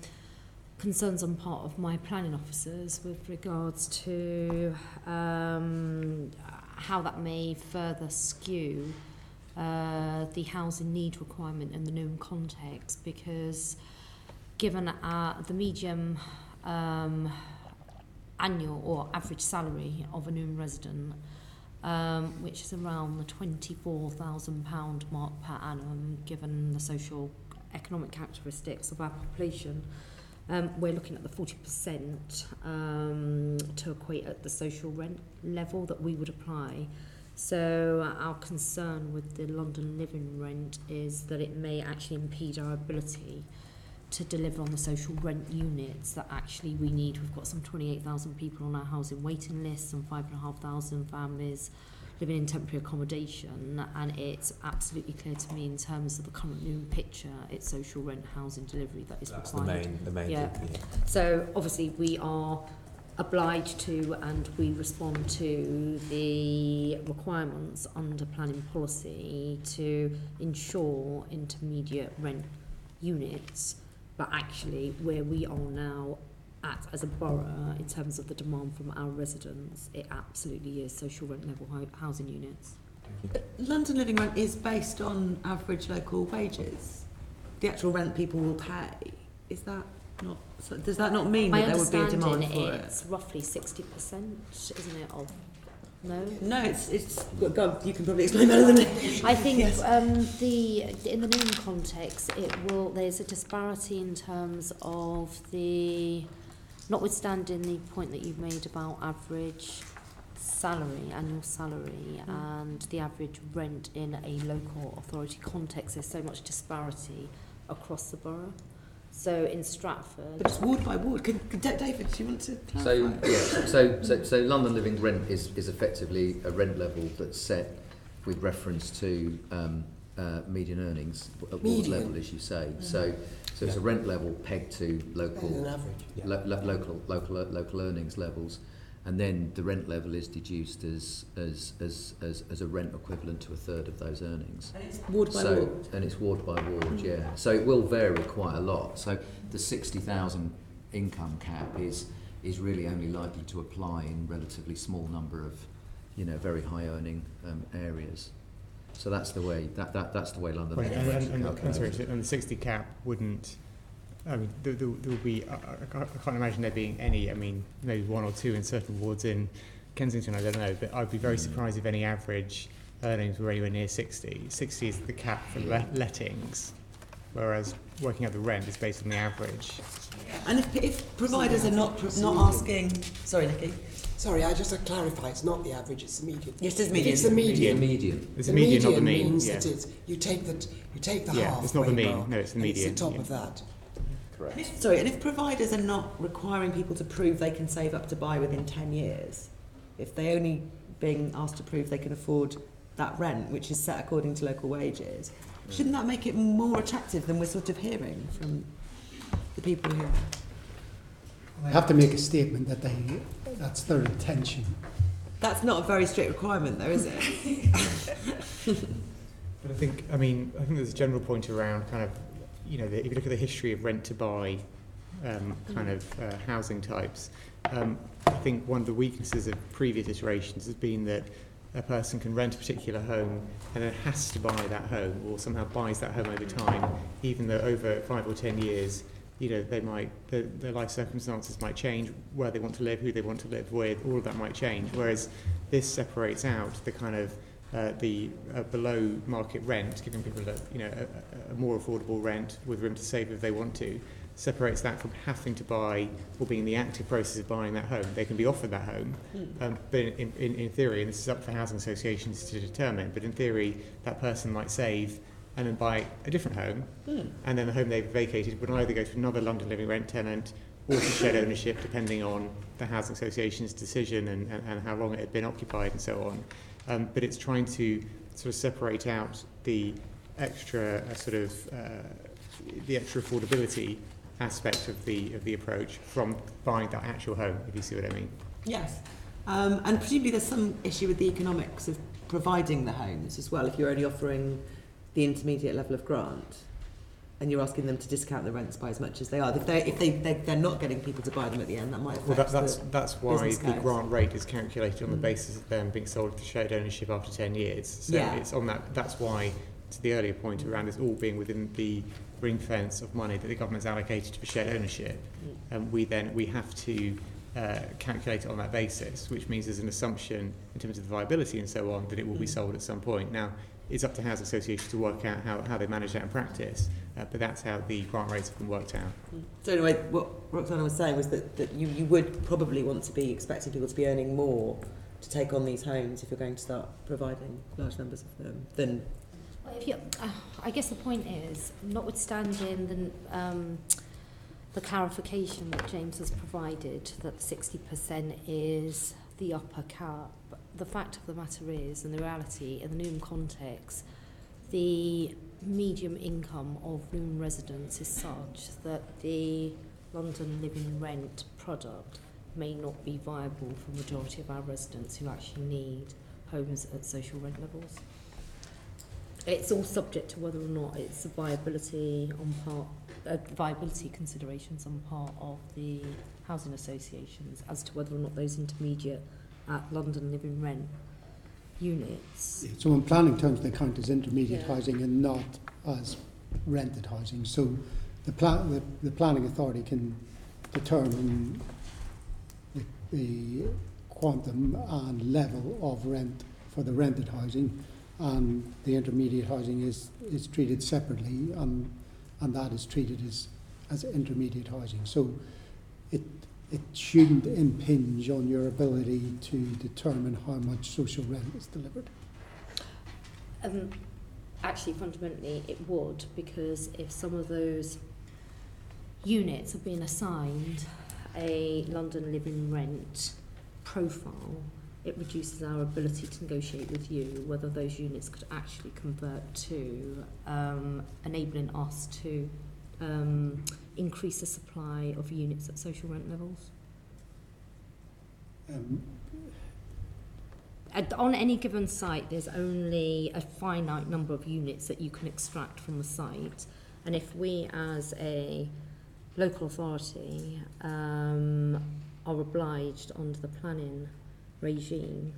concerns on part of my planning officers with regards to how that may further skew the housing need requirement in the Newham context, because given the medium annual or average salary of a Newham resident, which is around the £24,000 mark per annum, given the social economic characteristics of our population, we're looking at the 40% to equate at the social rent level that we would apply. So our concern with the London living rent is that it may actually impede our ability to deliver on the social rent units that actually we need. We've got some 28,000 people on our housing waiting list, some 5,500 families living in temporary accommodation, and it's absolutely clear to me in terms of the current new picture, it's social rent housing delivery that is required. The main yeah. thing, yeah. So obviously we are obliged to, and we respond to the requirements under planning policy to ensure intermediate rent units, but actually where we are now at as a borough in terms of the demand from our residents, it absolutely is social rent level housing units. London living rent is based on average local wages. The actual rent people will pay. Is that not? So does that not mean that there would be a demand for it? It's roughly 60%, isn't it? Of no. No, it's. God, you can probably explain better than me. I think yes. In the Newham context, there's a disparity in terms of the, notwithstanding the point that you've made about average salary, annual salary, and the average rent in a local authority context, there's so much disparity across the borough. So in Stratford, but it's ward by ward. David, do you want to clarify? So London living rent is effectively a rent level that's set with reference to median earnings at ward level, as you say. So it's a rent level pegged to local local earnings levels, and then the rent level is deduced as a rent equivalent to a third of those earnings. And it's ward by ward. And it's ward by ward, yeah. So it will vary quite a lot. So the 60,000 income cap is really only likely to apply in relatively small number of, very high earning areas. So that's the way that's the way London. Right, and the 60 cap wouldn't. I mean, there will be. I can't imagine there being any. I mean, maybe one or two in certain wards in Kensington. I don't know, but I'd be very surprised if any average earnings were anywhere near 60. 60 is the cap for lettings, whereas working out the rent is based on the average. And if providers are not asking, sorry, Nikki, Sorry, I just to clarify, it's not the average, it's the median. Yes, it's If median. it's the median. It's the median, not the mean. means Yeah. that you take the Yeah, half. it's not the mean. mark, No, it's the and median. It's the top Yeah. of that. Correct. Sorry, and if providers are not requiring people to prove they can save up to buy within 10 years, if they only being asked to prove they can afford that rent, which is set according to local wages, shouldn't that make it more attractive than we're sort of hearing from the people who... They have to make a statement that that's their intention. That's not a very strict requirement though, is it? But I think there's a general point around kind of, if you look at the history of rent to buy housing types, I think one of the weaknesses of previous iterations has been that a person can rent a particular home and then has to buy that home or somehow buys that home over time, even though over 5 or 10 years, they might, their life circumstances might change, where they want to live, who they want to live with, all of that might change. Whereas this separates out the kind of the below market rent, giving people a more affordable rent with room to save if they want to, separates that from having to buy or being in the active process of buying that home. They can be offered that home, but in theory, and this is up for housing associations to determine, but in theory, that person might save and then buy a different home, and then the home they've vacated would either go to another London Living rent tenant or to shared ownership, depending on the housing association's decision and how long it had been occupied and so on. But it's trying to sort of separate out the extra the extra affordability aspect of the approach from buying that actual home, if you see what I mean. Yes. And presumably there's some issue with the economics of providing the homes as well, if you're only offering the intermediate level of grant and you're asking them to discount the rents by as much as they are. If they're not getting people to buy them at the end, that might affect that's why the grant rate is calculated on the basis of them being sold to shared ownership after 10 years. So it's on that. That's why, to the earlier point around this all being within the ring fence of money that the government's allocated for shared ownership, we have to calculate it on that basis, which means there's an assumption in terms of the viability and so on that it will be sold at some point. Now, it's up to housing associations to work out how they manage that in practice, but that's how the grant rates have been worked out. So anyway, what Rokhsana was saying was that you would probably want to be expecting people to be earning more to take on these homes if you're going to start providing large numbers of them than... I guess the point is, notwithstanding the clarification that James has provided, that 60% is the upper cap, the fact of the matter is, and the reality in the Newham context, the medium income of Newham residents is such that the London Living rent product may not be viable for the majority of our residents who actually need homes at social rent levels. It's all subject to whether or not it's a viability considerations on part of the housing associations as to whether or not those intermediate at London Living rent units. So in planning terms, they count as intermediate housing and not as rented housing. So the planning authority can determine the quantum and level of rent for the rented housing, and the intermediate housing is treated separately, and that is treated as intermediate housing. So it shouldn't impinge on your ability to determine how much social rent is delivered. Actually, fundamentally, it would, because if some of those units are being assigned a London Living rent profile, it reduces our ability to negotiate with you whether those units could actually convert to enabling us to increase the supply of units at social rent levels. On any given site, there's only a finite number of units that you can extract from a site, and if we as a local authority are obliged under the planning regime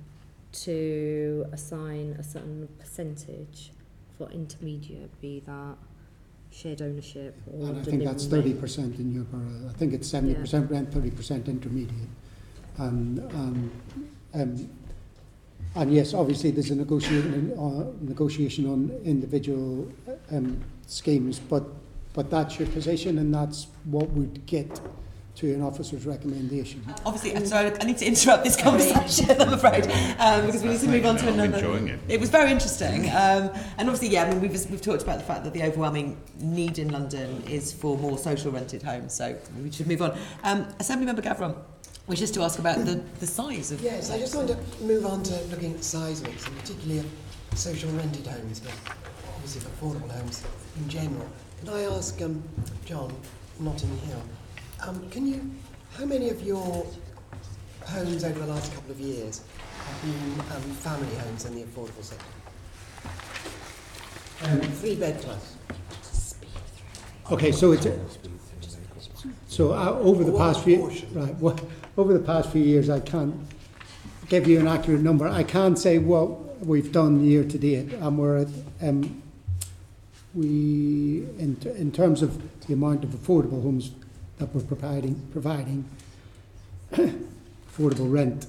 to assign a certain percentage for intermediate, be that shared ownership or and I think that's 30% in your borough. I think it's 70% rent, 30% intermediate. And yes, obviously there's a negotiation on individual schemes, but that's your position, and that's what would get to an officer's recommendation. Obviously, I'm sorry, I need to interrupt this conversation, I'm afraid, because we need to move on to another. I'm enjoying it. It was very interesting, and obviously, yeah, I mean, we've talked about the fact that the overwhelming need in London is for more social rented homes, so we should move on. Assemblymember Gavron wishes to ask about the size of. Yes, I just want to move on to looking at size mix, and particularly of social rented homes, but obviously affordable homes in general. Can I ask John, Notting Hill, how many of your homes over the last couple of years have been family homes in the affordable sector? 3 bed plus. Okay, so it's over the past few over the past few years, I can't give you an accurate number. I can't say what we've done year to date, and we're at in terms of the amount of affordable homes that we're providing affordable rent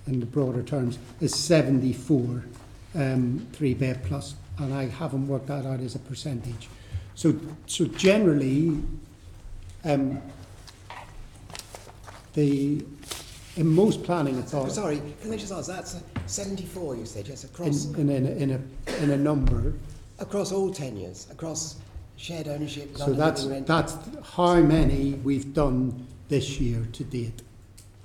in the broader terms is 74 3 bed plus, and I haven't worked that out as a percentage. So generally, in most planning authorities. Sorry, can I just ask? That's 74. You said yes, across in a number across all tenures, across shared ownership. So that's how many we've done this year to date.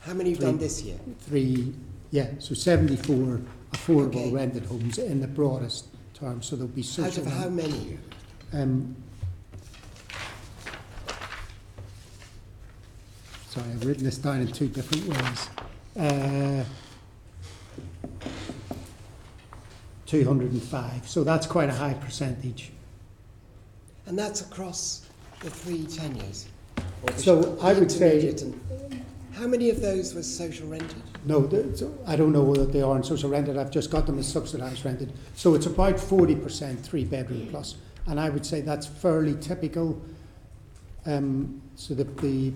How many you've done this year? 3, yeah. So 74 affordable rented homes in the broadest terms. So there'll be social. Out of how many? Sorry, I've written this down in 2 different ways. 205. So that's quite a high percentage. And that's across the 3 tenures? So I would say. How many of those was social rented? No, I don't know whether they are in social rented. I've just got them as subsidised rented. So it's about 40% 3 bedroom plus. And I would say that's fairly typical. So the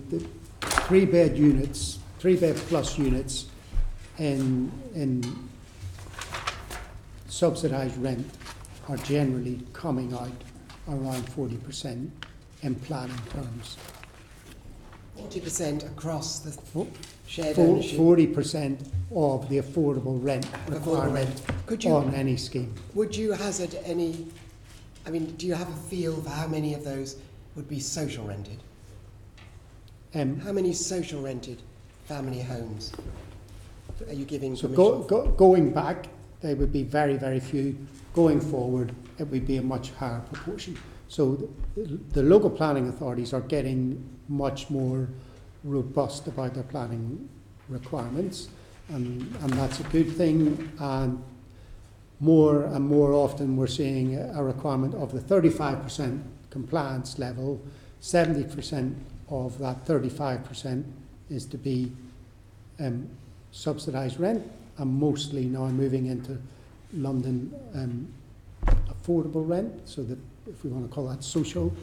3 bed units, 3 bed plus units in subsidised rent are generally coming out around 40% in planning terms. 40% across the shared ownership? 40% of the affordable rent requirement on any scheme. Would you hazard any, I mean, do you have a feel for how many of those would be social rented? How many social rented family homes are you giving permission for? Going back, they would be very, very few. Going forward, it would be a much higher proportion. So the local planning authorities are getting much more robust about their planning requirements, and that's a good thing. And more often we're seeing a requirement of the 35% compliance level. 70% of that 35% is to be subsidised rent, and mostly now moving into London affordable rent, so that if we want to call that social.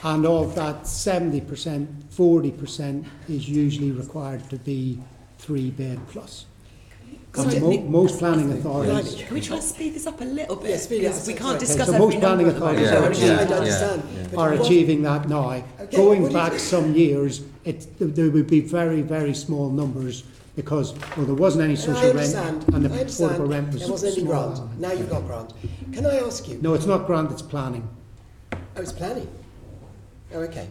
And of that 70%, 40% is usually required to be 3 bed plus. Most planning authorities. Can we try to speed this up a little bit? Yes, speed it up. We can't discuss so every most planning authorities are achieving that now. Okay, going back some years, there would be very, very small numbers because there wasn't any social rent and the affordable rent was there wasn't any small. grant. Now you've got grant. Can I ask you? No, it's not grant, it's planning. Oh, it's planning. Oh, okay.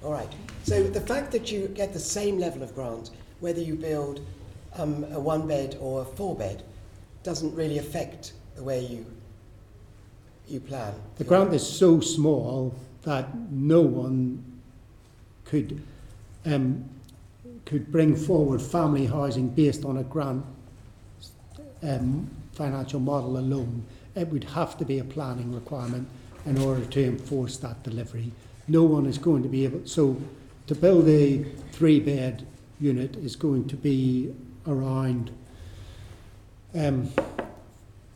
All right. So the fact that you get the same level of grant, whether you build a 1 bed or a 4 bed, doesn't really affect the way you plan. The grant is so small that no one could bring forward family housing based on a grant financial model alone. It would have to be a planning requirement in order to enforce that delivery. No one is going to be able. So to build a 3 bed unit is going to be around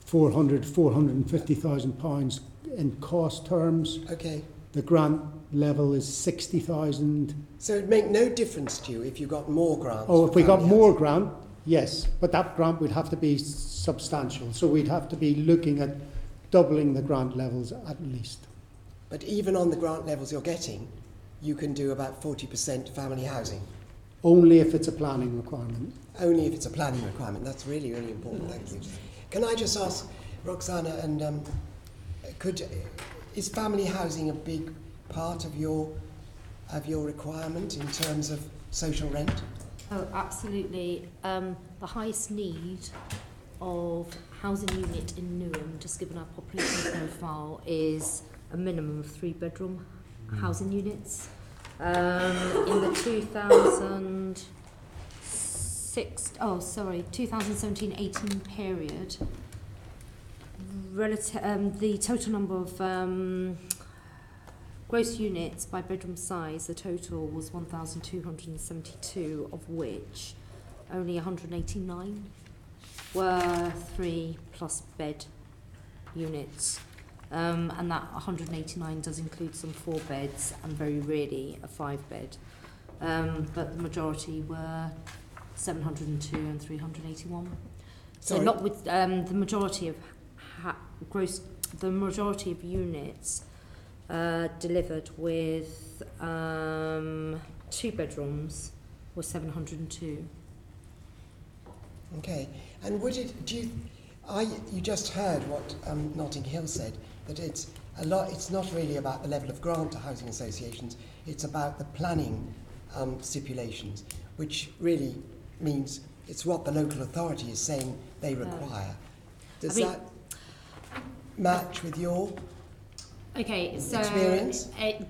450,000 pounds in cost terms. Okay. The grant level is 60,000. So it'd make no difference to you if you got more grants? Oh, if we got more grant, yes, but that grant would have to be substantial. So we'd have to be looking at doubling the grant levels at least. But even on the grant levels you're getting, you can do about 40% family housing. Only if it's a planning requirement. Only if it's a planning requirement. That's really, really important. Thank you. Can I just ask, Rokhsana, and is family housing a big part of your requirement in terms of social rent? Oh, absolutely. The highest need of housing unit in Newham, just given our population profile, is a minimum of 3-bedroom housing units. In the 2017-18 period, the total number of gross units by bedroom size, the total was 1,272, of which only 189 were 3+ bed units. And that 189 does include some 4 beds and very rarely a 5-bed. But the majority were 702 and 381. So Sorry. not with the majority of the majority of units delivered with 2 bedrooms were 702. Okay. And you just heard what Notting Hill said, that it's not really about the level of grant to housing associations, it's about the planning stipulations, which really means it's what the local authority is saying they require. Does that match with your experience? It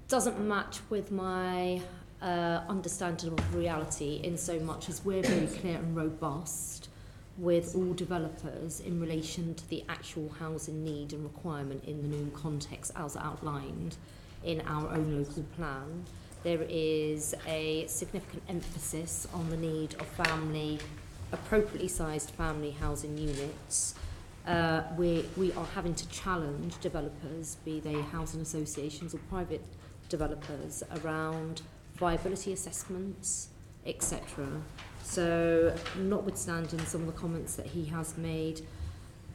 doesn't match with my understanding of reality, in so much as we're very clear and robust with all developers in relation to the actual housing need and requirement in the new context as outlined in our own local plan. There is a significant emphasis on the need of appropriately sized family housing units. We are having to challenge developers, be they housing associations or private developers, around viability assessments, etc. So, notwithstanding some of the comments that he has made,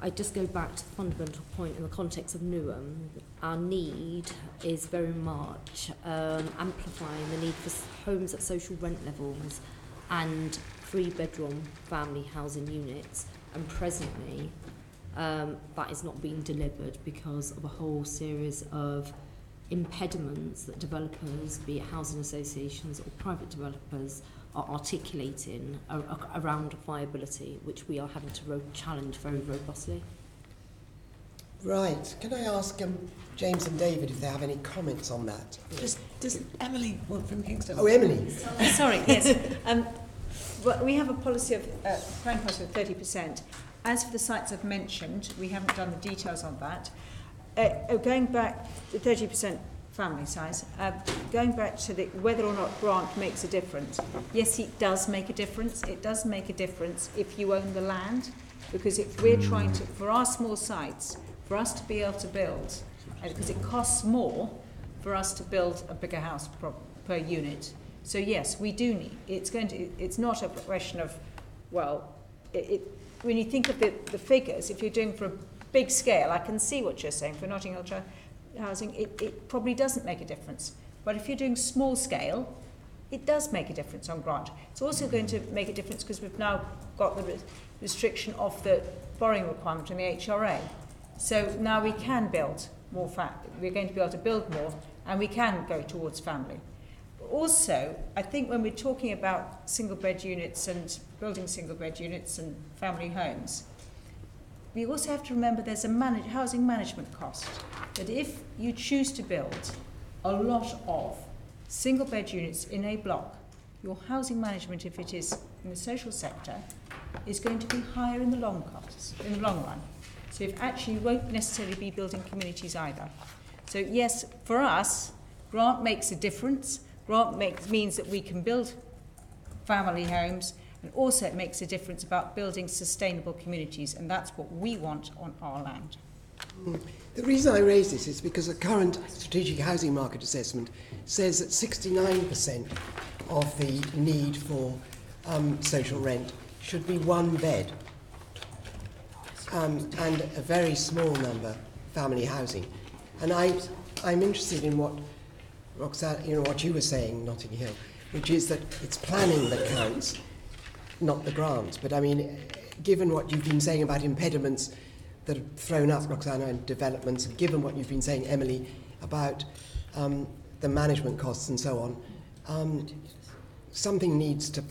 I just go back to the fundamental point in the context of Newham. Our need is very much amplifying the need for homes at social rent levels and 3-bedroom family housing units, and presently that is not being delivered because of a whole series of impediments that developers, be it housing associations or private developers, are articulating around viability, which we are having to challenge very robustly. Right. Can I ask James and David if they have any comments on that? Does Emily want from Kingston? Oh, Emily. Sorry, yes. Well, we have a policy of planning policy of 30%. As for the sites I've mentioned, we haven't done the details on that. Going back to 30% family size, going back to whether or not grant makes a difference. Yes, it does make a difference. It does make a difference if you own the land, because if we're trying to, for our small sites, for us to be able to build, because it costs more for us to build a bigger house per unit. So yes, we do need. It's not a question of, well, when you think of the figures, if you're doing for a big scale, I can see what you're saying. For Notting Hill housing, it probably doesn't make a difference. But if you're doing small scale, it does make a difference on grant. It's also going to make a difference because we've now got the restriction of the borrowing requirement in the HRA. So now we can build more, we're going to be able to build more, and we can go towards family. Also, I think when we're talking about single bed units and building single bed units and family homes, we also have to remember there's a housing management cost. That if you choose to build a lot of single bed units in a block, your housing management, if it is in the social sector, is going to be higher in the long run. So you won't necessarily be building communities either. So yes, for us, grant makes a difference. Grant means that we can build family homes, and also it makes a difference about building sustainable communities, and that's what we want on our land. The reason I raise this is because the current strategic housing market assessment says that 69% of the need for social rent should be 1 bed, and a very small number family housing. And I'm interested in what Rokhsana, you know, what you were saying, Notting Hill, which is that it's planning that counts, not the grant. But I mean, given what you've been saying about impediments that are thrown up, Rokhsana, and developments, and given what you've been saying, Emily, about the management costs and so on, something needs to.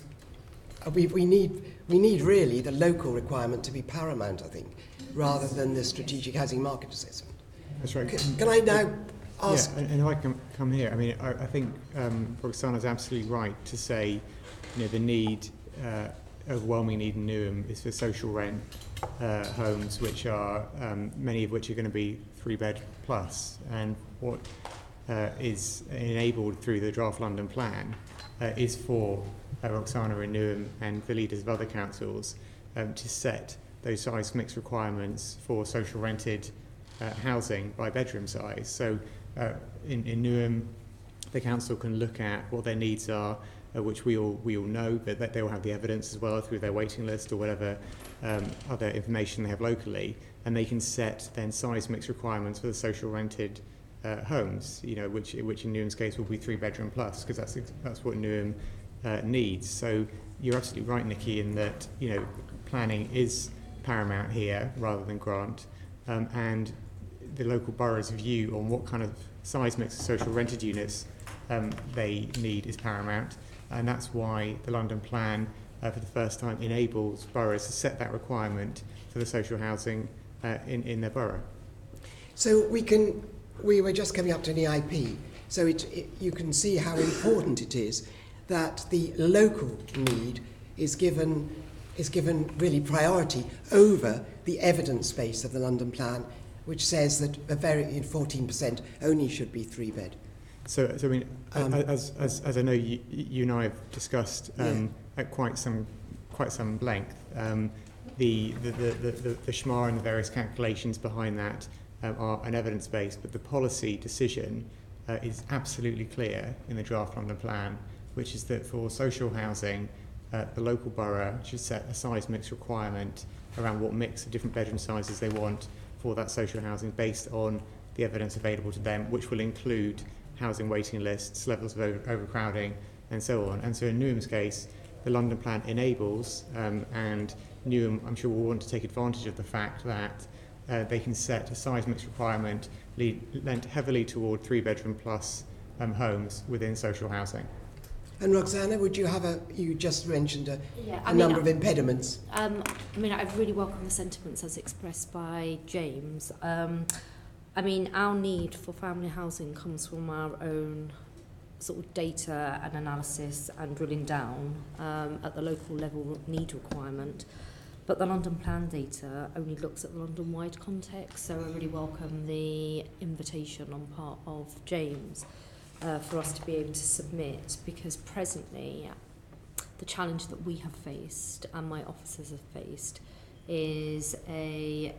We need really the local requirement to be paramount, I think, rather than the strategic housing market assessment. That's right. Can I now ask? Yeah, and if I can come here, I mean, I think Rokhsana's absolutely right to say, you know, the need, overwhelming need in Newham is for social rent homes, which are many of which are going to be 3-bed plus, and what is enabled through the draft London plan is for Rokhsana in Newham and the leaders of other councils to set those size mix requirements for social rented housing by bedroom size. So in Newham, the council can look at what their needs are, which we all know, but that they will have the evidence as well through their waiting list or whatever other information they have locally, and they can set then size mix requirements for the social rented homes, you know, which in Newham's case will be 3-bedroom plus, because that's what Newham needs. So you're absolutely right, Nikki, in that, you know, planning is paramount here rather than grant, and the local borough's view on what kind of size mix of social rented units they need is paramount, and that's why the London plan for the first time enables boroughs to set that requirement for the social housing in their borough. So we were just coming up to an EIP, so you can see how important it is that the local need is given really priority over the evidence base of the London plan, which says that 14% only should be 3-bed. So I mean, as I know you and I have discussed at quite some length, the SHMAR and the various calculations behind that are an evidence base, but the policy decision is absolutely clear in the draft London plan, which is that for social housing, the local borough should set a size mix requirement around what mix of different bedroom sizes they want for that social housing based on the evidence available to them, which will include housing waiting lists, levels of overcrowding, and so on. And so in Newham's case, the London plan enables, and Newham, I'm sure, will want to take advantage of the fact that they can set a size mix requirement lent heavily toward 3-bedroom plus homes within social housing. And Rokhsana, would you have you just mentioned a number of impediments. I mean, I really welcome the sentiments as expressed by James. I mean, our need for family housing comes from our own sort of data and analysis and drilling down at the local level need requirement. But the London plan data only looks at the London-wide context, so I really welcome the invitation on part of James for us to be able to submit, because presently the challenge that we have faced and my officers have faced is a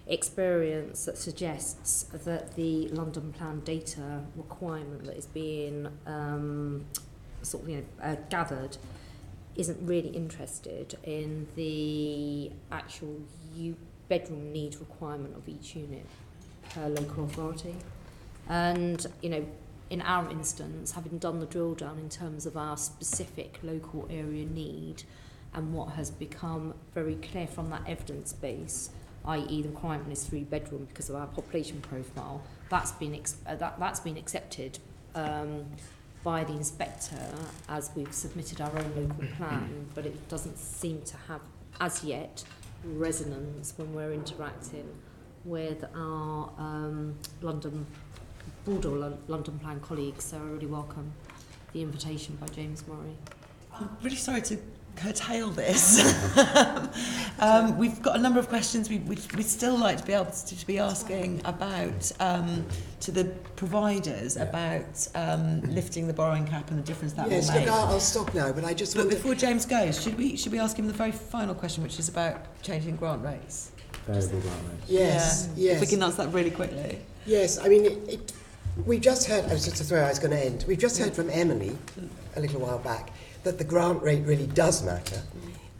experience that suggests that the London plan data requirement that is being gathered isn't really interested in the actual bedroom need requirement of each unit per local authority. And, you know, in our instance, having done the drill down in terms of our specific local area need and what has become very clear from that evidence base, i.e. the requirement is 3-bedroom because of our population profile, that's been accepted by the inspector as we've submitted our own local plan, but it doesn't seem to have, as yet, resonance when we're interacting with our broader London plan colleagues. So I really welcome the invitation by James Murray. I'm really sorry to curtail this. We've got a number of questions we'd still like to be able to be asking about to the providers about lifting the borrowing cap and the difference that will make. Yes, I'll stop now, but I just But before James goes, should we ask him the very final question, which is about changing grant rates? Variable grant rates. Yes, yeah. yes. If we can answer that really quickly. Yes, I mean, we've just heard, that's where I was going to end, we've just heard from Emily a little while back that the grant rate really does matter.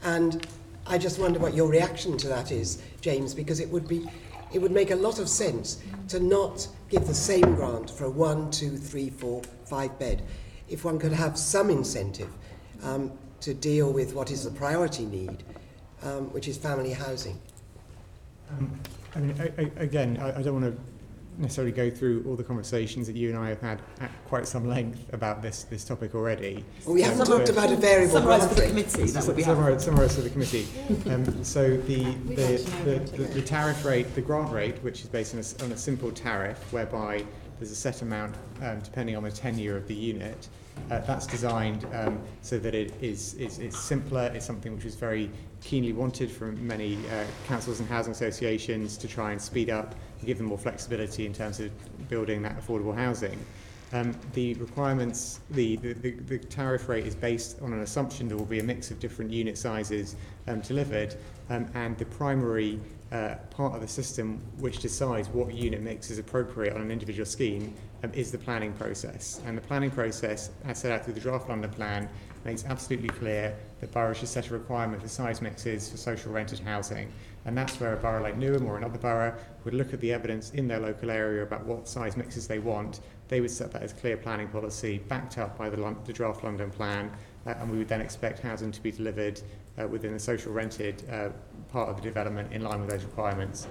And I just wonder what your reaction to that is, James, because it would be it would make a lot of sense to not give the same grant for a 1, 2, 3, 4, 5 bed. If one could have some incentive to deal with what is the priority need, which is family housing. I mean, again, I don't want to necessarily go through all the conversations that you and I have had at quite some length about this topic already. Well, we haven't talked about a variable grant for the committee. That would be Summarise for the committee. So the tariff rate, the grant rate, which is based on a simple tariff, whereby there's a set amount depending on the tenure of the unit. That's designed so that it's simpler. It's something which is very keenly wanted from many councils and housing associations to try and speed up and give them more flexibility in terms of building that affordable housing. The requirements, the tariff rate is based on an assumption there will be a mix of different unit sizes delivered, and the primary part of the system which decides what unit mix is appropriate on an individual scheme is the planning process. And the planning process, as set out through the draft London plan, makes absolutely clear that boroughs should set a requirement for size mixes for social rented housing. And that's where a borough like Newham or another borough would look at the evidence in their local area about what size mixes they want. They would set that as clear planning policy, backed up by the draft London plan, and we would then expect housing to be delivered within the social rented part of the development in line with those requirements.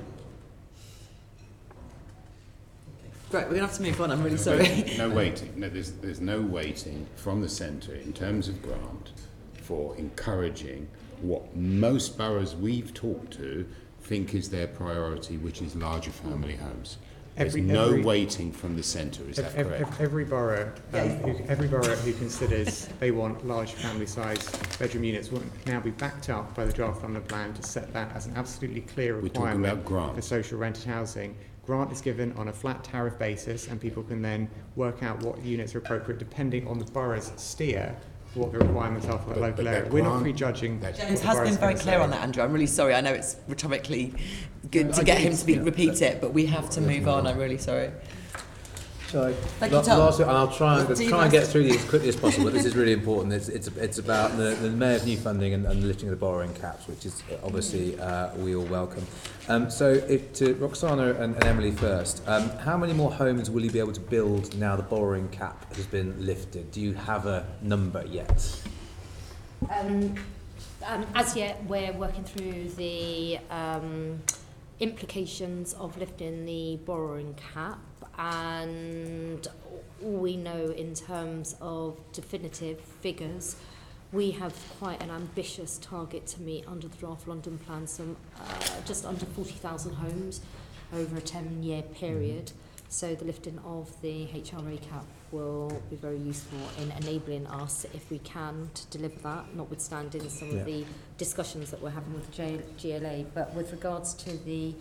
Right, we're going to have to move on, I'm really sorry. No waiting. No, there's no waiting from the centre in terms of grant for encouraging what most boroughs we've talked to think is their priority, which is larger family homes. There's no waiting from the centre, is that correct? Every borough who considers they want large family-sized bedroom units will now be backed up by the draft London plan to set that as an absolutely clear requirement for social rented housing. Grant is given on a flat tariff basis, and people can then work out what units are appropriate depending on the borough's steer what the requirements are for the local area. We're not prejudging. James has been very clear on that, Andrew. I'm really sorry. I know it's rhetorically good to get him to repeat it, but we have to move on. I'm really sorry. So, Thank you, Tom. and I'll try and get through these as quickly as possible. This is really important. It's about the Mayor's new funding and the lifting of the borrowing caps, which is obviously we all welcome. So to Rokhsana and Emily first, how many more homes will you be able to build now the borrowing cap has been lifted? Do you have a number yet? As yet, we're working through the implications of lifting the borrowing cap, and all we know in terms of definitive figures, we have quite an ambitious target to meet under the draft London plan, some just under 40,000 homes over a 10-year period. So the lifting of the HRA cap will be very useful in enabling us, if we can, to deliver that, notwithstanding some of the discussions that we're having with GLA. But with regards to the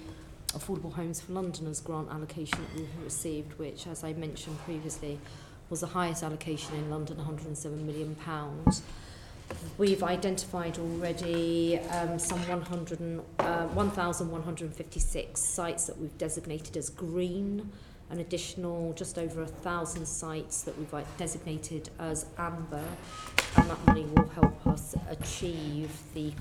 Affordable Homes for Londoners grant allocation that we've received, which, as I mentioned previously, was the highest allocation in London, £107 million. We've identified already some 1,156 sites that we've designated as green, an additional just over 1,000 sites that we've designated as amber, and that money will help us achieve the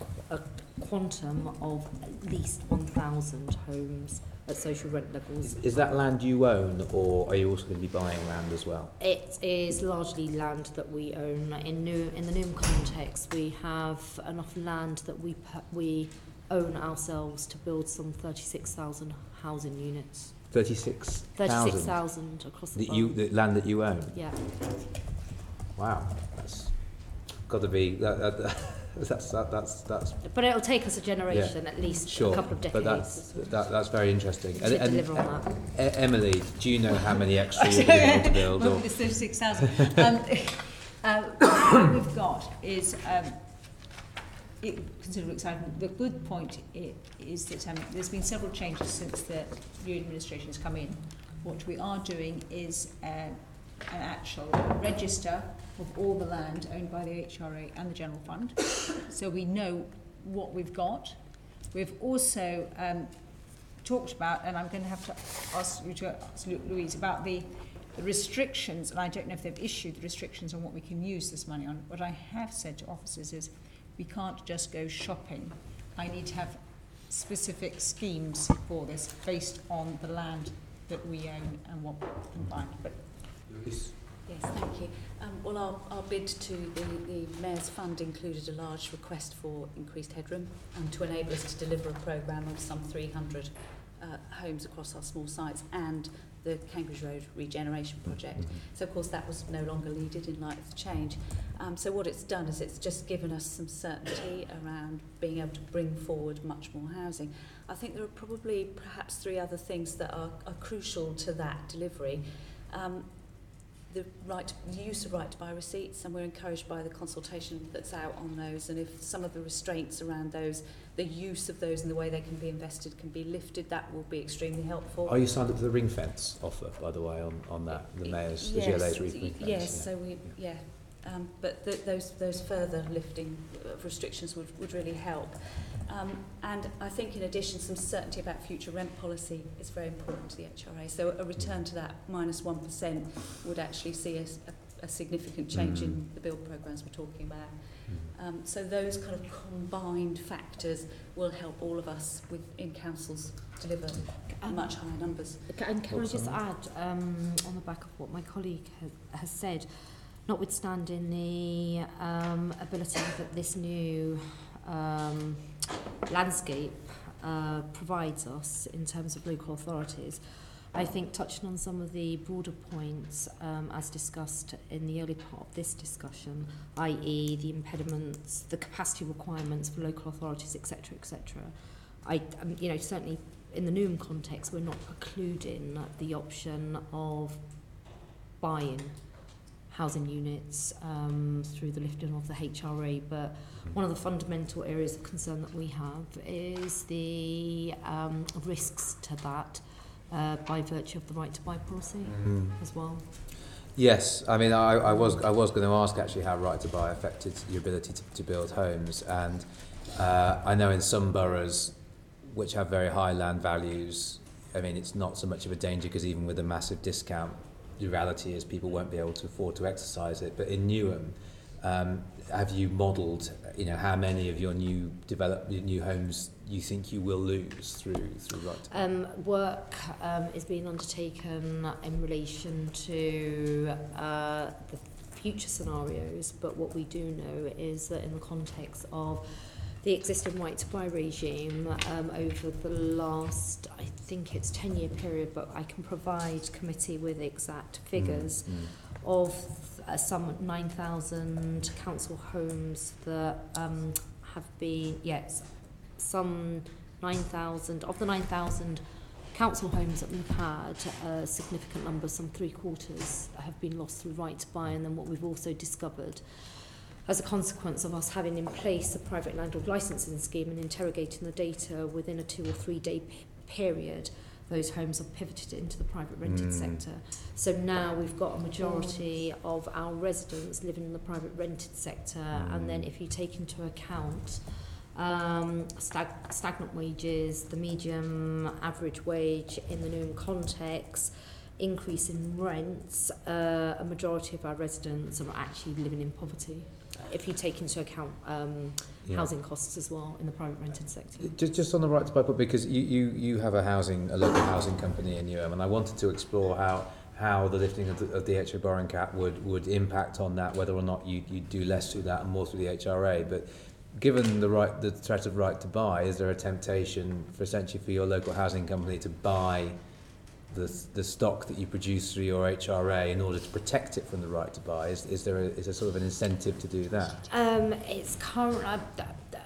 quantum of at least 1,000 homes at social rent levels. Is that land you own, or are you also going to be buying land as well? It is largely land that we own. In the Newham context, we have enough land that we own ourselves to build some 36,000 housing units. 36,000 across the borough. The land that you own? Yeah. Wow, that's got to be that's. But it'll take us a generation, at least a couple of decades. But that's very interesting. To deliver on that. Emily, do you know how many extra you're going to be able to build? Well, it's 36,000. What we've got is considerable excitement. The good point is that there's been several changes since the new administration has come in. What we are doing is an actual register of all the land owned by the HRA and the General Fund, so we know what we've got. We've also talked about, and I'm going to have to ask you to ask Louise about the restrictions, and I don't know if they've issued the restrictions on what we can use this money on. What I have said to officers is, we can't just go shopping. I need to have specific schemes for this based on the land that we own and what we can buy. But Louise? Yes, thank you. Well, our bid to the Mayor's Fund included a large request for increased headroom and to enable us to deliver a programme of some 300 homes across our small sites and the Cambridge Road regeneration project. So of course that was no longer needed in light of the change. So what it's done is it's just given us some certainty around being able to bring forward much more housing. I think there are probably perhaps 3 other things that are crucial to that delivery. The use of right to buy receipts, and we're encouraged by the consultation that's out on those, and if some of the restraints around those, the use of those and the way they can be invested can be lifted, that will be extremely helpful. Are you signed up to the ring fence offer, by the way, on that, the Mayor's, the GLA's ring fence? Yes, so we, but those further lifting of restrictions would really help. And I think in addition, some certainty about future rent policy is very important to the HRA. So a return to that -1% would actually see a significant change in the build programmes we're talking about. So those kind of combined factors will help all of us in councils deliver much higher numbers. And can I just add, on the back of what my colleague has said, notwithstanding the ability that this new landscape provides us in terms of local authorities, I think touching on some of the broader points as discussed in the early part of this discussion, i.e. the impediments, the capacity requirements for local authorities, etc., etc. Certainly in the Newham context, we're not precluding the option of buying housing units through the lifting of the HRA, but one of the fundamental areas of concern that we have is the risks to that by virtue of the right to buy policy as well. Yes, I mean, I was going to ask actually how right to buy affected your ability to build homes, and I know in some boroughs which have very high land values, I mean, it's not so much of a danger because even with a massive discount, the reality is people won't be able to afford to exercise it. But in Newham, have you modelled, how many of your new homes you think you will lose through right? Work is being undertaken in relation to the future scenarios, but what we do know is that in the context of the existing right to buy regime over the last, I think it's 10-year period, but I can provide committee with exact figures of some 9,000 council homes that have been, some 9,000, of the 9,000 council homes that we've had, a significant number, some 3/4, have been lost through right to buy, and then what we've also discovered as a consequence of us having in place a private landlord licensing scheme and interrogating the data within a 2 or 3 day period, those homes have pivoted into the private rented sector. So now we've got a majority of our residents living in the private rented sector, and then if you take into account stagnant wages, the medium average wage in the Newham context, increase in rents, a majority of our residents are actually living in poverty. If you take into account housing costs as well in the private rented sector. Just on the right to buy, because you have a local housing company in Newham, and I wanted to explore how the lifting of the HRA borrowing cap would impact on that, whether or not you do less through that and more through the HRA. But given the threat of right to buy, is there a temptation for your local housing company to buy the stock that you produce through your HRA in order to protect it from the right to buy? Is there sort of an incentive to do that? It's current.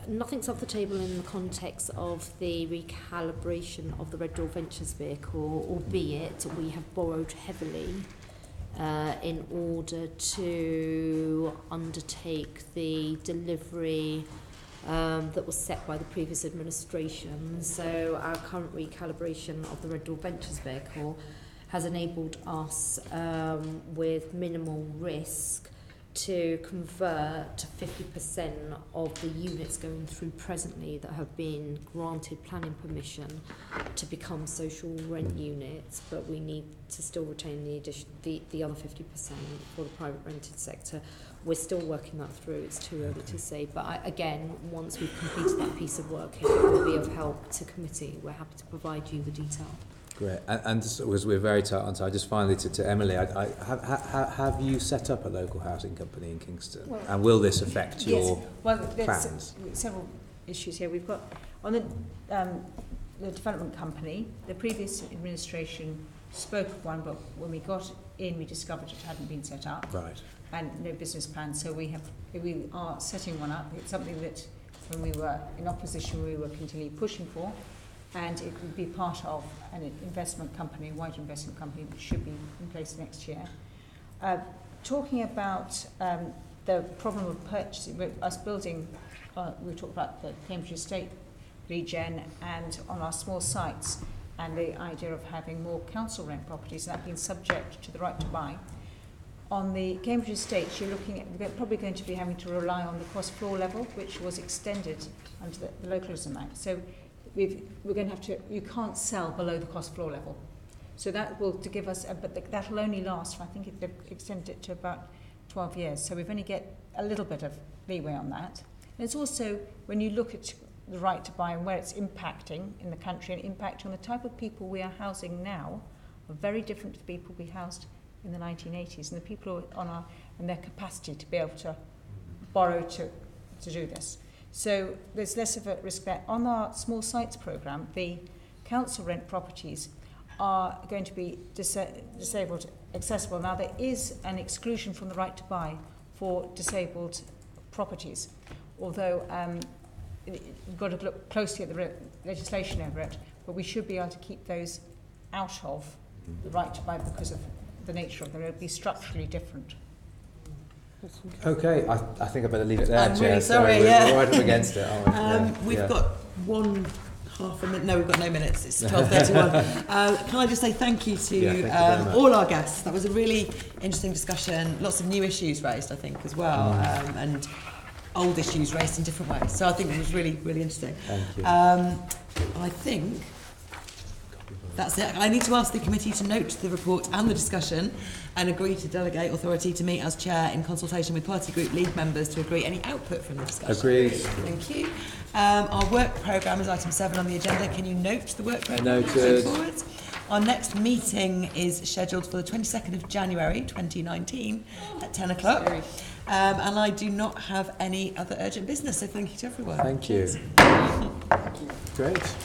Nothing's off the table in the context of the recalibration of the Red Door Ventures vehicle, albeit we have borrowed heavily in order to undertake the delivery that was set by the previous administration. So our current recalibration of the Red Door Ventures vehicle has enabled us with minimal risk to convert 50% of the units going through presently that have been granted planning permission to become social rent units, but we need to still retain the other 50% for the private rented sector. We're still working that through. It's too early to say, but again, once we've completed that piece of work, if it will be of help to committee, we're happy to provide you the detail. Great. And just, as we're very tight on time, just finally to Emily, have you set up a local housing company in Kingston? Well, and will this affect your there's plans? several issues here. We've got on the development company, the previous administration spoke of one, but when we got in, we discovered it hadn't been set up. Right. And no business plan. So we are setting one up. It's something that when we were in opposition, we were continually pushing for. And it would be part of an investment company, a wide investment company, which should be in place next year. Talking about the problem of purchasing, us building, we talked about the Cambridge Estate regen and on our small sites, and the idea of having more council rent properties, and that being subject to the right to buy. On the Cambridge Estates, we're probably going to be having to rely on the cost floor level, which was extended under the Localism Act. So we're going to have to, you can't sell below the cost floor level. So that will to give us, but that'll only last, I think they've extended it to about 12 years. So we've only get a little bit of leeway on that. And it's also, when you look at the right to buy and where it's impacting in the country and impacting on the type of people we are housing now, are very different to the people we housed in the 1980s, and the people and their capacity to be able to borrow to do this. So there's less of a risk there. On our small sites programme, the council rent properties are going to be disabled accessible. Now there is an exclusion from the right to buy for disabled properties, although we've got to look closely at the legislation over it, but we should be able to keep those out of the right to buy because of the nature of them. It will be structurally different. Okay, I think I better leave it there. I'm Chair. really sorry, we're yeah. right up against it, aren't we? We've got half a minute. No, we've got no minutes. It's 12:31. Can I just say thank you to all our guests? That was a really interesting discussion. Lots of new issues raised, I think, as well, and old issues raised in different ways. So I think it was really, really interesting. Thank you. I think that's it. I need to ask the committee to note the report and the discussion and agree to delegate authority to meet as chair in consultation with party group lead members to agree any output from the discussion. Agreed. Thank you. Our work programme is item 7 on the agenda. Can you note the work programme? Noted. Our next meeting is scheduled for the 22nd of January 2019 at 10 o'clock. And I do not have any other urgent business, so thank you to everyone. Thank you. Great.